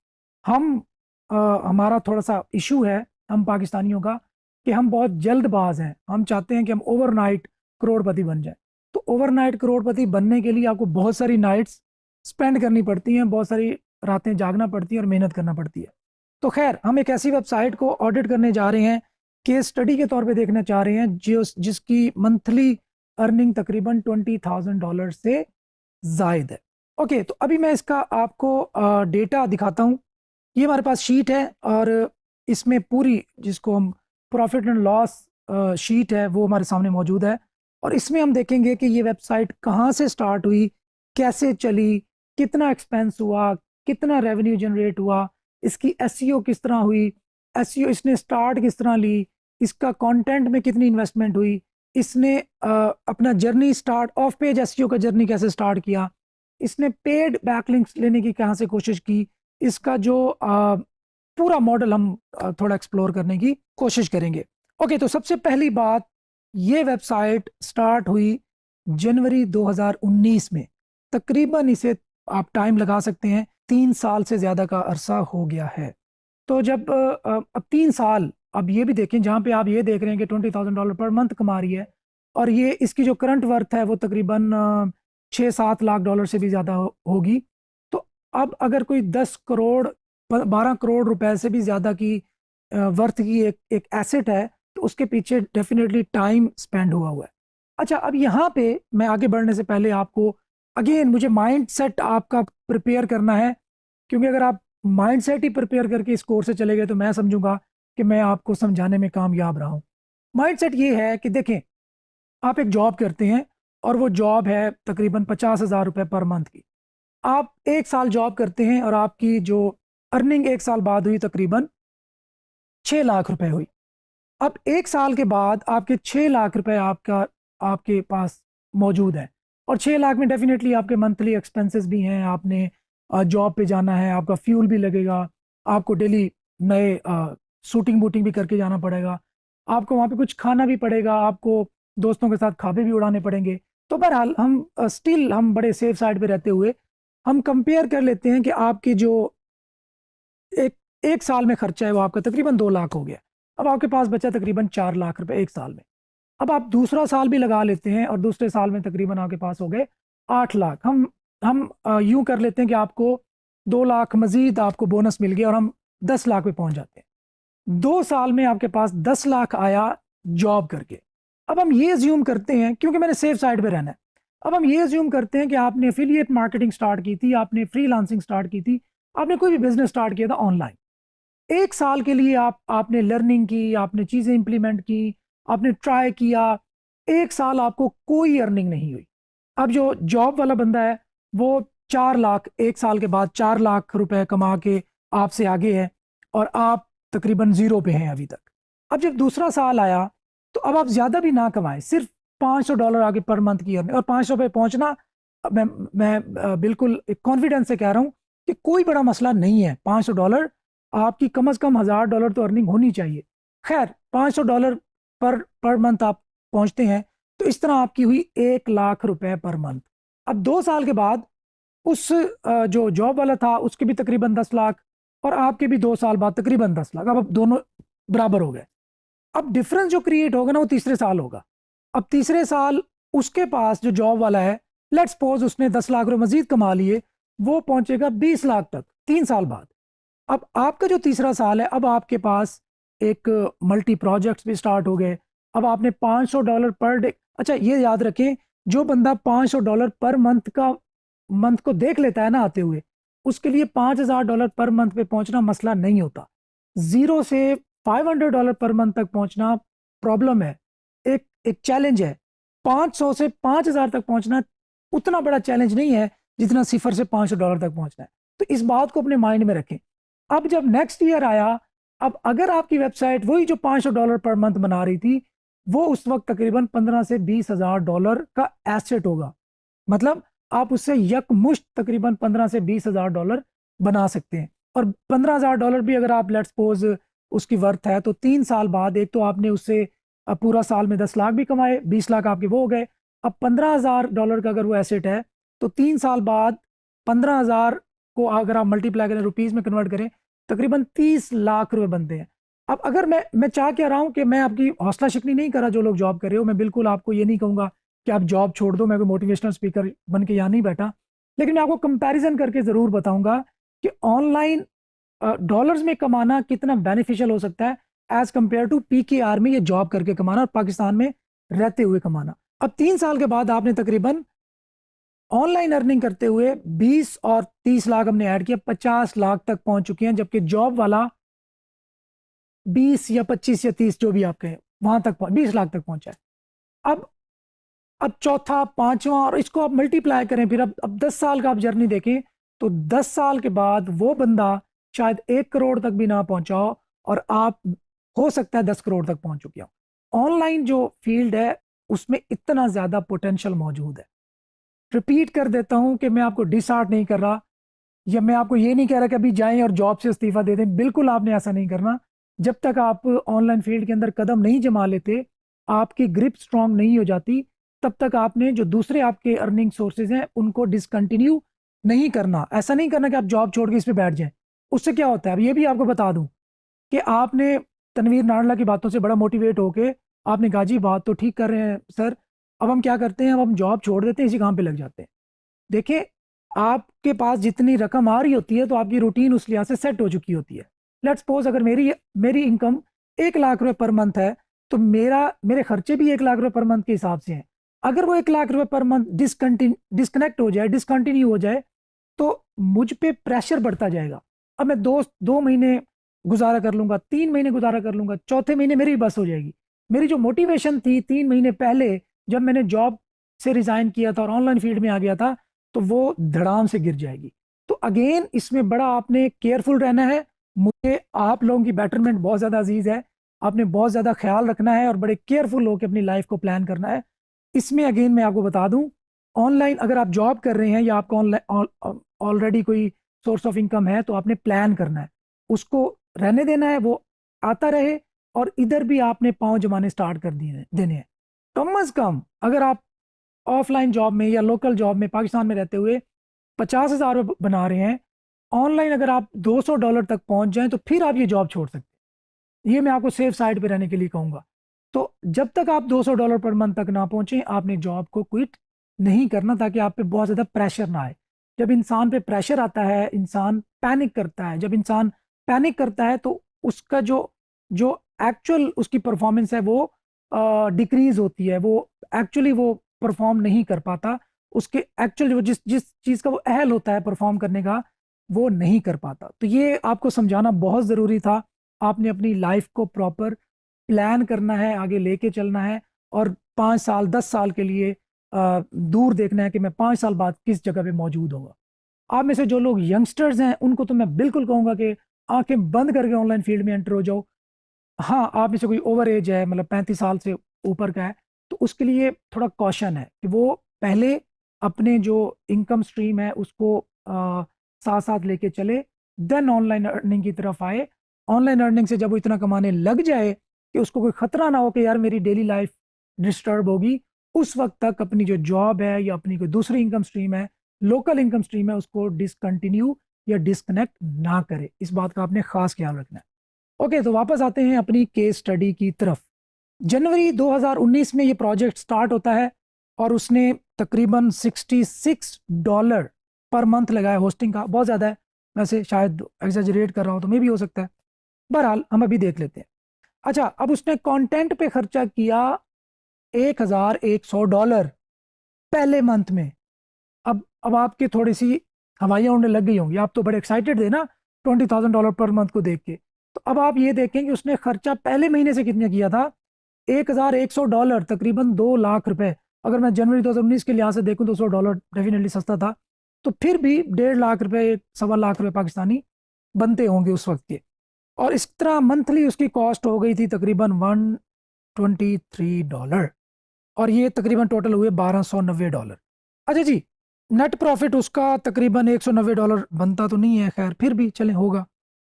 हमारा थोड़ा सा इशू है हम पाकिस्तानियों का कि हम बहुत जल्दबाज हैं, हम चाहते हैं कि हम ओवरनाइट करोड़पति बन जाए। तो ओवरनाइट करोड़पति बनने के लिए आपको बहुत सारी नाइट्स स्पेंड करनी पड़ती हैं, बहुत सारी रातें जागना पड़ती है और मेहनत करना पड़ती है। तो खैर, हम एक ऐसी वेबसाइट को ऑडिट करने जा रहे हैं, केस स्टडी के तौर पे देखना चाह रहे हैं, जिसकी मंथली अर्निंग तकरीबन $20,000 से जायद है। ओके, तो अभी मैं इसका आपको डेटा दिखाता हूँ। ये हमारे पास शीट है और इसमें पूरी, जिसको हम प्रॉफिट एंड लॉस शीट है, वो हमारे सामने मौजूद है। और इसमें हम देखेंगे कि ये वेबसाइट कहाँ से स्टार्ट हुई, कैसे चली, कितना एक्सपेंस हुआ, कितना रेवेन्यू जनरेट हुआ, इसकी एसईओ किस तरह हुई, एसईओ इसने स्टार्ट किस तरह ली, इसका कंटेंट में कितनी इन्वेस्टमेंट हुई, इसने अपना journey start of page SEO का जर्नी कैसे स्टार्ट किया, इसने पेड बैकलिंक्स लेने की कहाँ से कोशिश की, इसका जो पूरा मॉडल हम थोड़ा एक्सप्लोर करने की कोशिश करेंगे। ओके, तो सबसे पहली बात, ये वेबसाइट स्टार्ट हुई जनवरी 2019 में। तकरीबन इसे आप टाइम लगा सकते हैं 3 साल से ज़्यादा का अरसा हो गया है। तो जब अब 3 साल, अब ये भी देखें, जहाँ पे आप ये देख रहे हैं कि $20,000 पर मंथ कमा रही है, और ये इसकी जो करंट वर्थ है वो तकरीबन 6-7 लाख डॉलर से भी ज़्यादा होगी। तो अब अगर कोई 10 करोड़ 12 करोड़ रुपए से भी ज़्यादा की वर्थ की एक एसेट है, तो उसके पीछे डेफिनेटली टाइम स्पेंड हुआ है। अच्छा, अब यहाँ पे मैं आगे बढ़ने से पहले आपको अगेन मुझे माइंड सेट आपका प्रिपेयर करना है, क्योंकि अगर आप माइंड सेट ही प्रिपेयर करके इस कोर्स से चले गए तो मैं समझूंगा कि मैं आपको समझाने में कामयाब रहा हूँ। माइंड सेट ये है कि देखें, आप एक जॉब करते हैं और वो जॉब है तकरीबन 50,000 रुपये पर मंथ की। आप 1 साल जॉब करते हैं और आपकी जो अर्निंग 1 साल बाद हुई तकरीबन 6 लाख रुपए हुई। अब 1 साल के बाद आपके 6 लाख रुपए आपके पास मौजूद है, और 6 लाख में डेफिनेटली आपके मंथली एक्सपेंसेस भी हैं, आपने जॉब पे जाना है, आपका फ्यूल भी लगेगा, आपको डेली नए शूटिंग बूटिंग भी करके जाना पड़ेगा, आपको वहाँ पे कुछ खाना भी पड़ेगा, आपको दोस्तों के साथ खाबे भी उड़ाने पड़ेंगे। तो बहरहाल हम स्टिल हम बड़े सेफ साइड पे रहते हुए हम कंपेयर कर लेते हैं कि आपके जो एक एक साल में खर्चा है वो आपका तकरीबन 2 लाख हो गया। अब आपके पास बचा तकरीबन 4 लाख रुपए 1 साल में। अब आप दूसरा साल भी लगा लेते हैं और दूसरे साल में तकरीबन आपके पास हो गए 8 लाख। हम यूं कर लेते हैं कि आपको 2 लाख मजीद आपको बोनस मिल गया और हम 10 लाख पे पहुंच जाते हैं। 2 साल में आपके पास 10 लाख आया जॉब करके। अब हम ये ज्यूम करते हैं, क्योंकि मैंने सेफ साइड पे रहना है, अब हम ये ज्यूम करते हैं कि आपने एफिलिएट मार्केटिंग स्टार्ट की थी, आपने फ्रीलांसिंग स्टार्ट की थी, आपने कोई भी बिजनेस स्टार्ट किया था ऑनलाइन। 1 साल के लिए आपने लर्निंग की, आपने चीज़ें इंप्लीमेंट की, आपने ट्राई किया। 1 साल आपको कोई अर्निंग नहीं हुई। अब जो जॉब वाला बंदा है वो 4 लाख 1 साल के बाद 4 लाख रुपए कमा के आपसे आगे है, और आप तकरीबन ज़ीरो पे हैं अभी तक। अब जब दूसरा साल आया तो अब आप ज़्यादा भी ना कमाएं, सिर्फ $500 आगे पर मंथ की अर्निंग, और 500 पे पहुंचना, मैं बिल्कुल कॉन्फिडेंस से कह रहा हूँ कि कोई बड़ा मसला नहीं है। $500, आपकी कम से कम $1,000 तो अर्निंग होनी चाहिए। खैर, $500 पर मंथ आप पहुंचते हैं, तो इस तरह आपकी हुई 1 लाख रुपए पर मंथ। अब 2 साल के बाद उस जो जॉब वाला था उसके भी तकरीबन 10 लाख, और आपके भी 2 साल बाद तकरीबन 10 लाख। अब दोनों बराबर हो गए। अब डिफरेंस जो क्रिएट होगा ना वो तीसरे साल होगा। अब तीसरे साल उसके पास जो जॉब वाला है, लेट्स सपोज उसने 10 लाख रुपए मजीद कमा लिए, वो पहुंचेगा 20 लाख तक 3 साल बाद। अब आपका जो तीसरा साल है, अब आपके पास एक मल्टी प्रोजेक्ट्स भी स्टार्ट हो गए। अब आपने $500 पर डे, अच्छा ये याद रखें, जो बंदा $500 पर मंथ को देख लेता है ना आते हुए, उसके लिए $5,000 पर मंथ पे पहुंचना मसला नहीं होता। 0 से $500 पर मंथ तक पहुंचना प्रॉब्लम है, एक चैलेंज है। 500 से 5,000 तक पहुंचना उतना बड़ा चैलेंज नहीं है जितना $0 से $500 तक पहुंचना है। तो इस बात को अपने माइंड में रखें। अब जब नेक्स्ट ईयर आया, अब अगर आपकी वेबसाइट वही जो $500 पर मंथ बना रही थी, वो उस वक्त तकरीबन 15 से 20,000 डॉलर का एसेट होगा। मतलब आप उससे यकमुश्त तकरीबन 15 से 20,000 डॉलर बना सकते हैं। और $15,000 भी अगर आप लेट्स सपोज उसकी वर्थ है, तो 3 साल बाद एक तो आपने उससे पूरा साल में 10 लाख भी कमाए, 20 लाख आपके वो हो गए। अब $15,000 का अगर वो एसेट है, तो 3 साल बाद 15,000 को अगर आप मल्टीप्लाई करें रुपीज़ में कन्वर्ट करें, तकरीबन 30 लाख रुपए बनते हैं। अब अगर मैं चाह क्या रहा हूँ कि मैं आपकी हौसला शिकनी नहीं कर रहा जो लोग जॉब कर रहे हो, मैं बिल्कुल आपको ये नहीं कहूंगा कि आप जॉब छोड़ दो, मैं कोई मोटिवेशनल स्पीकर बन के यहाँ नहीं बैठा। लेकिन मैं आपको कंपैरिजन करके ज़रूर बताऊंगा कि ऑनलाइन डॉलर्स में कमाना कितना बेनिफिशियल हो सकता है एज कंपेयर टू पीकेआर में ये जॉब करके कमाना और पाकिस्तान में रहते हुए कमाना। अब 3 साल के बाद आपने तकरीबन ऑनलाइन अर्निंग करते हुए 20 और 30 लाख हमने ऐड किया, 50 लाख तक पहुंच चुके हैं, जबकि जॉब वाला 20 या 25 या 30 जो भी आप कहें वहां तक 20 लाख तक पहुंचा है। अब अब चौथा पांचवा और इसको आप मल्टीप्लाई करें, फिर अब 10 साल का आप जर्नी देखें तो 10 साल के बाद वो बंदा शायद 1 करोड़ तक भी ना पहुंचा हो और आप हो सकता है 10 करोड़ तक पहुंच चुके हो। ऑनलाइन जो फील्ड है उसमें इतना ज्यादा पोटेंशियल मौजूद है। रिपीट कर देता हूं कि मैं आपको डिसहार्ट नहीं कर रहा या मैं आपको ये नहीं कह रहा कि अभी जाएं और जॉब से इस्तीफा दे दें, बिल्कुल आपने ऐसा नहीं करना। जब तक आप ऑनलाइन फील्ड के अंदर कदम नहीं जमा लेते, आपकी ग्रिप स्ट्रांग नहीं हो जाती, तब तक आपने जो दूसरे आपके अर्निंग सोर्सेज हैं उनको डिसकंटिन्यू नहीं करना। ऐसा नहीं करना कि आप जॉब छोड़ के इस पे बैठ जाएं। उससे क्या होता है, अब ये भी आपको बता दूं कि आपने तनवीर नाडला की बातों से बड़ा मोटिवेट होके आपने कहा जी बात तो ठीक कर रहे हैं सर, अब हम क्या करते हैं, अब हम जॉब छोड़ देते हैं, इसी काम पे लग जाते हैं। देखिए, आपके पास जितनी रकम आ रही होती है तो आपकी रूटीन उस लिहाज से सेट हो चुकी होती है। लेट्स सपोज अगर मेरी मेरी इनकम 1 लाख रुपए पर मंथ है, तो मेरे खर्चे भी 1 लाख रुपए पर मंथ के हिसाब से हैं। अगर वो 1 लाख रुपए पर मंथ डिस्कनेक्ट हो जाए, डिसकंटिन्यू हो जाए, तो मुझ पे प्रेशर बढ़ता जाएगा। अब मैं 2 महीने गुजारा कर लूंगा, 3 महीने गुजारा कर लूंगा, चौथे महीने मेरी बस हो जाएगी। मेरी जो मोटिवेशन थी 3 महीने पहले जब मैंने जॉब से रिजाइन किया था और ऑनलाइन फील्ड में आ गया था, तो वो धड़ाम से गिर जाएगी। तो अगेन इसमें बड़ा आपने केयरफुल रहना है। मुझे आप लोगों की बेटरमेंट बहुत ज़्यादा अजीज है, आपने बहुत ज़्यादा ख्याल रखना है और बड़े केयरफुल होकर अपनी लाइफ को प्लान करना है। इसमें अगेन मैं आपको बता दूं, ऑनलाइन अगर आप जॉब कर रहे हैं या आपका ऑनलाइन ऑलरेडी कोई सोर्स ऑफ इनकम है, तो आपने प्लान करना है, उसको रहने देना है, वो आता रहे। और इधर भी आपने पाँव जमाने स्टार्ट कर दिए देने हैं। कम अज कम अगर आप ऑफलाइन जॉब में या लोकल जॉब में पाकिस्तान में रहते हुए 50,000 बना रहे हैं, ऑनलाइन अगर आप $200 तक पहुंच जाएं तो फिर आप ये जॉब छोड़ सकते हैं। ये मैं आपको सेफ साइड पे रहने के लिए कहूंगा। तो जब तक आप $200 पर मंथ तक ना पहुंचे, आपने जॉब को क्विट नहीं करना, ताकि आप पे बहुत ज़्यादा प्रेशर ना आए। जब इंसान पे प्रेशर आता है, इंसान पैनिक करता है। जब इंसान पैनिक करता है तो उसका जो जो एक्चुअल उसकी परफॉर्मेंस है वो डिक्रीज होती है, वो एक्चुअली वो परफॉर्म नहीं कर पाता। उसके एक्चुअल जो जिस जिस चीज़ का वो अहल होता है परफॉर्म करने का, वो नहीं कर पाता। तो ये आपको समझाना बहुत ज़रूरी था। आपने अपनी लाइफ को प्रॉपर प्लान करना है, आगे लेके चलना है और 5 साल 10 साल के लिए दूर देखना है कि मैं 5 साल बाद किस जगह पे मौजूद होगा। आप में से जो लोग यंगस्टर्स हैं उनको तो मैं बिल्कुल कहूँगा कि आंखें बंद करके ऑनलाइन फील्ड में एंटर हो जाओ। हाँ, आप में से कोई ओवर एज है, मतलब 35 साल से ऊपर का है, तो उसके लिए थोड़ा कॉशन है कि वो पहले अपने जो इनकम स्ट्रीम है उसको साथ साथ लेके चले, देन ऑनलाइन अर्निंग की तरफ आए। ऑनलाइन अर्निंग से जब वो इतना कमाने लग जाए कि उसको कोई खतरा ना हो कि यार मेरी डेली लाइफ डिस्टर्ब होगी, उस वक्त तक अपनी जो जॉब है या अपनी कोई दूसरी इनकम स्ट्रीम है, लोकल इनकम स्ट्रीम है, उसको डिसकंटिन्यू या डिस्कनेक्ट ना करे। इस बात का आपने खास ख्याल रखना है। ओके, तो वापस आते हैं अपनी केस स्टडी की तरफ। जनवरी 2019 में ये प्रोजेक्ट स्टार्ट होता है और उसने तकरीबन $66 पर मंथ लगाया होस्टिंग का। बहुत ज़्यादा है वैसे, शायद एग्जैजरेट कर रहा हूँ तो मे भी हो सकता है। बहरहाल हम अभी देख लेते हैं। अच्छा, अब उसने कंटेंट पे खर्चा किया $1,100 पहले मंथ में। अब आपकी थोड़ी सी हवाइयाँ उड़ने लग गई होंगी, आप तो बड़े एक्साइटेड थे ना $20,000 पर मंथ को देख के। तो अब आप ये देखें कि उसने खर्चा पहले महीने से कितना किया था, $1,100, तकरीबन 2 लाख रुपए। अगर मैं जनवरी 2019 के लिहाज से देखूं तो $100 डेफिनेटली सस्ता था, तो फिर भी 1.5 लाख रुपए 1.25 लाख रुपए पाकिस्तानी बनते होंगे उस वक्त के। और इस तरह मंथली उसकी कॉस्ट हो गई थी तकरीबन $123, और ये तकरीबन टोटल हुए $1,290। अच्छा जी, नेट प्रॉफिट उसका तकरीबन $190 बनता तो नहीं है, खैर फिर भी चलें, होगा।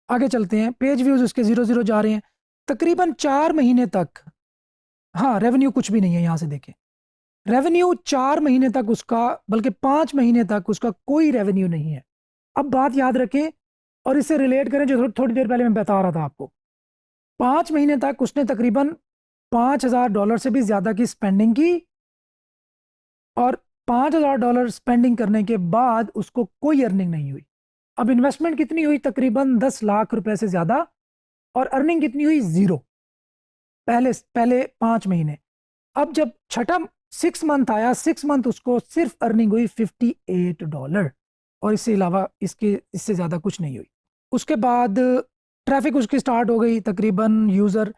आगे चलते हैं। पेज व्यूज उसके 0 0 जा रहे हैं तकरीबन 4 महीने तक। हाँ, रेवेन्यू कुछ भी नहीं है, यहाँ से देखें रेवेन्यू 4 महीने तक उसका, बल्कि 5 महीने तक उसका कोई रेवेन्यू नहीं है। अब बात याद रखें और इससे रिलेट करें जो थोड़ी देर पहले मैं बता रहा था आपको। 5 महीने तक उसने तकरीबन $5,000 से भी ज़्यादा की स्पेंडिंग की, और $5,000 स्पेंडिंग करने के बाद उसको कोई अर्निंग नहीं हुई। अब इन्वेस्टमेंट कितनी हुई? तकरीबन 10 लाख रुपए से ज़्यादा, और अर्निंग कितनी हुई? ज़ीरो, पहले पहले 5 महीने। अब जब छठा 6 मंथ आया, 6 मंथ उसको सिर्फ अर्निंग हुई $58, और इससे अलावा इससे ज़्यादा कुछ नहीं हुई। उसके बाद ट्रैफिक उसकी स्टार्ट हो गई, तकरीबन यूज़र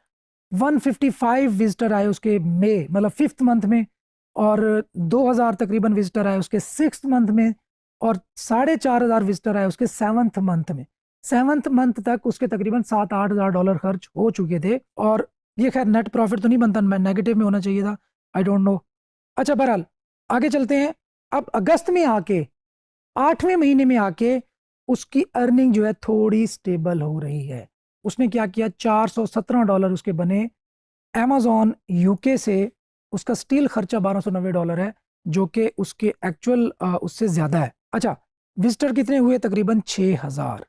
155 विजिटर आए उसके मतलब 5th मंथ में, और 2000 तकरीबन विजिटर आए उसके 6th मंथ में, और 4500 विजिटर आए उसके 7th मंथ में। 7th मंथ तक उसके तकरीबन $7-8 हज़ार खर्च हो चुके थे, और ये खैर नेट प्रॉफिट तो नहीं बनता, नेगेटिव में होना चाहिए था, आई डोंट नो। अच्छा, बहरहाल आगे चलते हैं। अब अगस्त में आके, 8वें महीने में आके उसकी अर्निंग जो है थोड़ी स्टेबल हो रही है। उसने क्या किया? $417 उसके बने। अमेजॉन यूके से उसका स्टील खर्चा $1290 है, जो कि उसके एक्चुअल उससे ज़्यादा है। अच्छा, विजिटर कितने हुए? तकरीबन 6000।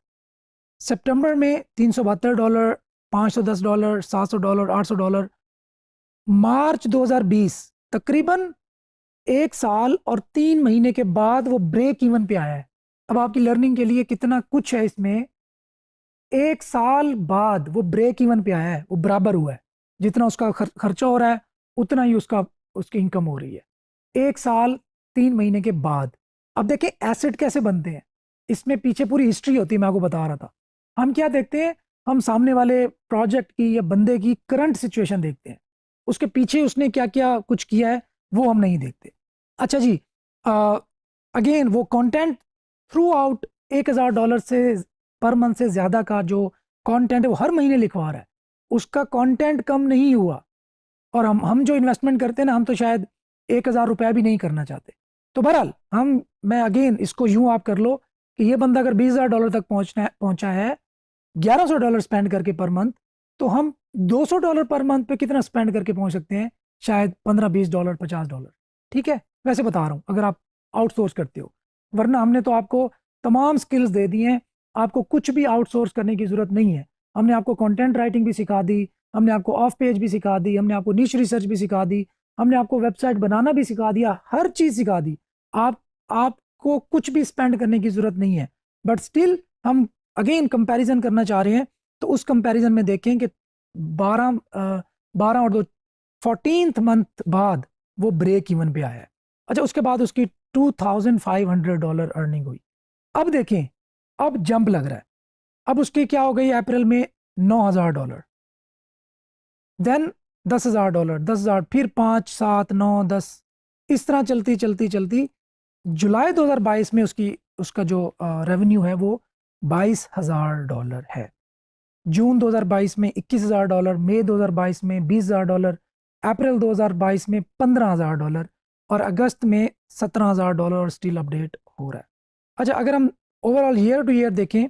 सितंबर में $372, $510, $700, $800। मार्च 2020, तकरीबन 1 साल और 3 महीने के बाद वो ब्रेक इवन पे आया है। अब आपकी लर्निंग के लिए कितना कुछ है इसमें, 1 साल बाद वो ब्रेक इवन पे आया है, वो बराबर हुआ है, जितना उसका खर्चा हो रहा है उतना ही उसकी इनकम हो रही है 1 साल 3 महीने के बाद। अब देखें एसेट कैसे बनते हैं, इसमें पीछे पूरी हिस्ट्री होती है, मैं आपको बता रहा था। हम क्या देखते हैं? हम सामने वाले प्रोजेक्ट की या बंदे की करंट सिचुएशन देखते हैं, उसके पीछे उसने क्या क्या कुछ किया है वो हम नहीं देखते। अच्छा जी, अगेन वो कंटेंट थ्रू आउट $1000 से पर मंथ से ज़्यादा का जो कंटेंट है वो हर महीने लिखवा रहा है, उसका कंटेंट कम नहीं हुआ। और हम जो इन्वेस्टमेंट करते हैं ना, हम तो शायद $1000 भी नहीं करना चाहते। तो बहरहाल मैं अगेन इसको यूं आप कर लो कि ये बंदा अगर $20,000 तक पहुंचा है $1100 स्पेंड करके पर मंथ, तो हम $200 पर मंथ पे कितना स्पेंड करके पहुंच सकते हैं? शायद $15-20, $50। ठीक है, वैसे बता रहा हूँ अगर आप आउटसोर्स करते हो, वरना हमने तो आपको तमाम स्किल्स दे दी हैं, आपको कुछ भी आउटसोर्स करने की जरूरत नहीं है। हमने आपको कंटेंट राइटिंग भी सिखा दी, हमने आपको ऑफ पेज भी सिखा दी, हमने आपको निश रिसर्च भी सिखा दी, हमने आपको वेबसाइट बनाना भी सिखा दिया, हर चीज़ सिखा दी। आपको कुछ भी स्पेंड करने की जरूरत नहीं है। बट स्टिल हम अगेन कंपैरिजन करना चाह रहे हैं, तो उस कंपैरिजन में देखें कि 12 और 2 14th मंथ बाद वो ब्रेक इवन पे आया है। अच्छा, उसके बाद उसकी $2500 अर्निंग हुई। अब देखें, अब जंप लग रहा है। अब उसकी क्या हो गई? अप्रैल में $9000, देन $10,000, 10,000, फिर 5, 7, 9, 10, इस तरह चलती चलती चलती जुलाई 2022 में उसका जो रेवेन्यू है वो $22,000 है। जून 2022 में $21,000, मई 2022 में $20,000, अप्रैल 2022 में $15,000, और अगस्त में $17,000 और स्टिल अपडेट हो रहा है। अच्छा, अगर हम ओवरऑल ईयर टू ईयर देखें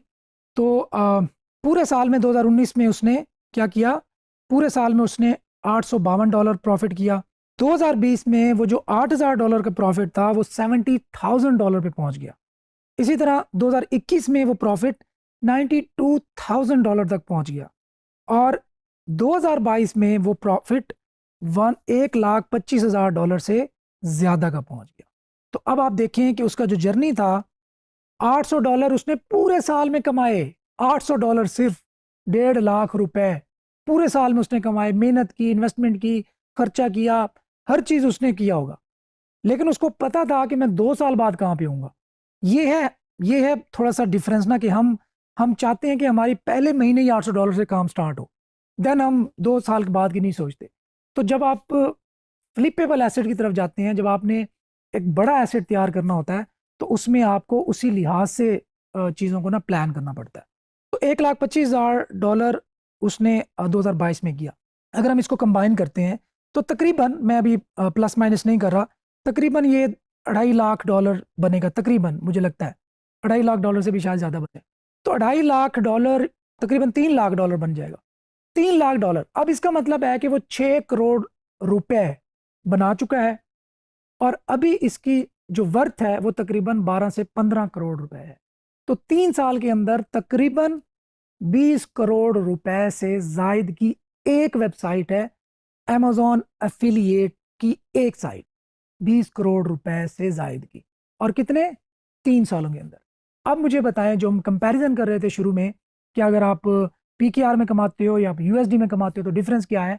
तो पूरे साल में 2019 में उसने क्या किया? पूरे साल में उसने $852 प्रॉफिट किया। 2020 में वो जो $8,000 का प्रॉफिट था वो $70,000 पे पहुंच गया। इसी तरह 2021 में वो प्रॉफिट $92,000 तक पहुंच गया, और 2022 में वो प्रॉफिट $1,25,000 से ज़्यादा का पहुंच गया। तो अब आप देखें कि उसका जो जर्नी था, $800 उसने पूरे साल में कमाए, $800 सिर्फ, ₹1.5 लाख पूरे साल में उसने कमाए, मेहनत की, इन्वेस्टमेंट की, खर्चा किया, हर चीज़ उसने किया होगा। लेकिन उसको पता था कि मैं 2 साल बाद कहाँ पे हूँगा। ये है थोड़ा सा डिफरेंस ना, कि हम चाहते हैं कि हमारी पहले महीने ही $800 से काम स्टार्ट हो, देन हम 2 साल के बाद की नहीं सोचते। तो जब आप फ्लिपेबल एसेट की तरफ जाते हैं, जब आपने एक बड़ा एसेट तैयार करना होता है, तो उसमें आपको उसी लिहाज से चीज़ों को ना प्लान करना पड़ता है। तो $1,25,000 उसने 2022 में किया। अगर हम इसको कंबाइन करते हैं तो तकरीबन, मैं अभी प्लस माइनस नहीं कर रहा, तकरीबन ये $2.5 लाख बनेगा तकरीबन, मुझे लगता है $2.5 लाख से भी शायद ज़्यादा बने। तो $2.5 लाख तकरीबन $3 लाख बन जाएगा। $3 लाख। अब इसका मतलब है कि वो 6 करोड़ रुपए बना चुका है, और अभी इसकी जो वर्थ है वो तकरीबन 12 से 15 करोड़ रुपए है। तो 3 साल के अंदर तकरीबन 20 करोड़ रुपए से जायद की एक वेबसाइट है, अमेजॉन एफिलिएट की एक साइट, 20 करोड़ रुपए से जायद की, और कितने, 3 सालों के अंदर। अब मुझे बताएं, जो हम कंपैरिजन कर रहे थे शुरू में कि अगर आप पीकेआर में कमाते हो या आप यूएसडी में कमाते हो तो डिफरेंस क्या है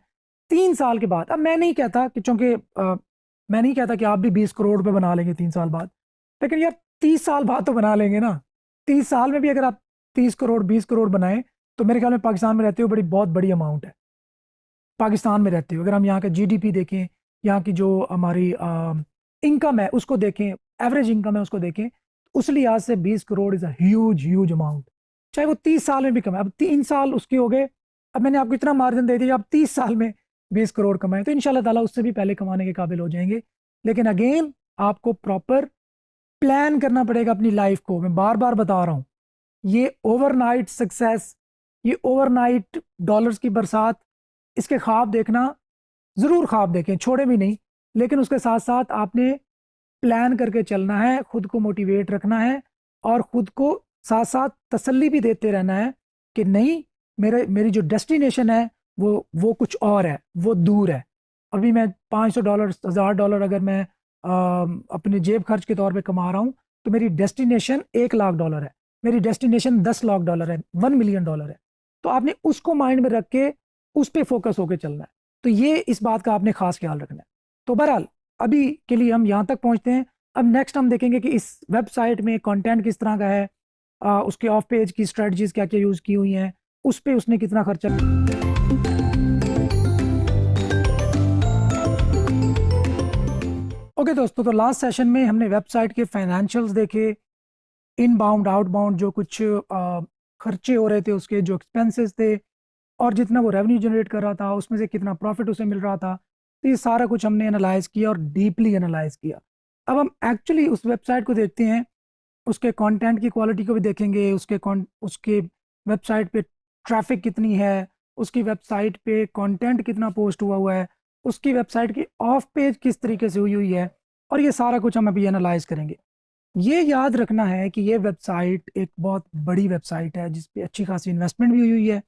3 साल के बाद। अब मैं नहीं कहता कि, चूंकि मैं नहीं कहता कि आप भी 20 करोड़ रुपए बना लेंगे 3 साल बाद, लेकिन यार 30 साल बाद तो बना लेंगे ना। 30 साल में भी अगर आप 30 करोड़ 20 करोड़ बनाए तो मेरे ख्याल में पाकिस्तान में रहते हो बड़ी बहुत बड़ी अमाउंट है। पाकिस्तान में रहते हो अगर हम यहाँ का जीडीपी देखें, यहाँ की जो हमारी इनकम है उसको देखें, एवरेज इनकम है उसको देखें, उस लिहाज से 20 crore is a huge huge amount, चाहे वो 30 साल में भी कमाए। अब 3 साल उसके हो गए, अब मैंने आपको इतना मार्जिन दे दिया, आप 30 साल में 20 करोड़ कमाए तो इंशाल्लाह ताला उससे भी पहले कमाने के काबिल हो जाएंगे। लेकिन अगेन आपको प्रॉपर प्लान करना पड़ेगा अपनी लाइफ को। मैं बार बार बता रहा हूँ, ये ओवरनाइट सक्सेस, ये ओवरनाइट डॉलर्स की बरसात, इसके ख्वाब देखना, ज़रूर ख्वाब देखें, छोड़े भी नहीं, लेकिन उसके साथ साथ आपने प्लान करके चलना है, खुद को मोटिवेट रखना है और खुद को साथ साथ तसल्ली भी देते रहना है कि नहीं, मेरी जो डेस्टिनेशन है वो कुछ और है, वो दूर है। अभी मैं $500 $1000 अगर मैं अपने जेब खर्च के तौर पे कमा रहा हूँ तो मेरी डेस्टिनेशन $1 लाख है, मेरी डेस्टिनेशन $10 लाख है, $1 मिलियन है। तो आपने उसको माइंड में रख के उस पर फोकस होकर चलना है। तो ये इस बात का आपने खास ख्याल रखना है। तो बहरहाल अभी के लिए हम यहाँ तक पहुँचते हैं। अब नेक्स्ट हम देखेंगे कि इस वेबसाइट में कंटेंट किस तरह का है, उसके ऑफ पेज की स्ट्रेटजीज क्या क्या यूज़ की हुई हैं, उस पे उसने कितना खर्चा। ओके दोस्तों, तो लास्ट सेशन में हमने वेबसाइट के फाइनेंशियल्स देखे, इनबाउंड आउटबाउंड जो कुछ खर्चे हो रहे थे, उसके जो एक्सपेंसेस थे, और जितना वो रेवेन्यू जनरेट कर रहा था उसमें से कितना प्रॉफिट उसे मिल रहा था। तो ये सारा कुछ हमने एनालाइज किया और डीपली एनालाइज किया। अब हम एक्चुअली उस वेबसाइट को देखते हैं, उसके कंटेंट की क्वालिटी को भी देखेंगे, उसके वेबसाइट पे ट्रैफिक कितनी है, उसकी वेबसाइट पे कंटेंट कितना पोस्ट हुआ हुआ है, उसकी वेबसाइट की ऑफ पेज किस तरीके से हुई हुई है, और ये सारा कुछ हम अभी एनालाइज करेंगे। ये याद रखना है कि ये वेबसाइट एक बहुत बड़ी वेबसाइट है जिस पे अच्छी खासी इन्वेस्टमेंट भी हुई हुई है,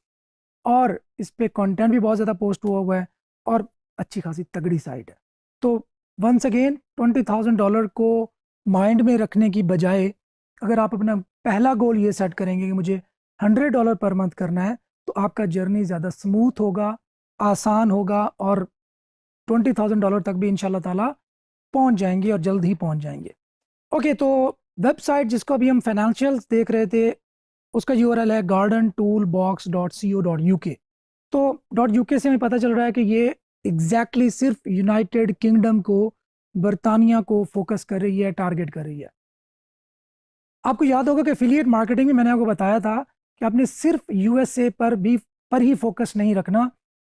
और इस पे कंटेंट भी बहुत ज़्यादा पोस्ट हुआ हुआ है, और अच्छी खासी तगड़ी साइट है। तो वंस अगेन $20,000 को माइंड में रखने की बजाय अगर आप अपना पहला गोल ये सेट करेंगे कि मुझे $100 पर मंथ करना है, तो आपका जर्नी ज़्यादा स्मूथ होगा, आसान होगा, और $20,000 तक भी इंशाल्लाह ताला पहुंच जाएंगे, और जल्द ही पहुंच जाएंगे। ओके, तो वेबसाइट जिसको अभी हम फाइनेंशियल्स देख रहे थे उसका यूआरएल है gardentoolbox.co.uk। तो .uk से हमें पता चल रहा है कि ये एग्जैक्टली सिर्फ यूनाइटेड किंगडम को, बरतानिया को फोकस कर रही है, टारगेट कर रही है। आपको याद होगा कि एफिलिएट मार्केटिंग में मैंने आपको बताया था कि आपने सिर्फ यूएसए पर ही फोकस नहीं रखना,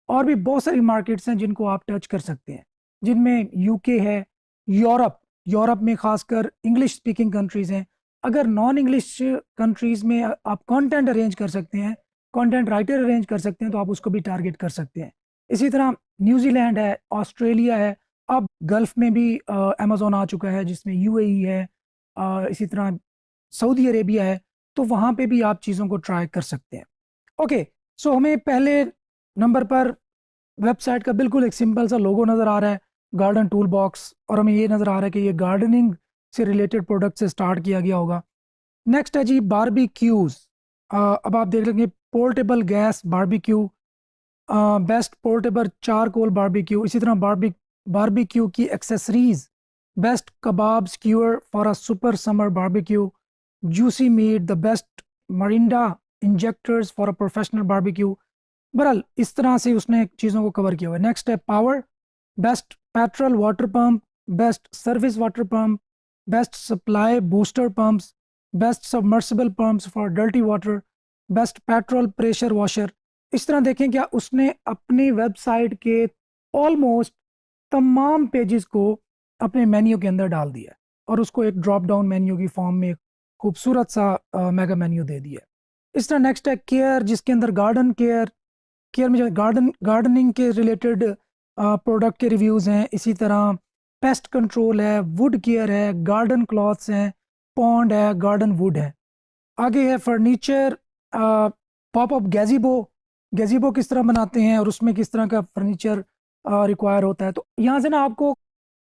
और भी बहुत सारी मार्केट्स हैं जिनको आप टच कर सकते हैं, जिनमें यूके है, यूरोप में खासकर इंग्लिश स्पीकिंग कंट्रीज हैं। अगर नॉन इंग्लिश कंट्रीज में आप कंटेंट अरेंज कर सकते हैं, कंटेंट राइटर अरेंज कर सकते हैं, तो आप उसको भी टारगेट कर सकते हैं। इसी तरह न्यूजीलैंड है, ऑस्ट्रेलिया है, अब गल्फ में भी अमेजोन आ चुका है जिसमें यूएई है, इसी तरह सऊदी अरेबिया है, तो वहाँ पे भी आप चीज़ों को ट्राई कर सकते हैं। ओके, सो हमें पहले नंबर पर वेबसाइट का बिल्कुल एक सिंपल सा लोगो नज़र आ रहा है, गार्डन टूल बॉक्स, और हमें ये नज़र आ रहा है कि ये गार्डनिंग से रिलेटेड प्रोडक्ट से स्टार्ट किया गया होगा। नेक्स्ट है जी बारबेक्यूज। अब आप देख लेंगे portable gas barbecue, best portable charcoal barbecue, इसी तरह बारबेक्यू की accessories, best kebab skewer for a super summer barbecue, juicy meat, the best marinade injectors for a professional barbecue. बहरहाल इस तरह से उसने चीज़ों को कवर किया हुआ है। नेक्स्ट है power, best petrol water pump, best service water pump, best supply booster pumps, best submersible pumps for dirty water, best petrol pressure washer. इस तरह देखें क्या उसने अपनी वेबसाइट के ऑलमोस्ट तमाम पेजेस को अपने मेन्यू के अंदर डाल दिया है, और उसको एक ड्रॉप डाउन मेन्यू की फॉर्म में खूबसूरत सा मेगा मेन्यू दे दिया है। इस तरह नेक्स्ट है केयर, जिसके अंदर केयर में जो गार्डनिंग के रिलेटेड प्रोडक्ट के रिव्यूज़ हैं, इसी तरह पेस्ट कंट्रोल है, वुड केयर है, गार्डन क्लॉथ्स हैं, पॉन्ड है, गार्डन वुड है। आगे है फर्नीचर, पॉपअप गैजीबो किस तरह बनाते हैं और उसमें किस तरह का फर्नीचर रिक्वायर होता है। तो यहाँ से ना आपको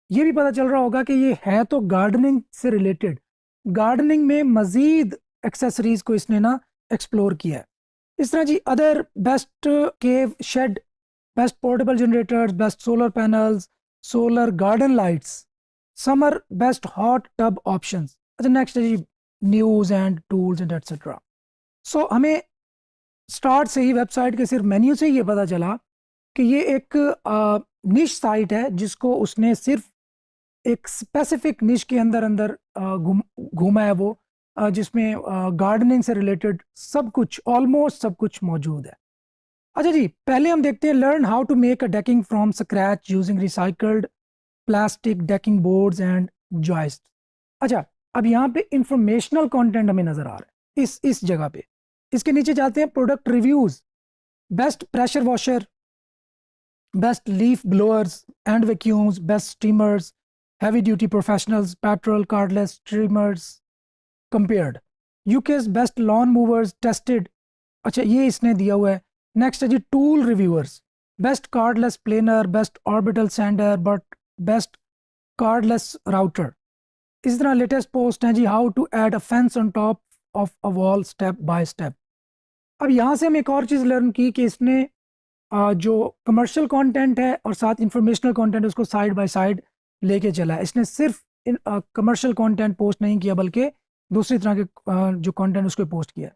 ये भी पता चल रहा होगा कि ये है तो गार्डनिंग से रिलेटेड, गार्डनिंग में मजीद एक्सेसरीज को इसने ना एक्सप्लोर किया है। इस तरह जी other best cave shed, best portable generators, best solar panels, solar garden lights, summer best hot tub options. अच्छा नेक्स्ट है जी news and tools and etcetera. So हमें स्टार्ट से ही वेबसाइट के सिर्फ मेन्यू से ही ये पता चला कि ये एक निश साइट है जिसको उसने सिर्फ एक स्पेसिफिक निश के अंदर अंदर घूमा है वो, जिसमें गार्डनिंग से रिलेटेड सब कुछ, ऑलमोस्ट सब कुछ मौजूद है। अच्छा जी पहले हम देखते हैं learn how to make a decking from scratch using recycled plastic decking boards and joist. अच्छा अब यहाँ पे इंफॉर्मेशनल कंटेंट हमें नजर आ रहा है इस जगह पे। इसके नीचे जाते हैं product reviews, best pressure washer, best leaf blowers and vacuums, best steamers, heavy duty professionals, petrol cardless streamers compared, UK's best lawn movers tested। अच्छा ये इसने दिया हुआ है। नेक्स्ट है जी tool reviewers, best cordless planer, best orbital sander, but best cordless router. इस तरह लेटेस्ट पोस्ट है जी how to add a fence on top of a wall step by step. अब यहाँ से हम एक और चीज़ लर्न की कि इसने जो कमर्शियल कंटेंट है और साथ इंफॉर्मेशनल कंटेंट उसको साइड बाय साइड लेके चला है। इसने सिर्फ कमर्शियल कंटेंट पोस्ट नहीं किया बल्कि दूसरी तरह के जो कंटेंट उसको पोस्ट किया।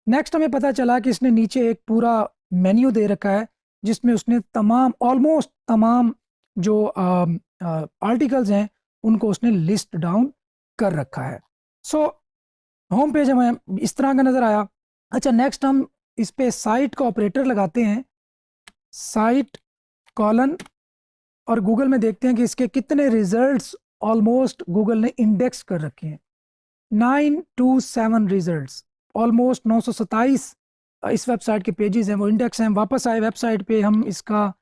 नेक्स्ट हमें पता चला कि इसने नीचे एक पूरा मेन्यू दे रखा है जिसमें उसने तमाम ऑलमोस्ट तमाम जो आर्टिकल्स हैं उनको उसने लिस्ट डाउन कर रखा है। सो होम पेज हमें इस तरह का नज़र आया। अच्छा नेक्स्ट हम इस पे साइट का ऑपरेटर लगाते हैं, साइट कॉलन, और गूगल में देखते हैं कि इसके कितने रिजल्ट्स ऑलमोस्ट गूगल ने इंडेक्स कर रखे हैं। 927 रिजल्ट्स, ऑलमोस्ट 927 इस वेबसाइट के पेजेस हैं वो इंडेक्स हैं। वापस आए वेबसाइट पे, हम इसका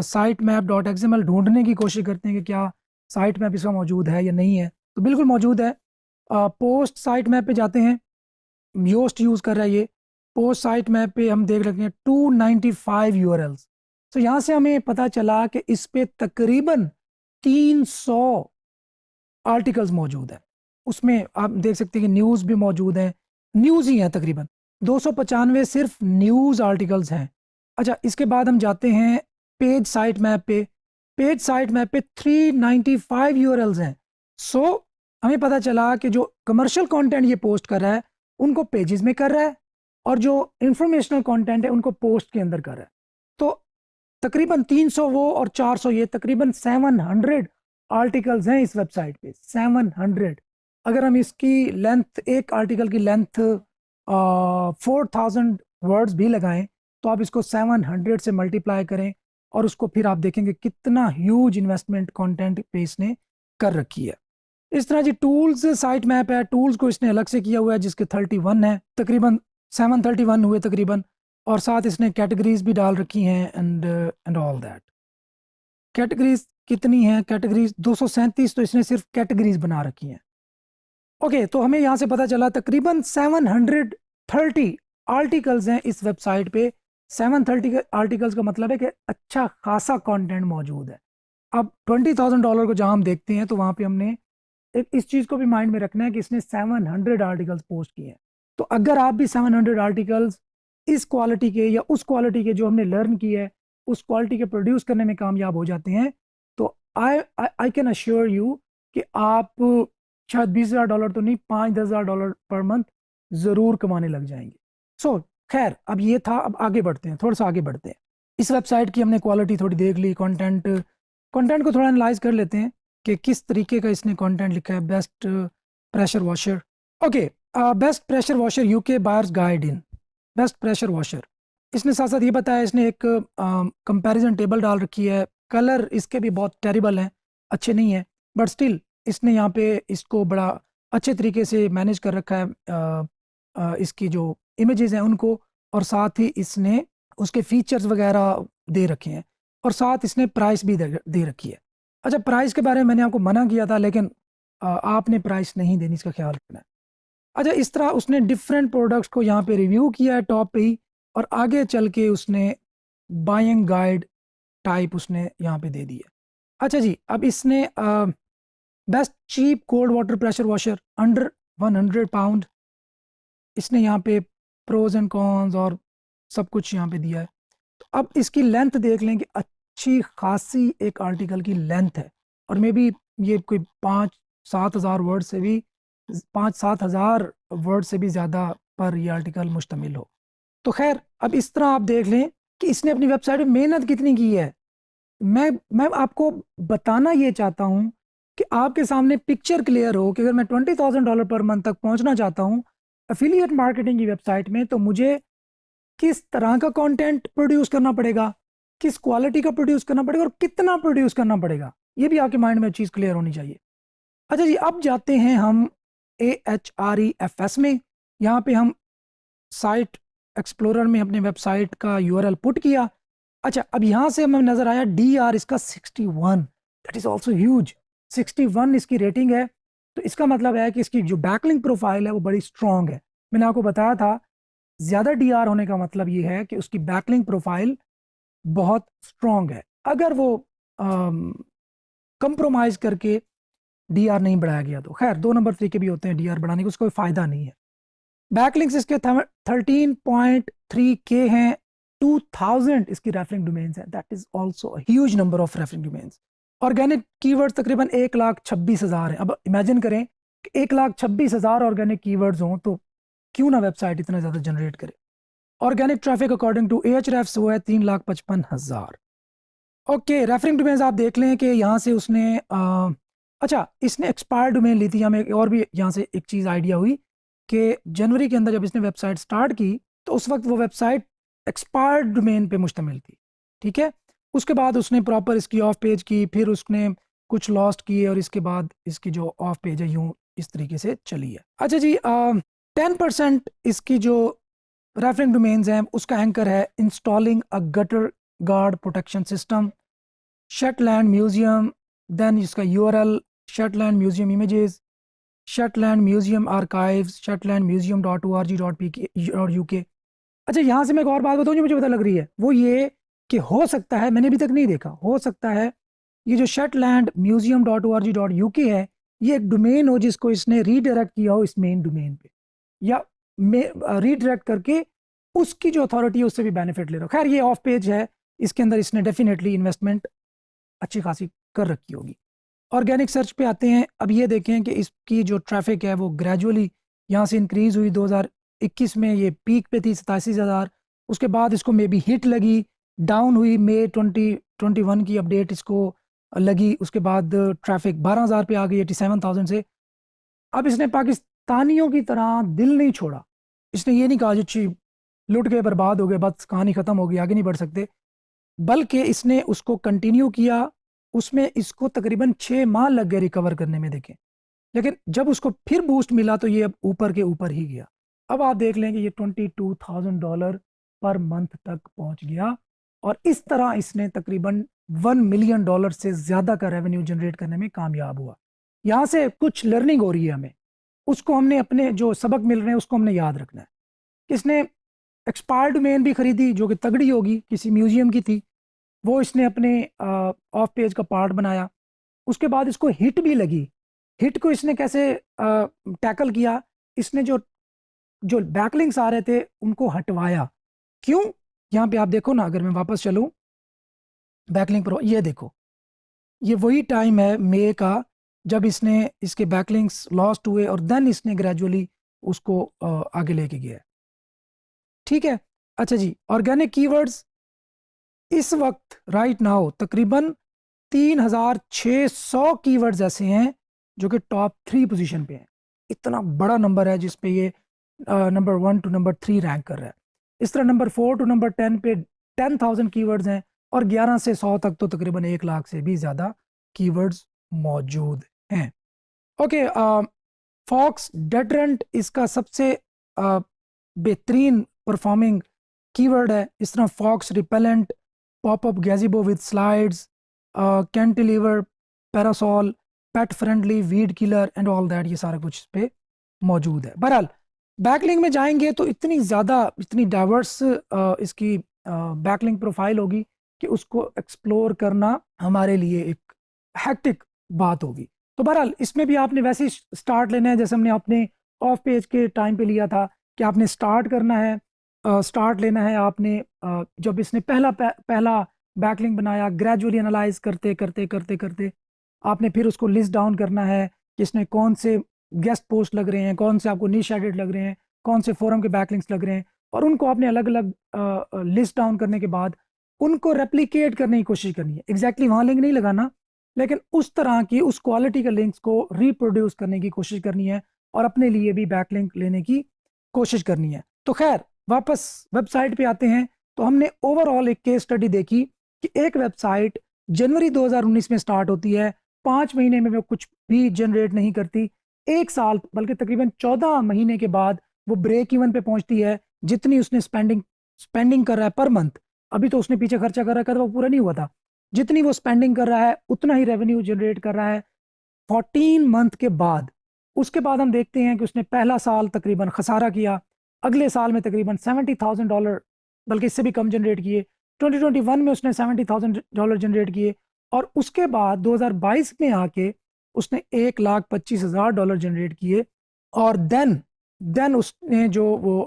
साइट मैप डॉट एक्सएमएल ढूंढने की कोशिश करते हैं कि क्या साइट मैप इसका मौजूद है या नहीं है। तो बिल्कुल मौजूद है। पोस्ट साइट मैप पे जाते हैं, योस्ट यूज़ कर रहा है ये। पोस्ट साइट मैप पे हम देख रहे हैं 295 यूआरएल्स। तो यहाँ से हमें पता चला कि इस पे तकरीबन 300 आर्टिकल्स मौजूद हैं। उसमें आप देख सकते हैं कि न्यूज़ भी मौजूद है, न्यूज़ ही हैं तकरीबन 295 सिर्फ न्यूज़ आर्टिकल्स हैं। अच्छा इसके बाद हम जाते हैं पेज साइट मैप पे। पेज साइट मैप पे 395 यूआरएल्स हैं। सो हमें पता चला कि जो कमर्शियल कंटेंट ये पोस्ट कर रहा है उनको पेजेस में कर रहा है और जो इंफॉर्मेशनल कंटेंट है उनको पोस्ट के अंदर कर रहा है। तो तकरीबन 300 वो और 400 ये, तकरीबन 700 आर्टिकल्स हैं इस वेबसाइट पे। 700। अगर हम इसकी लेंथ, एक आर्टिकल की लेंथ 4000 वर्ड्स भी लगाएं तो आप इसको 700 से मल्टीप्लाई करें और उसको फिर आप देखेंगे कितना ह्यूज इन्वेस्टमेंट कंटेंट पे इसने कर रखी है। इस तरह जी टूल्स साइट मैप है, टूल्स को इसने अलग से किया हुआ है जिसके 31 है, तकरीबन 731 हुए तकरीबन, और साथ इसने कैटेगरीज भी डाल रखी हैं एंड ऑल दैट। कैटेगरीज कितनी हैं? कैटेगरीज 237 तो इसने सिर्फ कैटेगरीज बना रखी हैं। ओके तो हमें यहाँ से पता चला तकरीबन 730 आर्टिकल्स हैं इस वेबसाइट पे। 730 आर्टिकल्स का मतलब है कि अच्छा खासा कंटेंट मौजूद है। अब $20,000 को जहाँ हम देखते हैं तो वहाँ पे हमने एक इस चीज़ को भी माइंड में रखना है कि इसने 700 आर्टिकल्स पोस्ट किए हैं। तो अगर आप भी 700 आर्टिकल्स इस क्वालिटी के या उस क्वालिटी के जो हमने लर्न की है उस क्वालिटी के प्रोड्यूस करने में कामयाब हो जाते हैं तो आई कैन अश्योर यू कि आप शायद $20,000 तो नहीं, $5-10,000 पर मंथ ज़रूर कमाने लग जाएंगे। सो खैर अब ये था, अब आगे बढ़ते हैं, थोड़ा सा आगे बढ़ते हैं। इस वेबसाइट की हमने क्वालिटी थोड़ी देख ली, कंटेंट को थोड़ा एनालाइज कर लेते हैं कि किस तरीके का इसने कंटेंट लिखा है। Best pressure washer, okay, best pressure washer UK buyers guide in best pressure washer. इसने साथ साथ ये बताया, इसने एक कंपैरिजन टेबल डाल रखी है। कलर इसके भी बहुत टेरिबल हैं, अच्छे नहीं है, बट स्टिल इसने यहाँ पे इसको बड़ा अच्छे तरीके से मैनेज कर रखा है, इसकी जो इमेजेस हैं उनको, और साथ ही इसने उसके फीचर्स वगैरह दे रखे हैं और साथ इसने प्राइस भी दे रखी है। अच्छा प्राइस के बारे में मैंने आपको मना किया था, लेकिन आपने प्राइस नहीं देनी, इसका ख्याल रखना है। अच्छा, इस तरह उसने डिफरेंट प्रोडक्ट्स को यहाँ पे रिव्यू किया है टॉप पे ही, और आगे चल के उसने बाइंग गाइड टाइप उसने यहाँ पे दे दी है। अच्छा जी, अब इसने best cheap cold water pressure washer under 100 pound, इसने यहाँ पे प्रोज एंड कॉन्स और सब कुछ यहाँ पे दिया है। तो अब इसकी लेंथ देख लें कि अच्छी खासी एक आर्टिकल की लेंथ है, और मे बी ये कोई 5-7 हज़ार वर्ड से भी 5-7 हज़ार वर्ड से भी ज़्यादा पर ये आर्टिकल मुश्तमिल हो। तो खैर, अब इस तरह आप देख लें कि इसने अपनी वेबसाइट में मेहनत कितनी की है। मैं आपको बताना ये चाहता हूँ कि आपके सामने पिक्चर क्लियर हो कि अगर मैं $20,000 पर मंथ तक पहुंचना चाहता हूँ एफिलिएट मार्केटिंग की वेबसाइट में, तो मुझे किस तरह का कंटेंट प्रोड्यूस करना पड़ेगा, किस क्वालिटी का प्रोड्यूस करना पड़ेगा और कितना प्रोड्यूस करना पड़ेगा, ये भी आपके माइंड में चीज़ क्लियर होनी चाहिए। अच्छा जी, अब जाते हैं हम AHREFS में। यहाँ पे हम साइट एक्सप्लोरर में अपने वेबसाइट का URL पुट किया। अच्छा, अब यहाँ से हमें नज़र आया DR इसका 61, दैट इज़ ऑल्सो ह्यूज। 61 इसकी रेटिंग है, तो इसका मतलब है कि इसकी जो बैकलिंक प्रोफाइल है वो बड़ी स्ट्रॉन्ग है। मैंने आपको बताया था ज़्यादा DR होने का मतलब ये है कि उसकी बैकलिंक प्रोफाइल बहुत स्ट्रॉन्ग है। अगर वो कंप्रोमाइज़ करके DR नहीं बढ़ाया गया तो खैर 2 नंबर तरीके भी होते हैं DR बढ़ाने के, उसका कोई फ़ायदा नहीं है। बैकलिंक्स इसके 13.3K हैं, 2000 इसकी रेफरिंग डोमेन्स हैं, that is also a huge number of referring domains. Organic keywords तकरीबन 1,26,000 हैं। अब इमेजिन करें कि 1,26,000 ऑर्गेनिक कीवर्ड्स हों तो क्यों ना वेबसाइट इतना ज़्यादा जनरेट करे। Organic traffic according to Ahrefs वो है 3,55,000। ओके, रेफरिंग डोमेन्स आप देख लें कि यहाँ से उसने अच्छा, इसने एक्सपायर्ड डोमेन ली थी। हमें और भी यहाँ से एक चीज़ आइडिया हुई कि जनवरी के अंदर जब इसने वेबसाइट स्टार्ट की तो उस वक्त वो वेबसाइट एक्सपायर्ड डोमेन पे मुश्तमिल थी, ठीक है। उसके बाद उसने प्रॉपर इसकी ऑफ पेज की, फिर उसने कुछ लॉस्ट किए, और इसके बाद इसकी जो ऑफ पेज है यूं इस तरीके से चली है। अच्छा जी, 10% इसकी जो रेफरिंग डोमेन्स हैं उसका एंकर है installing a gutter guard protection system, Shetland museum, then इसका URL Shetland museum images, Shetland museum archives, Shetland museum .org.uk। अच्छा, यहाँ से मैं एक और बात बताऊँ जो मुझे पता लग रही है, वो ये कि हो सकता है, मैंने अभी तक नहीं देखा, हो सकता है ये जो शटलैंड म्यूजियम .org.uk है ये एक डोमेन हो जिसको इसने रीडायरेक्ट किया हो इस मेन डोमेन पे, या रीडायरेक्ट करके उसकी जो अथॉरिटी है उससे भी बेनिफिट ले रहा हो। खैर, ये ऑफ पेज है, इसके अंदर इसने डेफिनेटली इन्वेस्टमेंट अच्छी खासी कर रखी होगी। ऑर्गेनिक सर्च पे आते हैं। अब ये देखें कि इसकी जो ट्रैफिक है वो ग्रेजुअली यहाँ से इंक्रीज हुई। 2021 में ये पीक पे थी 87,000, उसके बाद इसको मे बी हिट लगी, डाउन हुई, मई 2021 की अपडेट इसको लगी, उसके बाद ट्रैफिक 12,000 पे आ गई 87,000 से। अब इसने पाकिस्तानियों की तरह दिल नहीं छोड़ा, इसने ये नहीं कहा जी लुट गए बर्बाद हो गए बस कहानी ख़त्म हो गई आगे नहीं बढ़ सकते, बल्कि इसने उसको कंटिन्यू किया। उसमें इसको तकरीबन 6 माह लग गए रिकवर करने में, देखें। लेकिन जब उसको फिर बूस्ट मिला तो ये अब ऊपर के ऊपर ही गया। अब आप देख लें कि ये $22,000 पर मंथ तक पहुंच गया, और इस तरह इसने तकरीबन $1 मिलियन से ज़्यादा का रेवेन्यू जनरेट करने में कामयाब हुआ। यहाँ से कुछ लर्निंग हो रही है हमें, उसको हमने अपने जो सबक मिल रहे हैं उसको हमने याद रखना है। किसने एक्सपायर्ड डोमेन भी खरीदी जो कि तगड़ी होगी, किसी म्यूजियम की थी, वो इसने अपने ऑफ पेज का पार्ट बनाया। उसके बाद इसको हिट भी लगी। हिट को इसने कैसे टैकल किया, इसने जो जो बैकलिंक्स आ रहे थे उनको हटवाया। क्यों? यहाँ पे आप देखो ना, अगर मैं वापस चलूँ बैकलिंक पर, ये देखो, ये वही टाइम है मई का जब इसने इसके बैकलिंक्स लॉस्ट हुए और देन इसने ग्रेजुअली उसको आगे लेके गया, ठीक है। अच्छा जी, ऑर्गेनिक कीवर्ड्स इस वक्त राइट नाउ तकरीबन 3,600 कीवर्ड्स ऐसे हैं जो कि टॉप 3 पोजीशन पे हैं। इतना बड़ा नंबर है जिसपे ये नंबर 1 टू नंबर 3 रैंक कर रहा है। इस तरह नंबर 4 टू नंबर 10 पे 10,000 कीवर्ड्स हैं, और 11 से 100 तक तो तकरीबन 1 लाख से भी ज़्यादा कीवर्ड्स मौजूद हैं। ओके, फॉक्स डेटरेंट इसका सबसे बेहतरीन परफॉर्मिंग कीवर्ड है। इस तरह fox repellent, popup gazebo with slides, cantilever, parasol, pet friendly, weed killer and all that, ये सारा कुछ इस पे मौजूद है। बहरहाल बैकलिंक में जाएंगे तो इतनी ज़्यादा, इतनी डाइवर्स इसकी बैकलिंक प्रोफाइल होगी कि उसको एक्सप्लोर करना हमारे लिए एक हैक्टिक बात होगी। तो बहरहाल इसमें भी आपने वैसे ही स्टार्ट लेना है जैसे हमने अपने ऑफ पेज के टाइम पे लिया था कि आपने स्टार्ट करना है, स्टार्ट लेना है आपने। जब इसने पहला बैकलिंक बनाया, ग्रेजुअली एनालाइज करते करते करते करते आपने फिर उसको लिस्ट डाउन करना है कि इसमें कौन से गेस्ट पोस्ट लग रहे हैं, कौन से आपको नीश एडिट लग रहे हैं, कौन से फोरम के बैकलिंक्स लग रहे हैं, और उनको आपने अलग अलग लिस्ट डाउन करने के बाद उनको रेप्लिकेट करने की कोशिश करनी है। एग्जैक्टली वहाँ लिंक नहीं लगाना, लेकिन उस तरह की, उस क्वालिटी के लिंक्स को रिप्रोड्यूस करने की कोशिश करनी है और अपने लिए भी बैकलिंक लेने की कोशिश करनी है। तो खैर वापस वेबसाइट पे आते हैं। तो हमने ओवरऑल एक केस स्टडी देखी कि एक वेबसाइट जनवरी 2019 में स्टार्ट होती है, 5 महीने में वो कुछ भी जनरेट नहीं करती, 1 साल बल्कि तकरीबन 14 महीने के बाद वो ब्रेक इवन पे पहुंचती है। जितनी उसने स्पेंडिंग कर रहा है पर मंथ, अभी तो उसने पीछे खर्चा कर रखा था, वो पूरा नहीं हुआ था, जितनी वो स्पेंडिंग कर रहा है उतना ही रेवेन्यू जनरेट कर रहा है 14 मंथ के बाद। उसके बाद हम देखते हैं कि उसने पहला साल तकरीबन खसारा किया, अगले साल में तकरीबन $70,000 बल्कि इससे भी कम जनरेट किए, 2021 में उसने $70,000 जनरेट किए, और उसके बाद 2022 में आके उसने $1,25,000 जनरेट किए। और देन उसने जो वो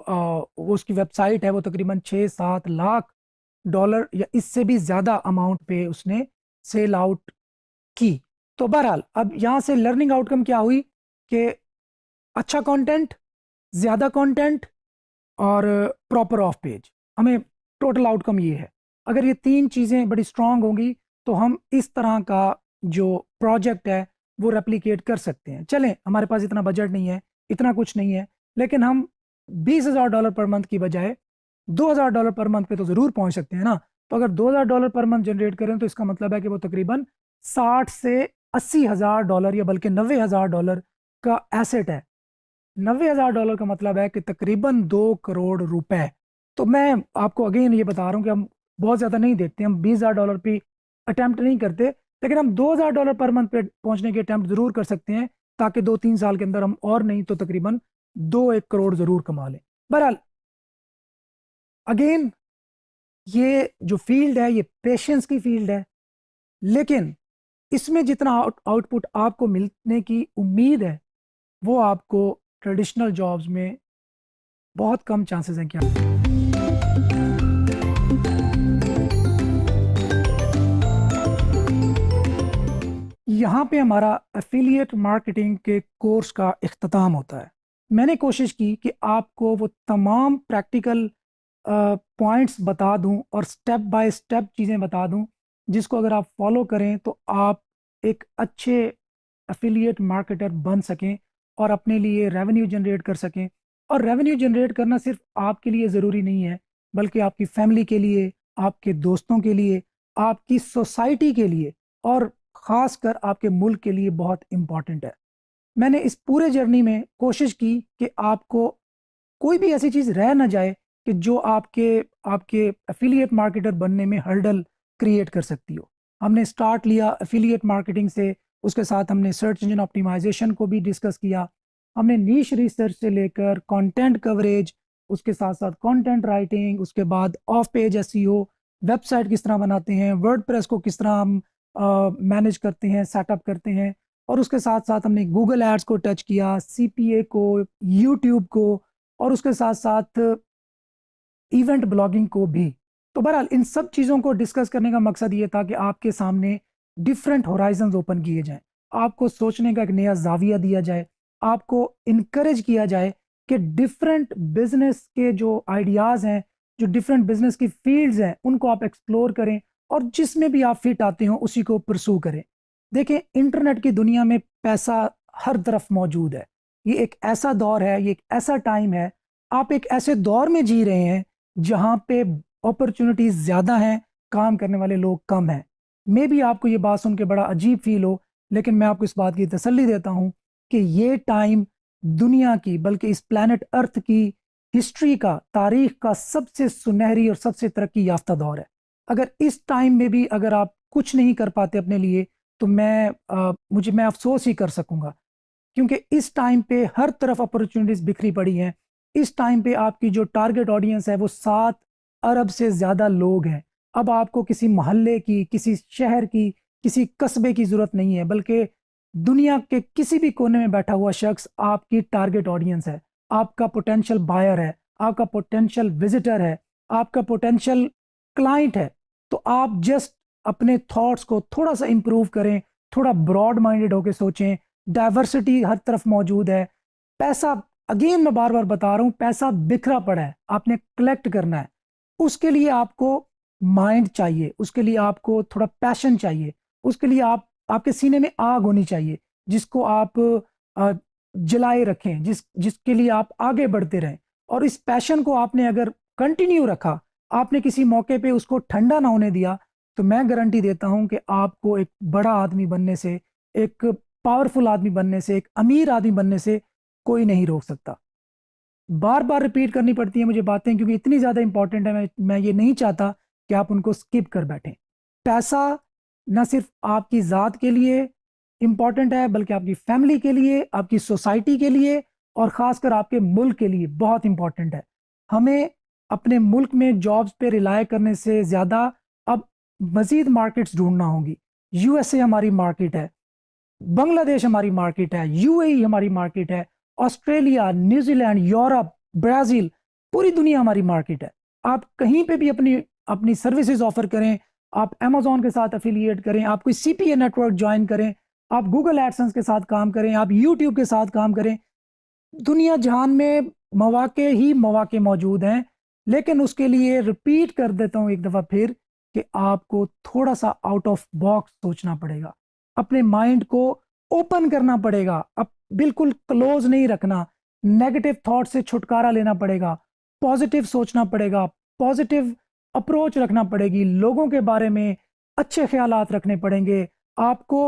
उसकी वेबसाइट है वो तकरीबन 6-7 लाख डॉलर या इससे भी ज़्यादा अमाउंट पे उसने सेल आउट की। तो बहरहाल अब यहाँ से लर्निंग आउटकम क्या हुई कि अच्छा कंटेंट, ज़्यादा कंटेंट और प्रॉपर ऑफ पेज, हमें टोटल आउटकम ये है। अगर ये 3 चीज़ें बड़ी स्ट्रांग होंगी तो हम इस तरह का जो प्रोजेक्ट है वो रेप्लिकेट कर सकते हैं। चलें, हमारे पास इतना बजट नहीं है, इतना कुछ नहीं है, लेकिन हम $20,000 पर मंथ की बजाय $2,000 पर मंथ पे तो ज़रूर पहुंच सकते हैं ना। तो अगर $2,000 पर मंथ जनरेट करें तो इसका मतलब है कि वो तकरीबन 60 से 80,000 या बल्कि $90,000 का एसेट है। $90,000 का मतलब है कि तकरीबन 2 करोड़ रुपए। तो मैं आपको अगेन ये बता रहा हूँ कि हम बहुत ज़्यादा नहीं देखते, हम $20,000 पे अटैम्प्ट नहीं करते, लेकिन हम $2,000 पर मंथ पे पहुंचने की अटैम्प्ट ज़रूर कर सकते हैं, ताकि 2-3 साल के अंदर हम, और नहीं तो तकरीबन 2-1 करोड़ ज़रूर कमा लें। बहरहाल अगेन ये जो फील्ड है ये पेशेंस की फील्ड है, लेकिन इसमें जितना आउटपुट आपको मिलने की उम्मीद है वो आपको ट्रेडिशनल जॉब्स में बहुत कम चांसेस हैं कि यहाँ पे हमारा एफिलिएट मार्केटिंग के कोर्स का इख्तिताम होता है। मैंने कोशिश की कि आपको वो तमाम प्रैक्टिकल पॉइंट्स बता दूं और स्टेप बाय स्टेप चीज़ें बता दूं जिसको अगर आप फॉलो करें तो आप एक अच्छे एफिलिएट मार्केटर बन सकें और अपने लिए रेवेन्यू जनरेट कर सकें। और रेवेन्यू जनरेट करना सिर्फ आपके लिए ज़रूरी नहीं है, बल्कि आपकी फैमिली के लिए, आपके दोस्तों के लिए, आपकी सोसाइटी के लिए और ख़ासकर आपके मुल्क के लिए बहुत इम्पॉर्टेंट है। मैंने इस पूरे जर्नी में कोशिश की कि आपको कोई भी ऐसी चीज़ रह ना जाए कि जो आपके आपके एफिलिएट मार्केटर बनने में हर्डल क्रिएट कर सकती हो। हमने स्टार्ट लिया एफिलिएट मार्केटिंग से, उसके साथ हमने सर्च इंजन ऑप्टिमाइजेशन को भी डिस्कस किया, हमने नीश रिसर्च से लेकर कंटेंट कवरेज, उसके साथ साथ कंटेंट राइटिंग, उसके बाद ऑफ पेज एसईओ, वेबसाइट किस तरह बनाते हैं, वर्डप्रेस को किस तरह हम मैनेज करते हैं, सेटअप करते हैं, और उसके साथ साथ हमने गूगल एड्स को टच किया, सीपीए को, यूट्यूब को, और उसके साथ साथ इवेंट ब्लॉगिंग को भी। तो बहरहाल इन सब चीज़ों को डिस्कस करने का मकसद ये था कि आपके सामने डिफरेंट होराइजन्स ओपन किए जाएं, आपको सोचने का एक नया जाविया दिया जाए, आपको इनकरेज किया जाए कि डिफरेंट बिजनेस के जो आइडियाज़ हैं, जो डिफरेंट बिजनेस की फील्ड्स हैं, उनको आप एक्सप्लोर करें और जिसमें भी आप फिट आते हो उसी को परसू करें। देखें, इंटरनेट की दुनिया में पैसा हर तरफ मौजूद है। ये एक ऐसा दौर है, ये एक ऐसा टाइम है, आप एक ऐसे दौर में जी रहे हैं जहाँ पे अपॉर्चुनिटीज ज़्यादा हैं, काम करने वाले लोग कम हैं। मे भी आपको ये बात सुन के बड़ा अजीब फील हो, लेकिन मैं आपको इस बात की तसल्ली देता हूँ कि ये टाइम दुनिया की, बल्कि इस प्लैनेट अर्थ की हिस्ट्री का, तारीख का सबसे सुनहरी और सबसे तरक्की याफ्ता दौर है। अगर इस टाइम में भी अगर आप कुछ नहीं कर पाते अपने लिए, तो मैं अफसोस ही कर सकूंगा। क्योंकि इस टाइम पे हर तरफ अपॉर्चुनिटीज बिखरी पड़ी हैं। इस टाइम पे आपकी जो टारगेट ऑडियंस है वो 7 अरब से ज़्यादा लोग हैं। अब आपको किसी मोहल्ले की, किसी शहर की, किसी कस्बे की ज़रूरत नहीं है, बल्कि दुनिया के किसी भी कोने में बैठा हुआ शख्स आपकी टारगेट ऑडियंस है, आपका पोटेंशियल बायर है, आपका पोटेंशियल विजिटर है, आपका पोटेंशियल क्लाइंट है। तो आप जस्ट अपने थॉट्स को थोड़ा सा इंप्रूव करें, थोड़ा ब्रॉड माइंडेड होकर सोचें। डाइवर्सिटी हर तरफ मौजूद है। पैसा, अगेन मैं बार बार बता रहा हूं, पैसा बिखरा पड़ा है, आपने कलेक्ट करना है। उसके लिए आपको माइंड चाहिए, उसके लिए आपको थोड़ा पैशन चाहिए, उसके लिए आपके सीने में आग होनी चाहिए जिसको आप अ, जलाए रखें, जिसके लिए आप आगे बढ़ते रहें। और इस पैशन को आपने अगर कंटिन्यू रखा, आपने किसी मौके पे उसको ठंडा ना होने दिया, तो मैं गारंटी देता हूं कि आपको एक बड़ा आदमी बनने से, एक पावरफुल आदमी बनने से, एक अमीर आदमी बनने से कोई नहीं रोक सकता। बार बार रिपीट करनी पड़ती है मुझे बातें, क्योंकि इतनी ज्यादा इंपॉर्टेंट है। मैं ये नहीं चाहता कि आप उनको स्किप कर बैठें। पैसा ना सिर्फ आपकी ज़ात के लिए इंपॉर्टेंट है, बल्कि आपकी फैमिली के लिए, आपकी सोसाइटी के लिए, और ख़ासकर आपके मुल्क के लिए बहुत इंपॉर्टेंट है। हमें अपने मुल्क में जॉब्स पे रिलाय करने से ज़्यादा अब मज़ीद मार्केट्स ढूंढना होगी। यूएसए हमारी मार्केट है, बांग्लादेश हमारी मार्केट है, यूएई हमारी मार्केट है, ऑस्ट्रेलिया, न्यूजीलैंड, यूरोप, ब्राज़ील, पूरी दुनिया हमारी मार्केट है। आप कहीं पे भी अपनी अपनी सर्विसेज ऑफर करें, आप अमेजोन के साथ एफिलिएट करें, आप कोई सीपीए नेटवर्क ज्वाइन करें, आप गूगल एडसेंस के साथ काम करें, आप यूट्यूब के साथ काम करें, दुनिया जहान में मौके ही मौके मौजूद हैं। लेकिन उसके लिए रिपीट कर देता हूं एक दफ़ा फिर, कि आपको थोड़ा सा आउट ऑफ बॉक्स सोचना पड़ेगा, अपने माइंड को ओपन करना पड़ेगा, अब बिल्कुल क्लोज नहीं रखना। नेगेटिव थॉट से छुटकारा लेना पड़ेगा, पॉजिटिव सोचना पड़ेगा, पॉजिटिव अप्रोच रखना पड़ेगी, लोगों के बारे में अच्छे ख्यालात रखने पड़ेंगे। आपको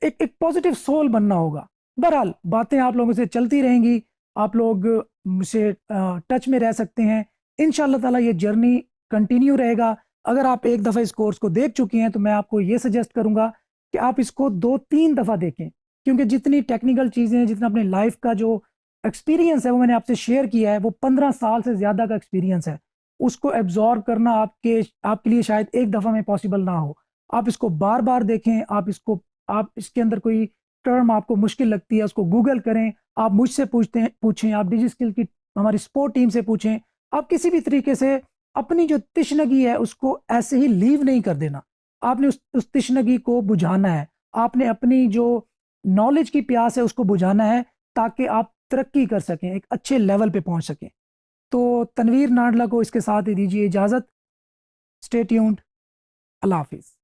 एक एक पॉजिटिव सोल बनना होगा। बहरहाल बातें आप लोगों से चलती रहेंगी, आप लोग मुझसे टच में रह सकते हैं। इंशाल्लाह ताला ये जर्नी कंटिन्यू रहेगा। अगर आप एक दफ़ा इस कोर्स को देख चुकी हैं, तो मैं आपको ये सजेस्ट करूंगा कि आप इसको 2-3 दफ़ा देखें, क्योंकि जितनी टेक्निकल चीज़ें हैं, जितना अपने लाइफ का जो एक्सपीरियंस है वो मैंने आपसे शेयर किया है, वो 15 साल से ज़्यादा का एक्सपीरियंस है। उसको एब्जॉर्ब करना आपके लिए शायद एक दफ़ा में पॉसिबल ना हो। आप इसको बार बार देखें, आप इसके अंदर कोई टर्म आपको मुश्किल लगती है, उसको गूगल करें, आप मुझसे पूछें, आप डिजी स्किल की हमारी सपोर्ट टीम से पूछें। आप किसी भी तरीके से अपनी जो तिश्नगी है उसको ऐसे ही लीव नहीं कर देना। आपने उस तिश्नगी को बुझाना है, आपने अपनी जो नॉलेज की प्यास है उसको बुझाना है, ताकि आप तरक्की कर सकें, एक अच्छे लेवल पे पहुंच सकें। तो तनवीर नाडला को इसके साथ ही दीजिए इजाज़त। Stay tuned. अल्लाह हाफिज़।